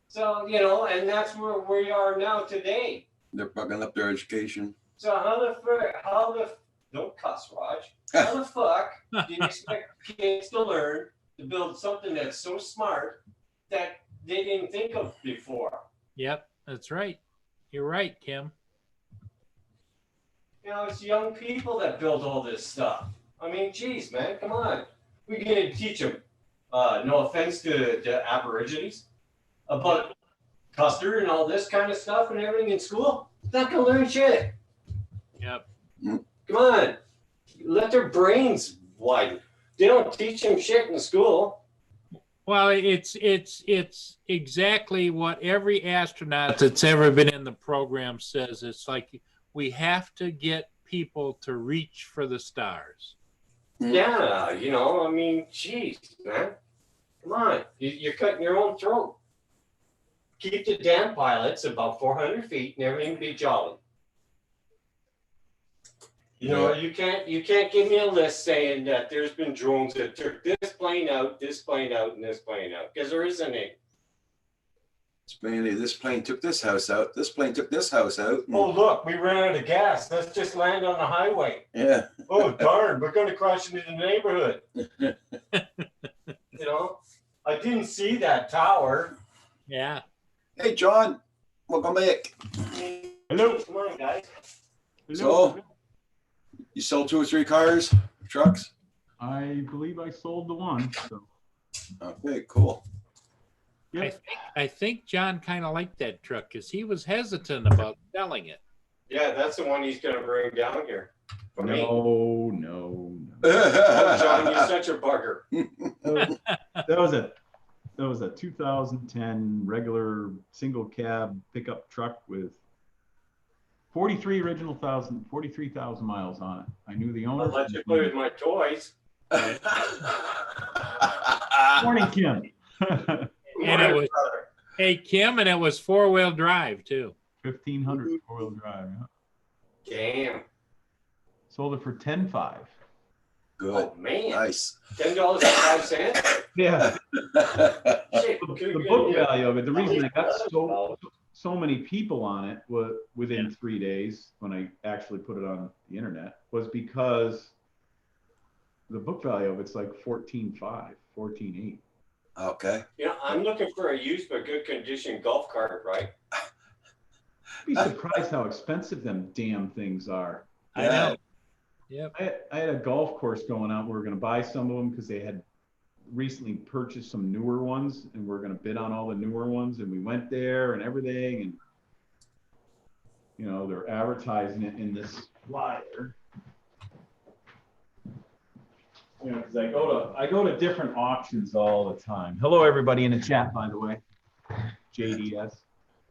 So, and that's where we are now today. They're bugging up their education. So how the don't cuss, Raj. How the fuck do you expect kids to learn to build something that's so smart that they didn't think of before? Yep, that's right. You're right, Kim. It's young people that build all this stuff. I mean, geez, man, come on. We're going to teach them, no offense to Aborigines, about custard and all this kind of stuff and everything in school. They're not going to learn shit. Yep. Come on. Let their brains widen. They don't teach them shit in school. Well, it's exactly what every astronaut that's ever been in the program says. It's like we have to get people to reach for the stars. Yeah, I mean, geez, man. Come on. You're cutting your own throat. Keep the damn pilots about 400 feet and everything will be jolly. You can't give me a list saying that there's been drones that took this plane out, and this plane out, because there isn't any. This plane took this house out. This plane took this house out. Oh, look, we ran out of gas. Let's just land on the highway. Yeah. Oh, darn, we're going to crash into the neighborhood. I didn't see that tower. Yeah. Hey, John. Welcome back. Hello. Come on, guys. So, you sold 2 or 3 cars, trucks? I believe I sold the one. So. Okay, cool. Yep. I think John kind of liked that truck because he was hesitant about selling it. Yeah, that's the one he's going to bring down here. For me. No. Oh, John, you're such a bugger. That was a 2010 regular single cab pickup truck with 43,000 miles on it. I knew the owner. I'll let you play with my toys. Morning, Kim. And it was, hey, Kim, and it was 4-wheel drive too. 1,500 four-wheel drive. Yeah. Damn. Sold it for $10,500. Good. Oh, man. Nice. $10.05? Yeah. Shit. The book value of it, the reason I got so many people on it was within 3 days when I actually put it on the internet was because the book value of it's like 14.5, 14.8. Okay. You know, I'm looking for a used but good condition golf cart, right? You'd be surprised how expensive them damn things are. I know. Yep. I had a golf course going out. We were going to buy some of them because they had recently purchased some newer ones, and we're going to bid on all the newer ones. And we went there and everything, and you know they're advertising it in this flyer. You know, because I go to different auctions all the time. Hello, everybody in the chat, by the way. JDS.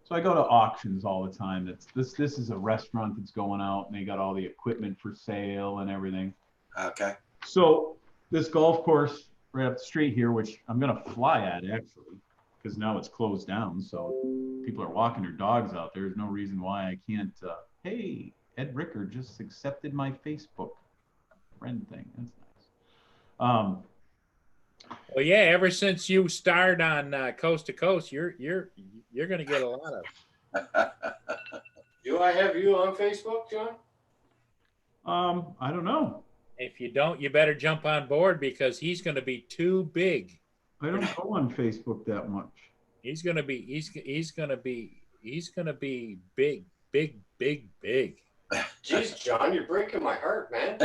So I go to auctions all the time. This is a restaurant that's going out, and they got all the equipment for sale and everything. Okay. So this golf course right up the street here, which I'm gonna fly at actually, because now it's closed down. So people are walking their dogs out there. There's no reason why I can't. Hey, Ed Ricker just accepted my Facebook friend thing. That's nice. Well, yeah. Ever since you starred on Coast to Coast, you're gonna get a lot of. Do I have you on Facebook, John? I don't know. If you don't, you better jump on board because he's gonna be too big. I don't go on Facebook that much. He's gonna be big. Jeez, John, you're breaking my heart, man.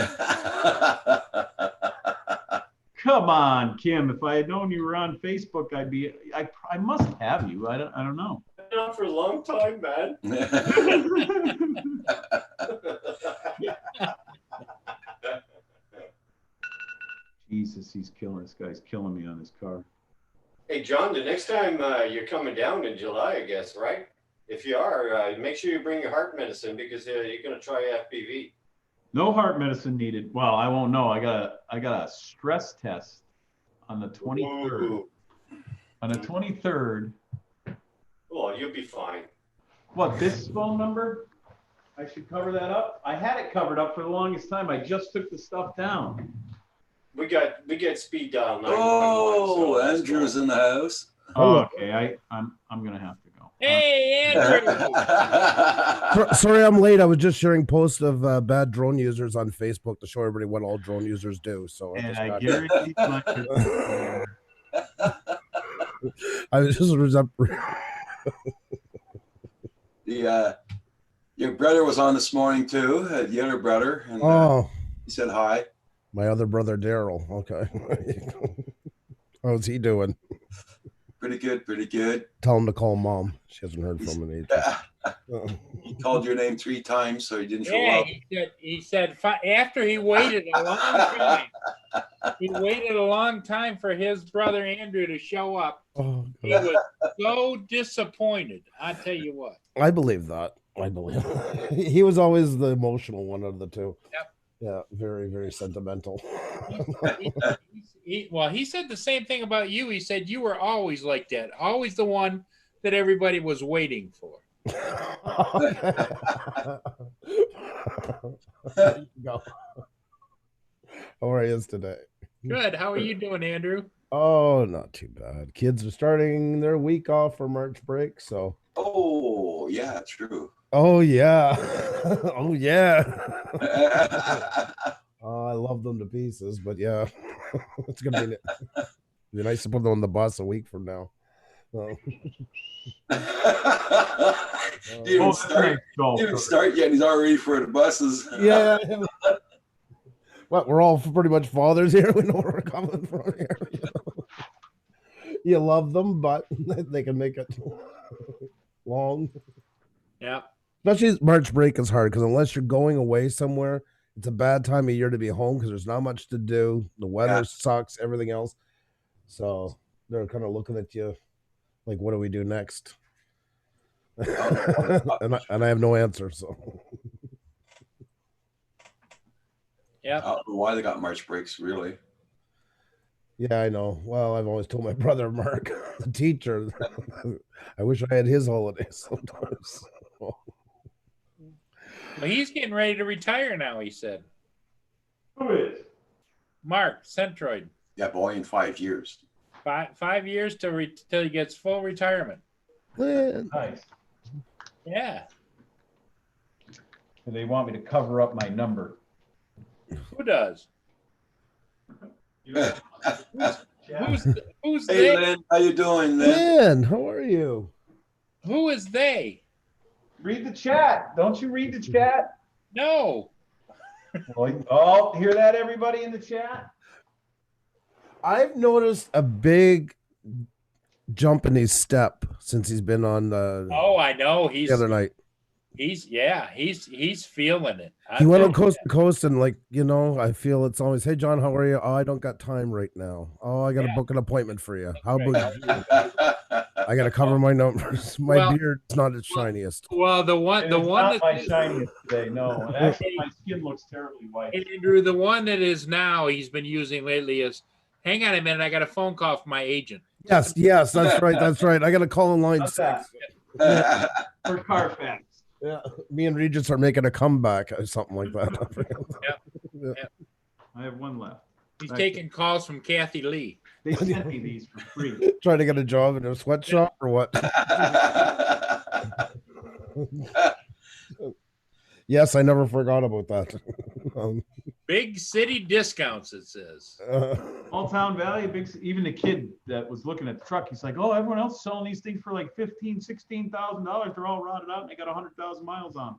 Come on, Kim. If I had known you were on Facebook, I must have you. I don't know. Been on for a long time, man. Jesus, this guy's killing me on his car. Hey, John, the next time you're coming down in July, I guess, right? If you are, make sure you bring your heart medicine because you're going to try FPV. No heart medicine needed. Well, I won't know. I got a stress test on the 23rd. Ooh. On the 23rd. Oh, you'll be fine. What, this phone number? I should cover that up. I had it covered up for the longest time. I just took the stuff down. We get speed dial 911. Oh, so Andrew's in the house. Oh, okay. I'm gonna have to go. Hey, Andrew. Sorry, I'm late. I was just sharing posts of bad drone users on Facebook to show everybody what all drone users do. So And just I got- guarantee I was just Your brother was on this morning too. The other brother, and oh, he said hi. my other brother Daryl. Okay, how's he doing? Pretty good, pretty good. Tell him to call mom. She hasn't heard from him in ages. He called your name 3 times, so he didn't show Yeah, up. he said after he waited a long time. He waited a long time for his brother Andrew to show up. Oh, He God. was so disappointed. I tell you what. I believe that. I believe he was always the emotional one of the two. Yep. Yeah, very, very sentimental. He said the same thing about you. He said you were always like that, always the one that everybody was waiting for. There you go. How are you today? Good. How are you doing, Andrew? Oh, not too bad. Kids are starting their week off for March break, so. Oh, yeah, true. Oh yeah, oh yeah. Oh, I love them to pieces, but yeah, it's gonna be nice to put them on the bus a week from now. Oh. Didn't even start yet. He's already for the buses. Yeah. What, we're all pretty much fathers here. We know where we're coming from here. You love them, but they can make it long. Yeah. Especially March break is hard because unless you're going away somewhere, it's a bad time of year to be home because there's not much to do. The weather Yeah. sucks, everything else. So they're kind of looking at you like, what do we do next? and I have no answer. So Yeah. I don't know why they got March breaks, really. yeah, I know. Well, I've always told my brother Mark, the teacher, I wish I had his holidays sometimes. Well, he's getting ready to retire now, he said. Who is? Mark Centroid. Yeah, boy, in 5 years. 5 years till he gets full retirement. Nice. Yeah. And they want me to cover up my number. Who does? Who's Hey, they? Lynn, how you doing, Lynn? Lynn, how are you? Who is they? Read the chat. Don't you read the chat? No. Oh, hear that, everybody in the chat? I've noticed a big jump in his step since he's been on the Oh, I know. the other night. He's feeling it. He went on coast to coast and I feel it's always, hey John, how are you? Oh, I don't got time right now. Oh, I got to book an appointment for you. How about you? I got to cover my numbers. My beard's not its shiniest. Well, the one not that my shiniest today. No, and actually my skin looks terribly white. Andrew, the one that is now he's been using lately is. Hang on a minute, I got a phone call from my agent. Yes, that's right. That's right. I got to call in line How's 6. that? For Carfax. Yeah, me and Regis are making a comeback or something like that. Yeah. I have one left. He's taking calls from Kathy Lee. They sent me these for free. Trying to get a job in a sweatshop or what? Yes, I never forgot about that. Big city discounts, it says. All Town Valley, even the kid that was looking at the truck, he's like, oh, everyone else is selling these things for like $15,000-$16,000. They're all rotted out and they got 100,000 miles on them.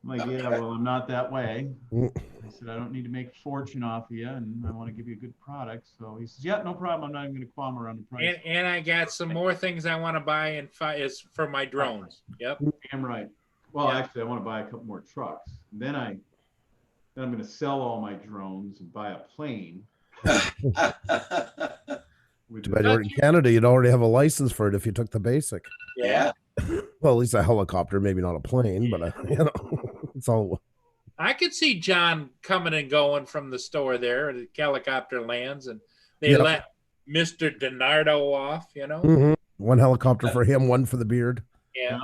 I'm like, yeah, well, I'm not that way. I said, I don't need to make a fortune off of you, and I want to give you a good product. So he says, yeah, no problem. I'm not even going to qualm around the price. And I got some more things I want to buy and is for my drones. Yep. Damn right. Well, actually, I want to buy a couple more trucks. Then I'm going to sell all my drones and buy a plane. Too bad you're in Canada. You'd already have a license for it if you took the basic. Yeah. Well, at least a helicopter, maybe not a plane, but it's all. I could see John coming and going from the store there. The helicopter lands and they Yep. let Mr. DiNardo off, Mhm. One helicopter for him, one for the beard. Yeah.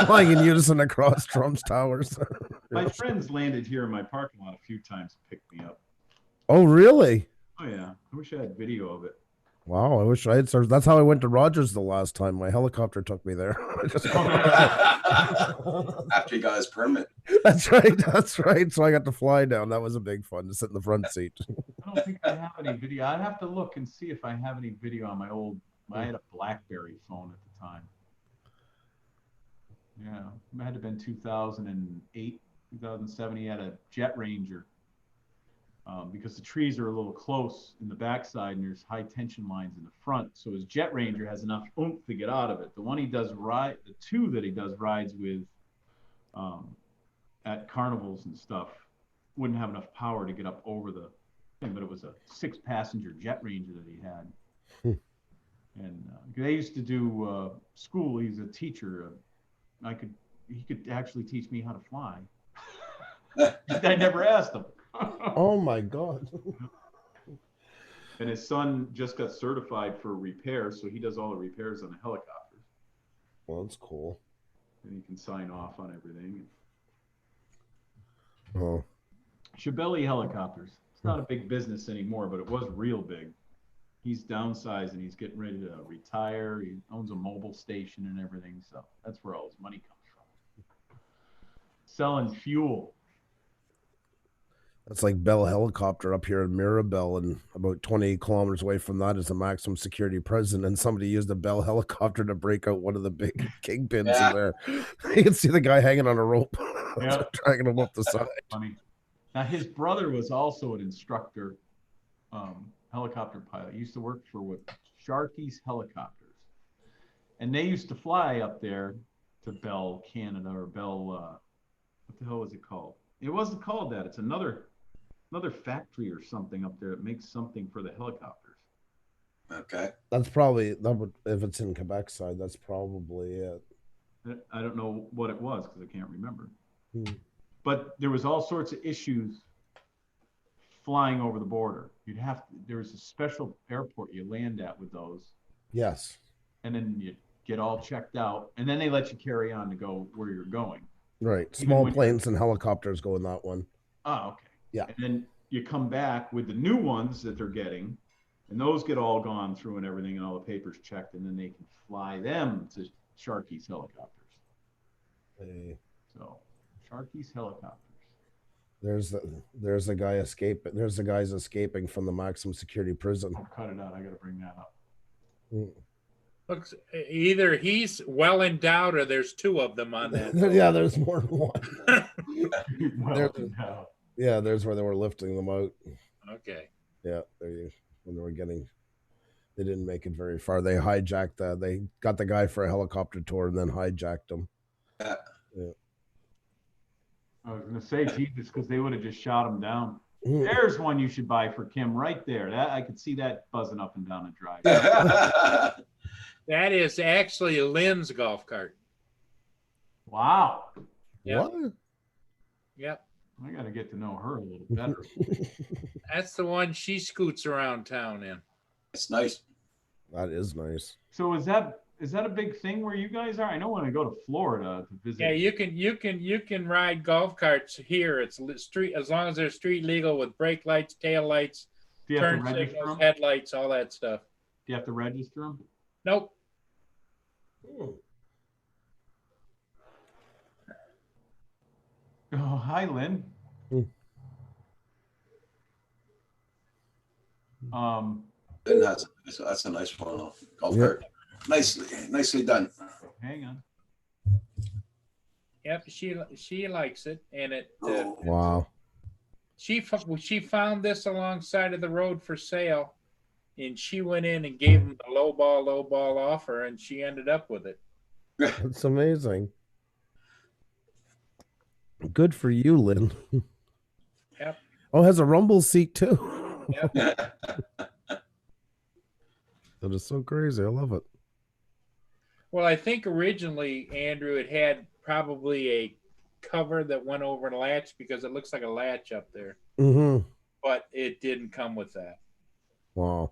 Flying in unison across Trump's towers. My friends landed here in my parking lot a few times to pick me up. Oh, really? Oh, yeah. I wish I had video of it. Wow, I wish I had. That's how I went to Rogers the last time. My helicopter took me there. After he got his permit. That's right. That's right. So I got to fly down. That was a big fun to sit in the front seat. I don't think I have any video. I'd have to look and see if I have any video on my old. I had a BlackBerry phone at the time. Yeah, it had to have been 2008, 2007. He had a Jet Ranger. Because the trees are a little close in the backside and there's high tension lines in the front. So his Jet Ranger has enough oomph to get out of it. The one he does ride, the two that he does rides with at carnivals and stuff wouldn't have enough power to get up over the thing, but it was a 6-passenger Jet Ranger that he had. And they used to do school. He's a teacher. He could actually teach me how to fly. I never asked him. Oh my God. And his son just got certified for repair, so he does all the repairs on the helicopters. Well, that's cool. And he can sign off on everything. Oh. Shabelli Helicopters. It's not a big business anymore, but it was real big. He's downsized and he's getting ready to retire. He owns a mobile station and everything, so that's where all his money comes from. Selling fuel. That's like Bell Helicopter up here in Mirabel, and about 20 kilometers away from that is a maximum security prison. And somebody used a Bell Helicopter to break out one of the big kingpins in there. You can see the guy hanging on a rope, dragging him up the side. Funny. Now his brother was also an instructor, helicopter pilot. He used to work for Sharkey's Helicopters, and they used to fly up there to Bell, Canada, or Bell, what the hell was it called? It wasn't called that. It's another factory or something up there that makes something for the helicopters. Okay. That's probably that would, if it's in Quebec side, that's probably it. I don't know what it was because I can't remember. Hmm. But there was all sorts of issues flying over the border. There was a special airport you land at with those, Yes. and then you get all checked out, and then they let you carry on to go where you're going. Right. Even Small when planes and helicopters go in that one. Oh, okay. Yeah. And then you come back with the new ones that they're getting, and those get all gone through and everything, and all the papers checked, and then they can fly them to Sharky's helicopters. Hey, So, Sharky's helicopters. there's the guy escaping. There's the guys escaping from the maximum security prison. Oh, cut it out. I got to bring that up. Mm. Looks either he's well endowed or there's two of them on that. Yeah, there's more than one. Well, There's- no. Yeah, there's where they were lifting them out. Okay. Yeah, when they were they didn't make it very far. They hijacked that. They got the guy for a helicopter tour and then hijacked him. Yeah. Yeah. I was going to say, Jesus, because they would have just shot him down. Mm. There's one you should buy for Kim right there. That I could see that buzzing up and down the drive. That is actually Lynn's golf cart. Wow. Yeah. What? Yep. I got to get to know her a little better. That's the one she scoots around town in. It's nice. That is nice. So is that a big thing where you guys are? I know when I go to Florida to visit. Yeah, you can ride golf carts here. It's street as long as they're street legal with brake lights, tail lights, Do you have turn to register signals, them? headlights, all that stuff. Do you have to register them? Nope. Oh, hi, Lynn. And that's a nice one. Golf Yeah. cart. Nicely done. Hang on. Yep, she likes it, and it. Oh, Wow. She found this alongside of the road for sale, and she went in and gave him the low ball offer, and she ended up with it. That's amazing. Good for you, Lynn. Yep. Oh, it has a rumble seat too. Yep. That is so crazy. I love it. Well, I think originally, Andrew, it had probably a cover that went over the latch because it looks like a latch up there, Mm-hmm. but it didn't come with that. Wow.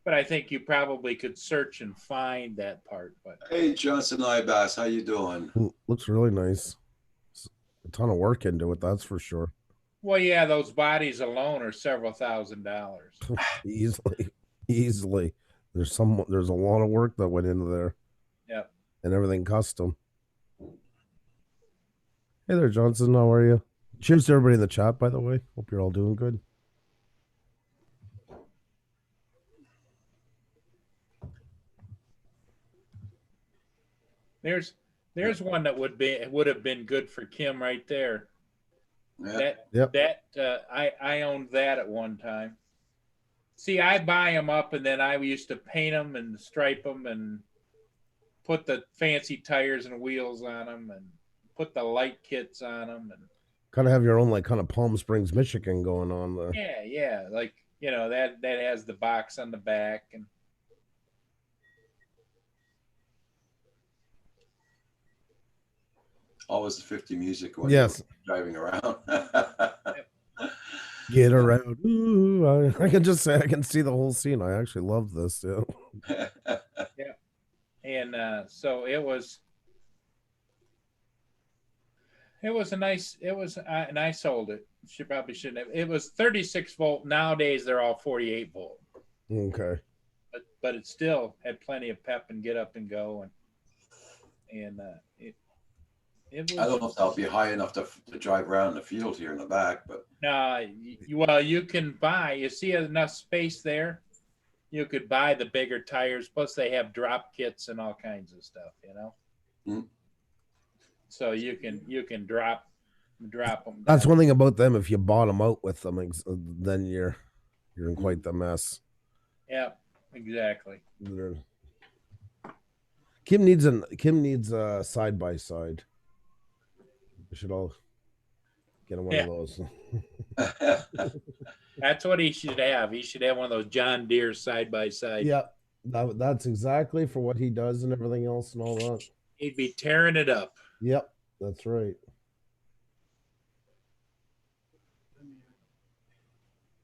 But I think you probably could search and find that part. But Hey, Johnson Ibass, how you doing? Looks really nice. A ton of work into it, that's for sure. well, yeah, those bodies alone are several $1,000s. Easily. There's a lot of work that went into there. Yep. And everything custom. Hey there, Johnson. How are you? Cheers to everybody in the chat, by the way. Hope you're all doing good. There's one that would have been good for Kim right there. Yeah. I owned that at one time. See, I buy them up and then I used to paint them and stripe them and put the fancy tires and wheels on them and put the light kits on them and Kind of have your own like kind of Palm Springs, Michigan going on there. yeah, like that has the box on the back and Always the 50 music when Yes. you're driving around. Get around. Ooh, I can just say I can see the whole scene. I actually love this. Yeah. and so it was and I sold it. She probably shouldn't have. It was 36 volt. Nowadays they're all 48 volt. Okay. But it still had plenty of pep and get up and go and it was. I don't know if that'll be high enough to drive around the field here in the back, but Well, you can buy. You see enough space there. You could buy the bigger tires. Plus, they have drop kits and all kinds of stuff. Mm. So you can drop them. That's down. one thing about them. If you bottom out with them, then you're in quite the mess. Yeah, exactly. Kim needs a side by side. We should all get him one Yeah. of those. That's what he should have. He should have one of those John Deere side by side. Yeah, that's exactly for what he does and everything else and all that. He'd be tearing it up. Yep, that's right.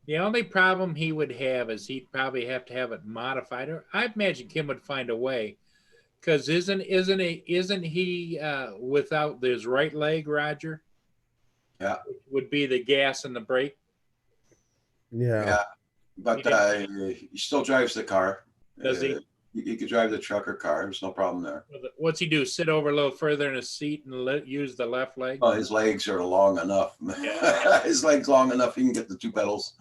The only problem he would have is he'd probably have to have it modified. Or I imagine Kim would find a way, because isn't he without his right leg, Roger? Yeah. Would be the gas and the brake. Yeah. Yeah, but he still drives the car. Does he? He could drive the truck or car. There's no problem there. What's he do? Sit over a little further in his seat and use the left leg? Well, his legs are long enough. His legs long enough. He can get the 2 pedals.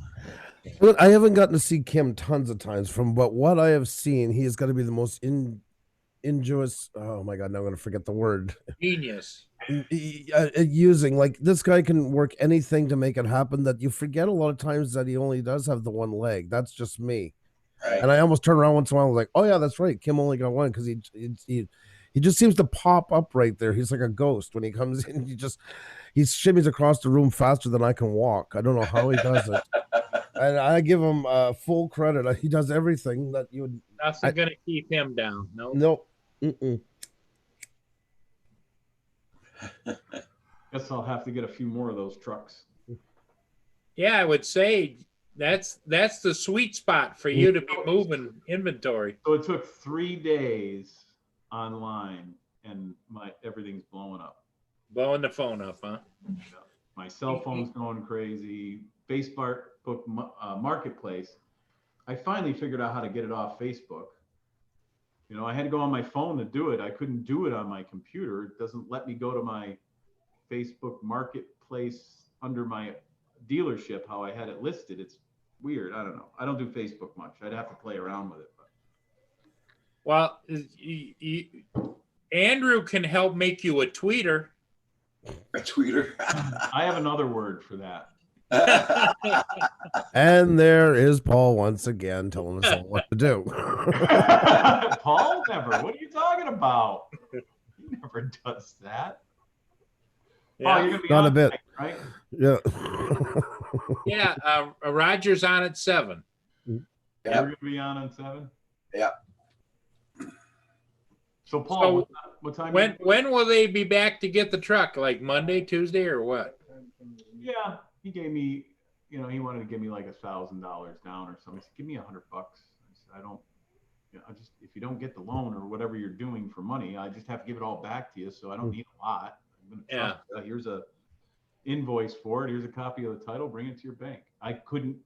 But I haven't gotten to see Kim tons of times. From what I have seen, he has got to be the most ingenuous. Oh my God! Now I'm going to forget the word. Genius. Using, like, this guy can work anything to make it happen. That you forget a lot of times that he only does have the one leg. That's just me. Right. And I almost turn around once in a while. I was like, oh yeah, that's right. Kim only got one because he just seems to pop up right there. He's like a ghost when he comes in. He shimmies across the room faster than I can walk. I don't know how he does it. And I give him full credit. He does everything that you would. Nothing going to keep him down. No. Nope. Mm-mm. Guess I'll have to get a few more of those trucks. Yeah, I would say that's the sweet spot for you to be moving inventory. So it took 3 days online, and everything's blowing up. Blowing the phone up, huh? My cell phone's going crazy. Facebook Marketplace. I finally figured out how to get it off Facebook. You know, I had to go on my phone to do it. I couldn't do it on my computer. It doesn't let me go to my Facebook Marketplace under my dealership how I had it listed. It's weird. I don't know. I don't do Facebook much. I'd have to play around with it. But. Well, Andrew can help make you a tweeter. A tweeter. I have another word for that. And there is Paul once again telling us all what to do. Paul never. What are you talking about? He never does that. Yeah. Paul, you're gonna be Not on a bit. tonight, right? Yeah. Yeah, Roger's on at 7. You're gonna be on 7. Yeah. So Paul, So what time? when will they be back to get the truck? Like Monday, Tuesday, or what? Yeah, he gave me. You know, he wanted to give me like $1,000 down or something. He said, "Give me $100." I said, "I don't. You know, I just if you don't get the loan or whatever you're doing for money, I just have to give it all back to you. So I don't need a lot. I'm gonna trust you. Here's a invoice for it. Here's a copy of the title. Bring it to your bank." I couldn't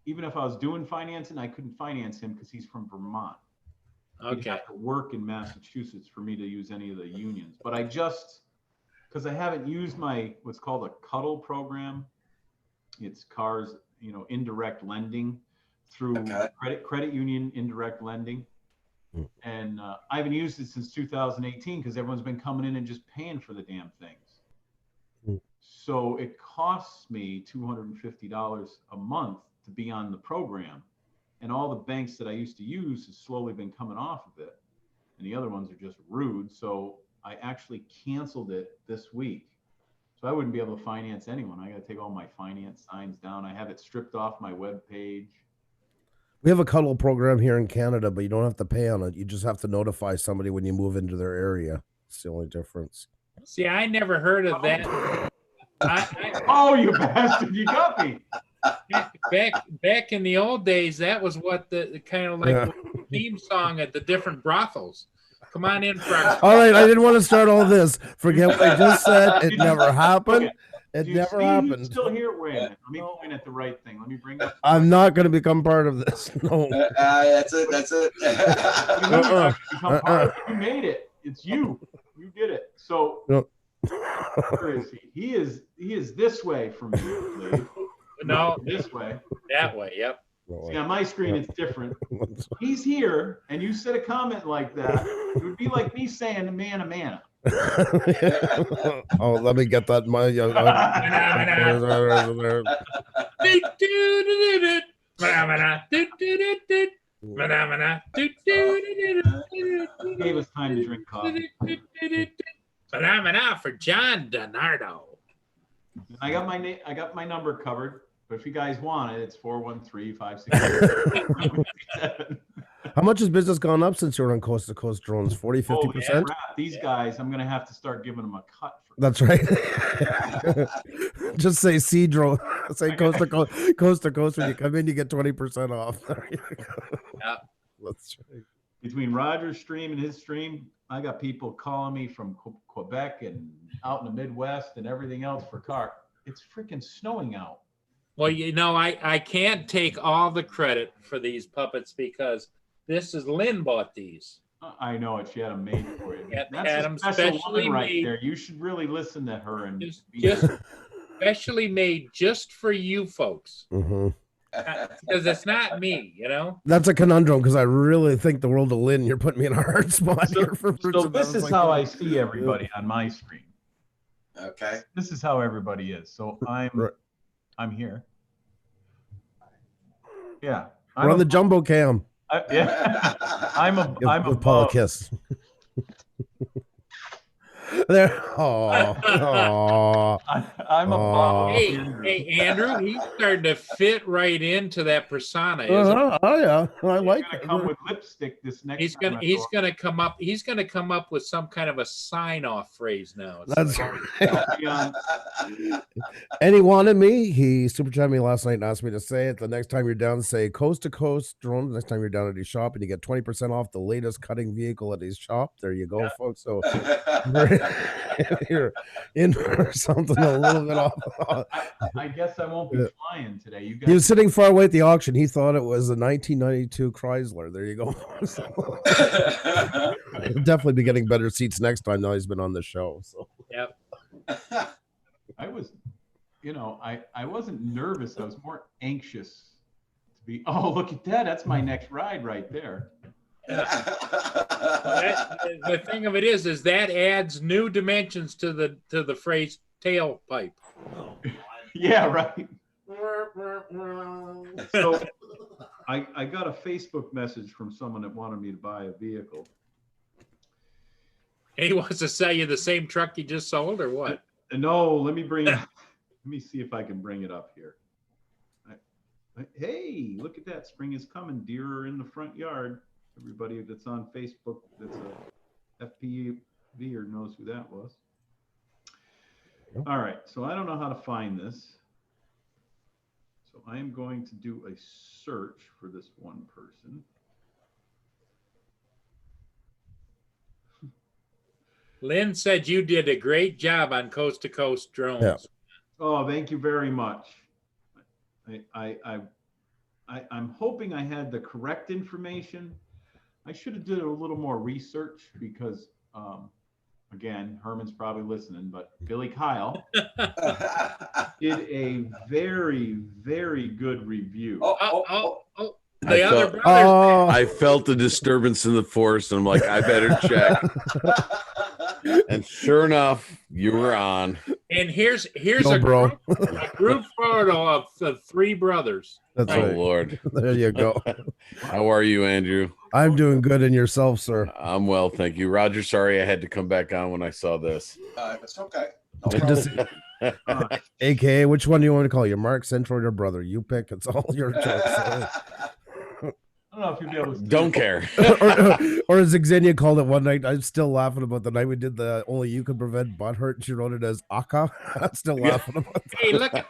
even if I was doing financing, I couldn't finance him because he's from Vermont. He'd Okay. have to work in Massachusetts for me to use any of the unions. But I just because I haven't used my what's called a Cuddle program. It's cars, you know, indirect lending through credit union indirect lending. And I haven't used it since 2018 because everyone's been coming in and just paying for the damn things. So it costs me $250 a month to be on the program. And all the banks that I used to use have slowly been coming off of it. And the other ones are just rude. So I actually canceled it this week. So I wouldn't be able to finance anyone. I got to take all my finance signs down. I have it stripped off my web page. We have a Cuddle program here in Canada, but you don't have to pay on it. You just have to notify somebody when you move into their area. It's the only difference. See, I never heard of that. Oh, you bastard! You got me. Back in the old days, that was what the kind of like the theme song at the different brothels. Come on in, Frank. All right, I didn't want to start all this. Forget what I just said. It never happened. It never happened. Still here? Wait a minute. Let me point at the right thing. Let me bring up. I'm not going to become part of this. No. That's it. That's it. You made it. It's you. You did it. So where is he? He is this way from me, please. No, this way. That way. Yep. See, on my screen, it's different. He's here, and you said a comment like that. It would be like me saying "man, a man." Oh, let me get that. Gave us time to drink coffee. Phenomena for John DiNardo. I got my number covered, but if you guys want it, it's 413-567. How much has business gone up since you were on Coast to Coast Drones? 40, 50%? These guys, I'm gonna have to start giving them a cut. That's right. Just say sea drone. Say coast to coast. When you come in, you get 20% off. There you go. Yeah. That's right. Between Roger's stream and his stream, I got people calling me from Quebec and out in the Midwest and everything else for car. It's freaking snowing out. Well, you know, I can't take all the credit for these puppets because this is Lynn bought these. I know it. She had them made for you. Yeah, That's had a 'em special specially woman right made. there. You should really listen to her and Just specially made just for you folks. Mhm. Because it's not me, you know. That's a conundrum because I really think the world of Lynn. You're putting me in a hard spot So- here for fruits So and this vegetables. is how I see everybody on my screen. Okay. This is how everybody is. So Right. I'm here. Yeah. We're on the jumbo cam. Yeah. I'm With Paula above. Kiss. There. Oh. I'm above. Hey, Andrew. hey, Andrew, he's starting to fit right into that persona. Isn't he? Oh yeah, I like He's it. gonna come with lipstick this next He's time. gonna I he's go. gonna come up. He's gonna come up with some kind of a sign-off phrase now. It's That's like, right. Be on- And he wanted me. He super chatted me last night and asked me to say it. The next time you're down, say Coast to Coast Drone. The next time you're down at his shop, and you get 20% off the latest cutting vehicle at his shop. There you go, folks. So if you're in for something a little bit off. I guess I won't be Yeah. flying today. You He guys. was sitting far away at the auction. He thought it was a 1992 Chrysler. There you go. He'll definitely be getting better seats next time. Now he's been on the show. So yep. I was, I wasn't nervous. I was more anxious to be. Oh, look at that! That's my next ride right there. The thing of it is that adds new dimensions to the phrase tailpipe. Yeah, right. So I got a Facebook message from someone that wanted me to buy a vehicle. And he wants to sell you the same truck you just sold, or what? No, let me see if I can bring it up here. Hey, look at that. Spring is coming. Deer are in the front yard. Everybody that's on Facebook that's a FPVer knows who that was. All right, so I don't know how to find this. So I am going to do a search for this one person. Lynn said you did a great job on Coast to Coast Drones. Yeah. Oh, thank you very much. I'm hoping I had the correct information. I should have did a little more research because, again, Herman's probably listening, but Billy Kyle did a very, very good review. The I other felt- brothers. I felt a disturbance in the force, and I'm like, I better check. And sure enough, you were on. And here's Go, a bro. group photo of the three brothers. That's Oh right. Lord, There you go. how are you, Andrew? I'm doing good, and yourself, sir. I'm well, thank you. Roger, sorry I had to come back on when I saw this. It's okay. No Good to problem. see- AKA, which one do you want to call you, Mark, Centroid, or brother? You pick. It's all your choice. I don't know if you'll be able to. Don't care. or as Xenia called it one night, I'm still laughing about the night we did the Only You Can Prevent Butt Hurt. She wrote it as Aka. I'm still laughing about that. Hey, look at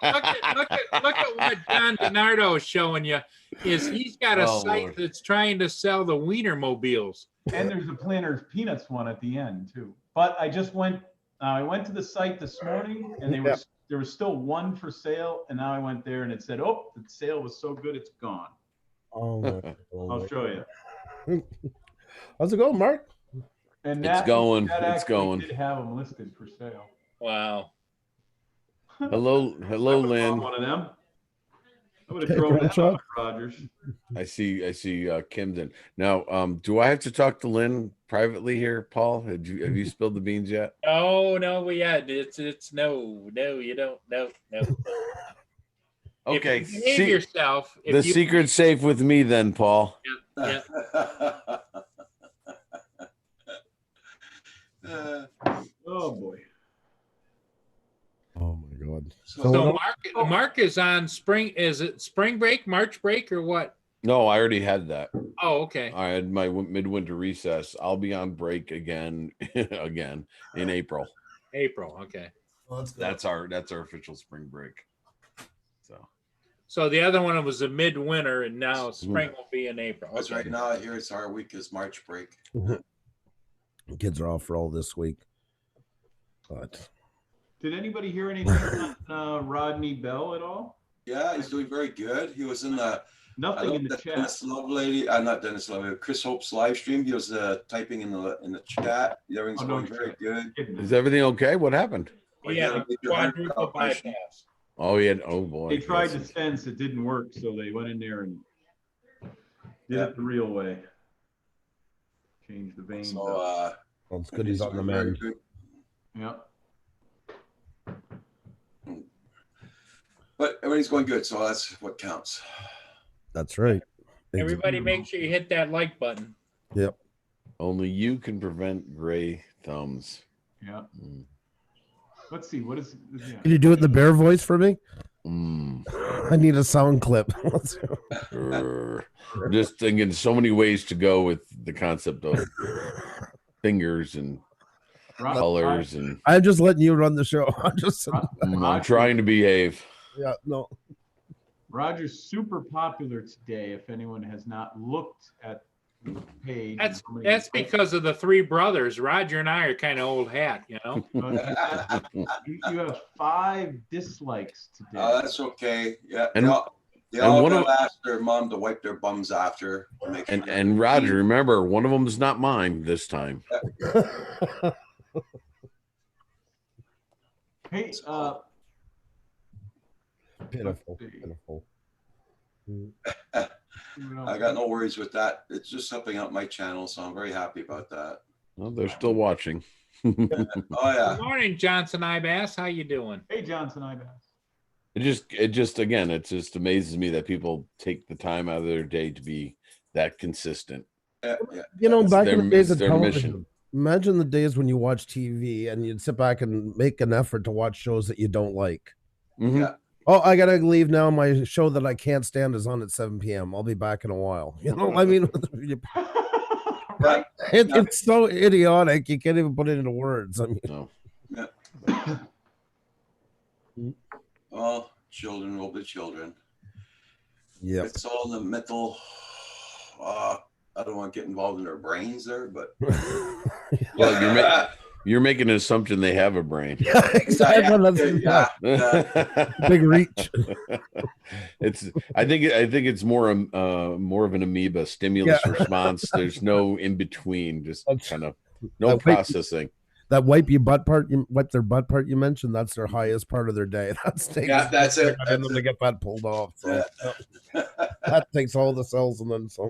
what John DiNardo is showing you. He's got a Oh, site Lord. that's trying to sell the Wienermobiles. And there's a Planters Peanuts one at the end too. But I just went. I went to the site this morning, and there was still one for sale. And now I went there, and it said, "Oh, the sale was so good, it's gone." Oh, my I'll show you. How's it going, Mark? And It's going. That It's actually going. Did have them listed for sale. Wow. Hello, I would've bought Lynn. one of them. I would have Hey, drove that Crenshaw. up, Rogers. I see Kim's in. Now, do I have to talk to Lynn privately here, Paul? Have you spilled the beans yet? No, we had it's no, you don't, no. Okay. If you behave yourself. The secret's safe with me then, Paul. Yeah. Oh Oh boy. Oh my god. So Mark is on spring. Is it spring break, March break, or what? No, I already had that. Oh, okay. I had my midwinter recess. I'll be on break again in April. April. Okay. Well, That's our official spring break. So the other one was a midwinter, and now spring will be in April. Because Okay. right now, here it's our week is March break. Kids are off for all this week. But Did anybody hear anything on Rodney Bell at all? Yeah, he's doing very good. He was in the Nothing in the chat. Dennis Lovelady, not Dennis Lovelady, Chris Hope's live stream. He was typing in the chat. Everything's going very good. Is everything okay? What happened? Yeah, quadruple bypass. Oh, yeah. Oh boy. They tried to sense it didn't work, so they went in there and did it the real way. Changed the veins. So up. well, it's good he's on the mend. Yeah. But everything's going good, so that's what counts. That's right. Everybody, make sure you hit that like button. Yep. Only you can prevent gray thumbs. Yeah. Let's see. What is? Yeah. Can you do it in the bear voice for me? Mm. I need a sound clip. Just thinking so many ways to go with the concept of fingers and colors, and I'm just letting you run the show. I'm trying to behave. Yeah, no. Roger's super popular today. If anyone has not looked at the page, That's because of the three brothers. Roger and I are kind of old hat, you know. You have 5 dislikes today. Oh, that's okay. Yeah. And- they all one go of- ask their mom to wipe their bums after. to make sure And Roger, remember, one of them is not mine this time. Hey, Pitiful. Pitiful. I got no worries with that. It's just helping out my channel, so I'm very happy about that. Well, they're still watching. Oh yeah. Good morning, Johnson Ibass. How you doing? Hey, Johnson Ibass. It just again, it just amazes me that people take the time out of their day to be that consistent. Yeah. You know, back in the days of their television, mission. imagine the days when you watch TV and you'd sit back and make an effort to watch shows that you don't like. Mhm. Yeah. Oh, I gotta leave now. My show that I can't stand is on at 7 p.m. I'll be back in a while. You know, I mean, Right. it's so idiotic. You can't even put it into words. I mean, No. Well, children will be children. yeah. It's all in the mental. I don't want to get involved in their brains there, but Well, you're making an assumption they have a brain. Yeah, exactly. Big reach. I think it's more of an amoeba stimulus response. There's no in between, just kind of no processing. That wipe their butt part you mentioned, that's their highest part of their day. That's that's it. And then they get that pulled off. So that takes all the cells and then some.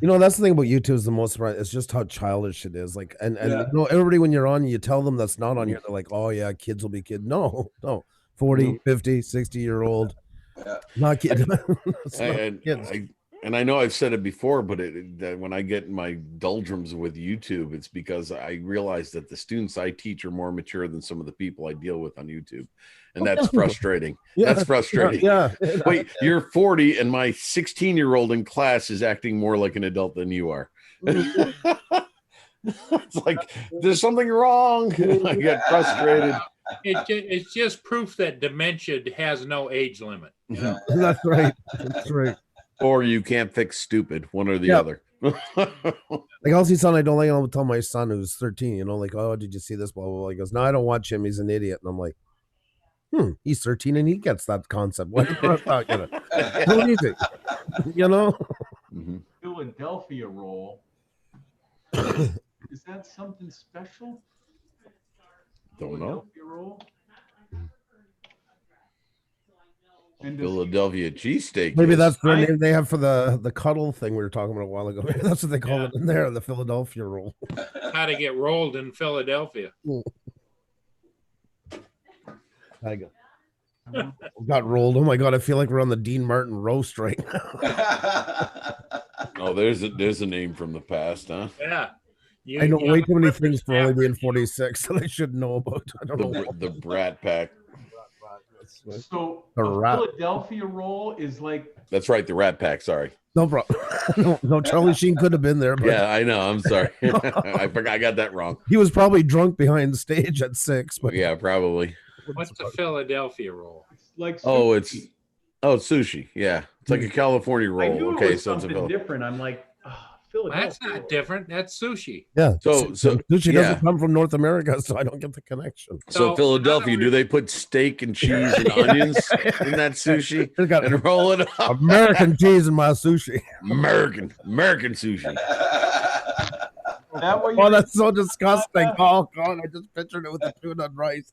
You know, that's the thing about YouTube is the most right. It's just how childish it is. Like, and you know, everybody when you're on, you tell them that's not on here. They're like, oh yeah, kids will be kids. No, 40, 50, 60-year-old. Yeah. Not kids. And I know I've said it before, but that when I get in my doldrums with YouTube, it's because I realize that the students I teach are more mature than some of the people I deal with on YouTube. And that's frustrating. Yeah. That's frustrating. Yeah. Wait, you're 40 and my 16-year-old in class is acting more like an adult than you are. It's like, there's something wrong. I get frustrated. It's just proof that dementia has no age limit. Yeah. That's right. That's right. Or you can't fix stupid, one or the other. Like I'll see something I don't like, I'll tell my son who's 13, you know, like, oh, did you see this? Blah, blah, blah. He goes, no, I don't watch him. He's an idiot. And I'm like, he's 13 and he gets that concept. What do you think? You know? Philadelphia roll. Is that something special? Don't know. Philadelphia roll? Philadelphia cheesesteak. Maybe that's the name they have for the cuddle thing we were talking about a while ago. Maybe that's what they call it in there, the Philadelphia roll. How to get rolled in Philadelphia. I go. Got rolled. Oh my god, I feel like we're on the Dean Martin roast right now. Oh, there's a name from the past, huh? Yeah. I know way too many whippers things for only snapper. being 46 that I should know about. I don't know. The Brat Pack. So The a rat. Philadelphia roll is like That's right, the Rat Pack. Sorry. No problem. no, Charlie Sheen could have been there, but Yeah, I know. I'm sorry. I forgot. I got that wrong. he was probably drunk behind the stage at 6. But Yeah, probably. What's the Philadelphia roll? like Oh, sushi. it's sushi. Yeah, it's like a California I roll. knew it Okay, was so it's a something different. I'm like, Philadelphia. That's not different. That's sushi. yeah, So sushi yeah. doesn't come from North America, so I don't get the connection. So So, Philadelphia, in other do they put steak and cheese and onions in that sushi It's got and roll it up? American cheese in my sushi. American sushi. That what Oh, you that's so disgusting. Oh god, I just pictured it with the tuna and rice.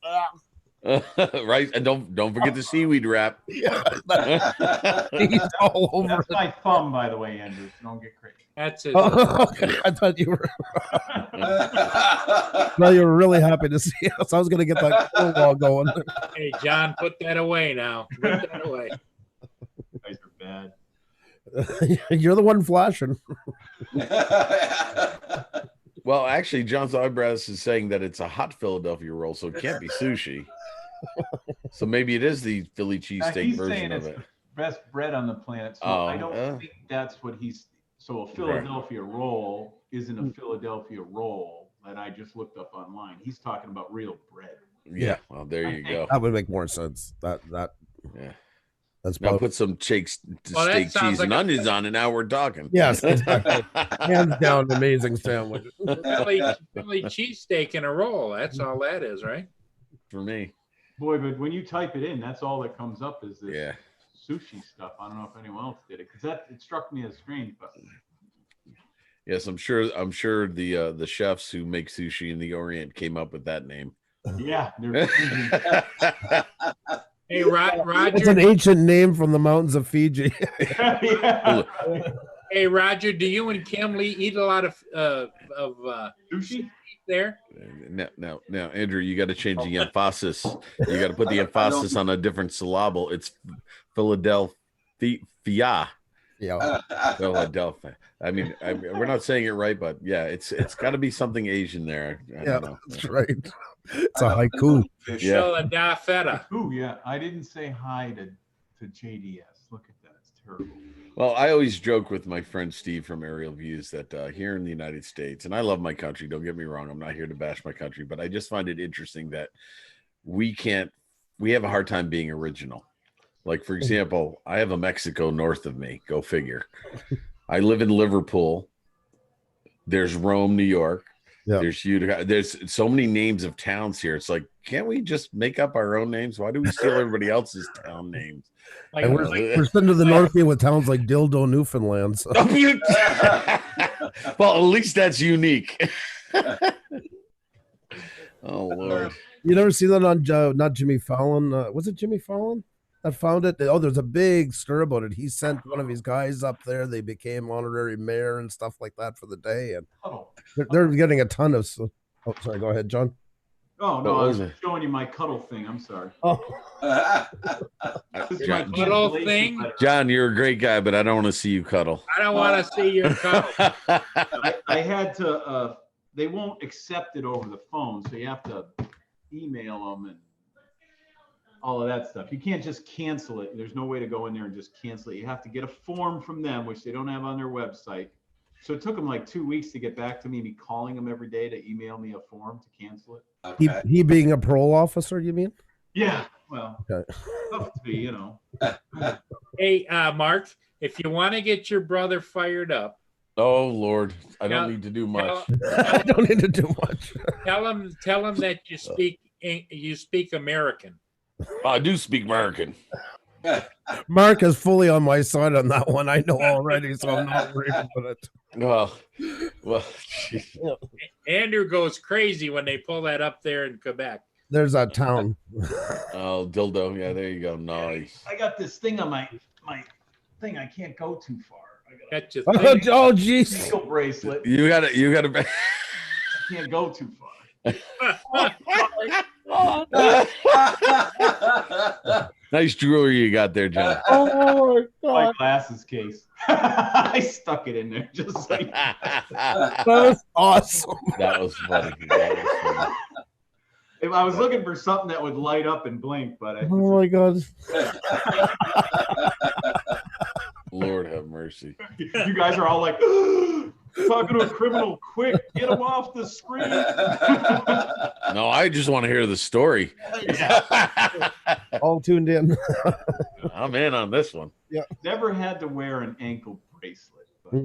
Right, and don't forget the seaweed wrap. Yeah, he's all over That's it. my thumb, by the way, Andrew. So don't get crazy. That's it. Oh, okay. I thought you were. Well, you were really happy to see us. I was going to get that cool wall going. Hey, John, put that away now. Put that away. You guys are bad. You're the one flashing. Well, actually, John's Eyebrows is saying that it's a hot Philadelphia roll, so it can't be sushi. So maybe it is the Philly cheesesteak he's version saying of it's it. best bread on the planet. So Oh, I don't think that's what he's. So a Philadelphia roll isn't a Philadelphia roll that I just looked up online. He's talking about real bread. Yeah, well, there you go. That would make more sense. That Yeah. that's Now about, put some steak Well, that cheese sounds and like a- onions on it. Now we're talking. yes, exactly. Hands down, amazing sandwich. Philly cheesesteak in a roll. That's all that is, right? For me. Boy, but when you type it in, that's all that comes up is this Yeah. sushi stuff. I don't know if anyone else did it because it struck me as strange. But Yes, I'm sure the chefs who make sushi in the Orient came up with that name. yeah, they're Hey, It's Roger. an ancient name from the mountains of Fiji. yeah. Hey, Roger. Do you and Kim Lee eat a lot of Sushi? there? Now, Andrew, you got to change the emphasis. You got to put the emphasis on a different syllable. It's Philadelphia. Yeah. Philadelphia. I mean, we're not saying it right, but yeah, it's got to be something Asian there. I Yeah, don't know. that's right. It's a haiku. Yeah. Philadelphia. Ooh, yeah. I didn't say hi to JDS. Look at that. It's terrible. Well, I always joke with my friend Steve from Aerial Views that here in the United States, and I love my country, don't get me wrong, I'm not here to bash my country, but I just find it interesting that we have a hard time being original. Like, for example, I have a Mexico north of me. Go figure. I live in Liverpool. There's Rome, New York. Yeah. There's Utica. There's so many names of towns here. It's like, can't we just make up our own names? Why do we steal everybody else's town names? Like, And we're sitting to the north here with towns like Dildo, Newfoundland. So. Well, at least that's unique. Oh Lord! You never see that on not Jimmy Fallon? Was it Jimmy Fallon that found it? Oh, there's a big stir about it. He sent one of his guys up there. They became honorary mayor and stuff like that for the day, and they're getting a ton of. Oh, sorry. Go ahead, John. Oh, no, What I was was it? showing you my cuddle thing. I'm sorry. Oh, This is John, my Cuddle cancellation thing? letter. John, you're a great guy, but I don't want to see you cuddle. I don't want to see your cuddle. I had to, they won't accept it over the phone, so you have to email them and all of that stuff. You can't just cancel it. There's no way to go in there and just cancel it. You have to get a form from them, which they don't have on their website. So it took them like 2 weeks to get back to me calling them every day to email me a form to cancel it. Okay. he being a parole officer, you mean? Yeah, well, Okay. tough to be, you know. Hey, Mark, if you want to get your brother fired up, Oh Lord, I don't Now- need to do much. I don't need to do much. tell him that you speak American. I do speak American. Mark is fully on my side on that one. I know already, so I'm not worried about it. Well, geez. Andrew goes crazy when they pull that up there in Quebec. There's that town. Oh, dildo. Yeah, there you go. Nice. I got this thing on my thing. I can't go too far. I got Got your Oh, thing. jeez. a ankle bracelet. You got to. I can't go too far. Nice jewelry you got there, John. Oh my My god, glasses case. I stuck it in there just like that was awesome. That was funny. That was funny. if I was looking for something that would light up and blink, but I, Oh my god. Lord have mercy. you guys are all like talking to a criminal. Quick, get him off the screen. No, I just want to hear the story. All tuned in. I'm in on this one. Never had to wear an ankle bracelet. But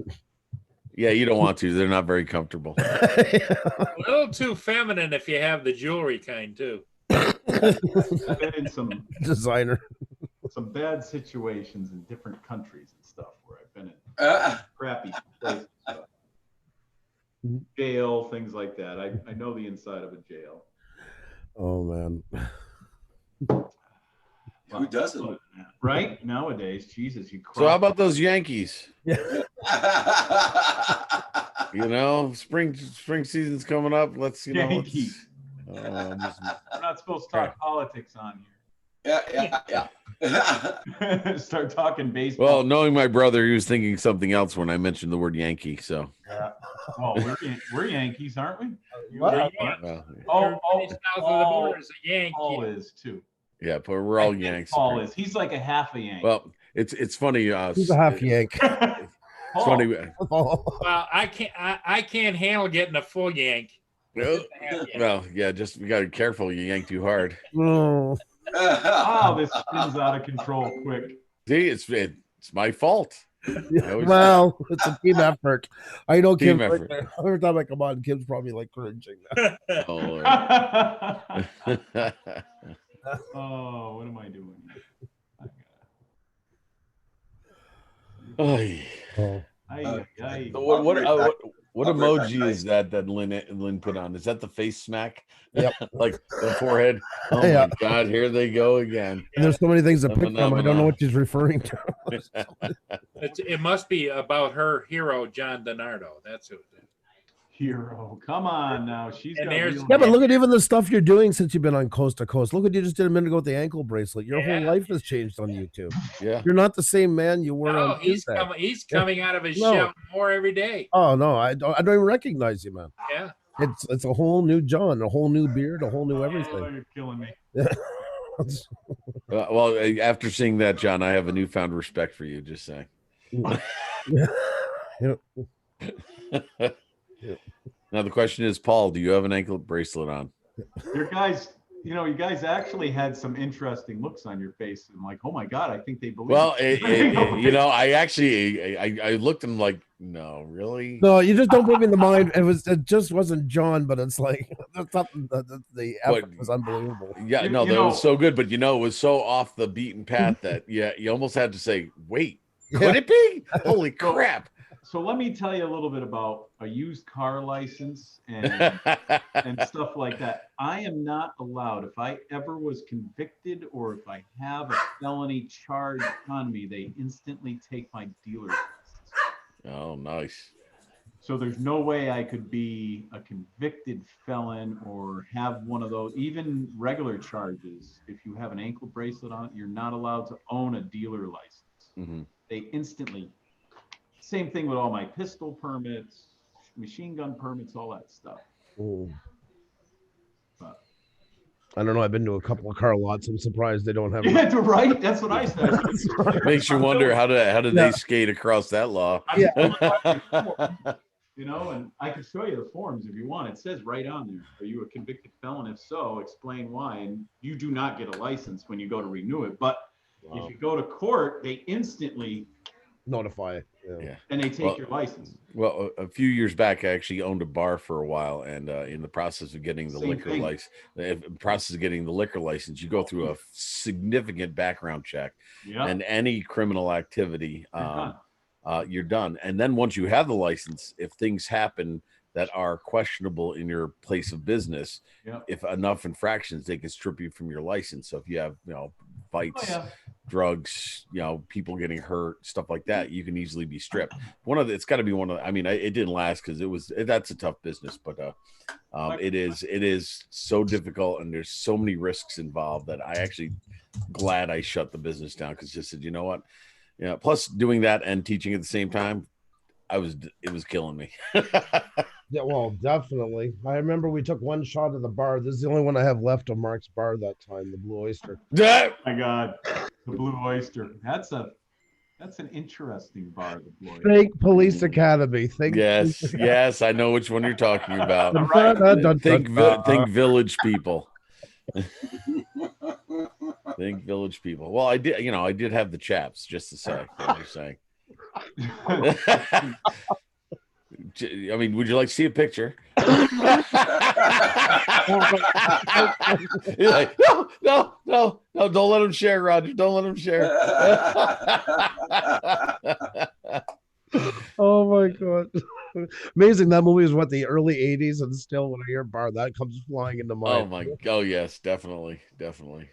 Yeah, you don't want to. They're not very comfortable. A little too feminine if you have the jewelry kind too. I've been in some Designer. bad situations in different countries and stuff where I've been in crappy places. Jail, things like that. I know the inside of a jail. Oh man. Who doesn't? Right? Nowadays, Jesus, you So how about those Yankees? Yeah. You know, spring season's coming up. Let's Yankees. Let's, We're not supposed to talk politics on Yeah. here. Start talking baseball. well, knowing my brother, he was thinking something else when I mentioned the word Yankee. So, Oh, we're Yankees, aren't we? You What? are? well, Everybody south of the border is a Yankee. Paul is too. yeah, but we're all I think Yanks. Paul is. He's like a half a Yank. Well, it's funny. He's a half yank. It's Paul. funny. Oh. Well, I can't handle getting a full yank. Well, yeah, just we got to be careful. You yank too hard. Oh. Oh, this spins out of control quick. See, it's my fault. Well, it's a team effort. I know Team Kim. effort. Every time I come on, Kim's probably like cringing. Oh, Lord. Oh, what am I doing? Oy. Oh. So what emoji is that Lynn put on? Is that the face smack? Yep. Like the forehead. Oh Yeah. my God, here they go again. And there's so many things to pick from. I don't know what she's referring to. It must be about her hero, John DiNardo. That's who it is. Hero, come on now. She's And got there's- real Yeah, but look at even the stuff you're doing since you've been on Coast to Coast. Look what you just did a minute ago with the ankle bracelet. Your whole Yeah. life has changed on YouTube. Yeah. You're not the same man you were No, on he's Tuesday. he's coming out of his No. shell more every day. Oh no, I don't even recognize you, man. Yeah. It's a whole new John, a whole new beard, a whole new Oh, everything. you're killing me. Well, after seeing that, John, I have a newfound respect for you. Just saying. Now the question is, Paul, do you have an ankle bracelet on? Your guys, you guys actually had some interesting looks on your face. I'm like, oh my God, I think they believe. Well, it. I actually I looked and like, no, really? No, you just don't put me in the mind. It just wasn't John, but it's like that's something. The effort was unbelievable. Yeah, You- no, you that know- was so good, but it was so off the beaten path that you almost had to say, wait, Yeah. could it be? Holy crap! So let me tell you a little bit about a used car license and stuff like that. I am not allowed, if I ever was convicted or if I have a felony charge on me, they instantly take my dealer's license. Oh, nice. So there's no way I could be a convicted felon or have one of those, even regular charges. If you have an ankle bracelet on it, you're not allowed to own a dealer license. Hmm. They instantly, same thing with all my pistol permits, machine gun permits, all that stuff. Ooh. But, I don't know. I've been to a couple of car lots. I'm surprised they don't have. yeah, right. That's what I said. Makes you wonder how did Yeah. they skate across that law? And I can show you the forms if you want. It says right on there, are you a convicted felon? If so, explain why. And you do not get a license when you go to renew it. But if you go to court, they instantly, Notify. Yeah. and they take Well, your license. Well, a few years back, I actually owned a bar for a while, and in the process of getting the Same liquor thing. license, you go through a significant background check Yeah. and any criminal activity. You're done. You're done. And then once you have the license, if things happen that are questionable in your place of business, Yeah. if enough infractions, they can strip you from your license. So if you have, fights, yeah. drugs, people getting hurt, stuff like that, you can easily be stripped. It's got to be one of. I mean, it didn't last because that's a tough business, but it is so difficult, and there's so many risks involved that I actually glad I shut the business down because just said, you know what, Plus doing that and teaching at the same time, it was killing me. Yeah, well, definitely. I remember we took one shot at the bar. This is the only one I have left of Mark's bar that time, the Blue Oyster. Yeah. Oh my God, the Blue Oyster. That's an interesting bar, the Blue Oyster. Think Police Academy. Think Yes, I know which one you're talking about. Think Village People. Think Village People. Well, I did have the chaps, just to say. I'm just saying. I mean, would you like to see a picture? You're like, no, don't let him share, Roger. Don't let him share. Oh my God. Amazing. That movie is what, the early 80s, and still when I hear bar, that comes flying into mind. Oh yes, definitely. Comes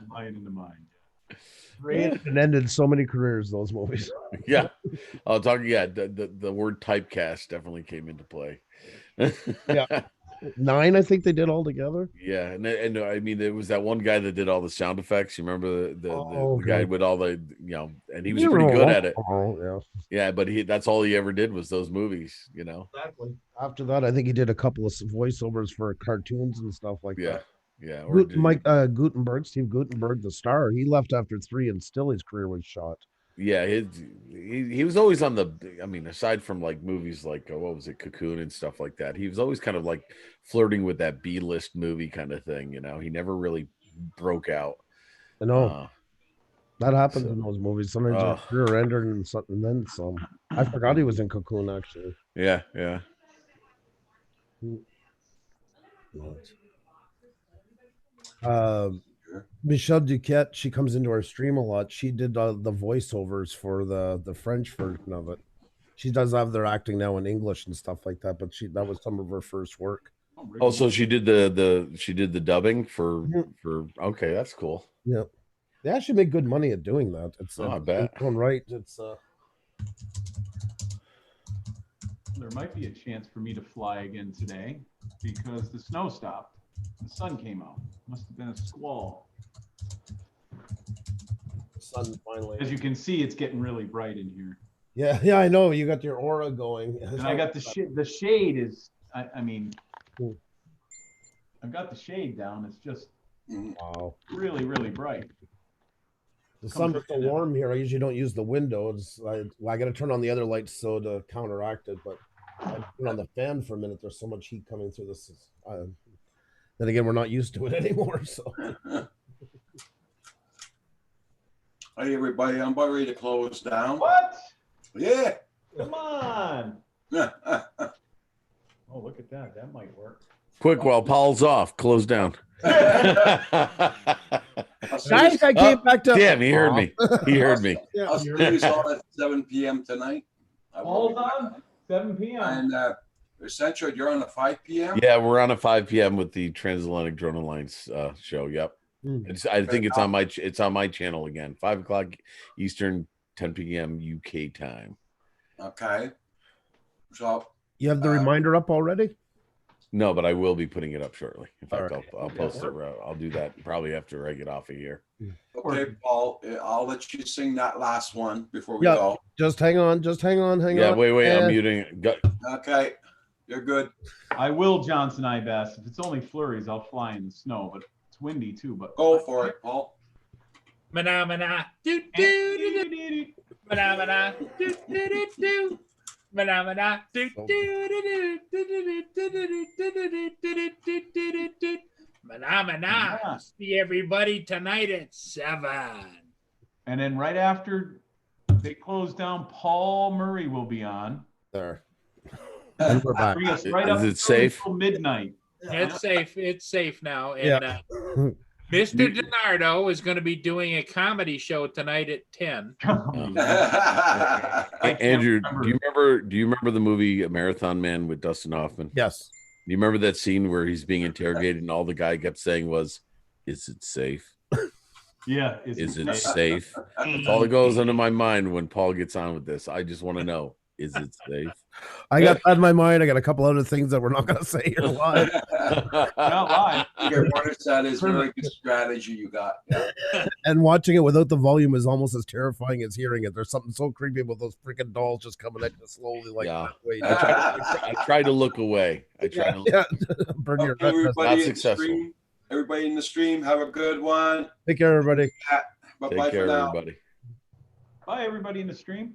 flying into mind. Created and ended so many careers, those movies. Yeah. The word typecast definitely came into play. Yeah. 9, I think they did all together. Yeah, and I mean, there was that one guy that did all the sound effects. You remember the guy with all the and he was pretty good at it. Yeah, but that's all he ever did was those movies. Exactly. After that, I think he did a couple of voiceovers for cartoons and stuff like that. Yeah. Gutenberg, Steve Gutenberg, the star, he left after 3, and still his career was shot. Yeah, he was always on the. I mean, aside from like movies like what was it, Cocoon and stuff like that, he was always kind of like flirting with that B-list movie kind of thing. He never really broke out. I know that happens in those movies. Sometimes a career ender and something, then some. I forgot he was in Cocoon actually. Yeah. Michelle Duquette, she comes into our stream a lot. She did the voiceovers for the French version of it. She does have their acting now in English and stuff like that, but that was some of her first work. Oh, so she did the dubbing for okay, that's cool. Yeah, they actually make good money at doing that. I bet. Right. There might be a chance for me to fly again today because the snow stopped. The sun came out. Must have been a squall. Sun finally. As you can see, it's getting really bright in here. Yeah, I know. You got your aura going. And I got the shade is. I mean, I've got the shade down. It's just really, really bright. The sun's so warm here. I usually don't use the windows. I got to turn on the other lights to counteract it. But I put on the fan for a minute. There's so much heat coming through this. Then again, we're not used to it anymore. So. Hey everybody, I'm about ready to close down. What? Yeah. Come on. Oh, look at that. That might work. Quick, while Paul's off, close down. Guys, I came back to. Damn, he heard me. He heard me. I'll see you all at 7 p.m. tonight. Hold on. 7 p.m. And Central, you're on at 5 p.m.? Yeah, we're on at 5 p.m. with the Transatlantic Drone Alliance show. Yep. I think it's on my channel again. 5 o'clock Eastern, 10 p.m. UK time. Okay. So you have the reminder up already? No, but I will be putting it up shortly. In fact, right. I'll post it. I'll do that probably after I get off of here. Okay, Paul, I'll let you sing that last one before we go. Just hang on. Hang on. Yeah, wait. I'm muting. Okay, you're good. I will, Johnson Ibas. If it's only flurries, I'll fly in the snow, but it's windy too. But go for it, Paul. Mana do do do do. Mana do do do do. Mana do do do do. Mana. See everybody tonight at 7. And then right after they close down, Paul Murray will be on. There. And we're back. Bring us right up Is it safe? until midnight. It's safe. It's safe now. And Mr. DiNardo is going to be doing a comedy show tonight at 10. Andrew, do you remember the movie Marathon Man with Dustin Hoffman? Yes. Do you remember that scene where he's being interrogated and all the guy kept saying was, "Is it safe?" Yeah. Is it safe? That's all that goes into my mind when Paul gets on with this. I just want to know, is it safe? I got that in my mind. I got a couple other things that we're not going to say here live. Not live. Okay, Warner said it's very good strategy you got. Yeah. And watching it without the volume is almost as terrifying as hearing it. There's something so creepy about those freaking dolls just coming at you slowly, like Yeah. wait, I try to look away. I try to look. yeah, burn your Okay, retinas. everybody, in the successful. stream, everybody in the stream, have a good one. Take care, everybody. Bye Take bye care, for now. everybody. Bye, everybody in the stream.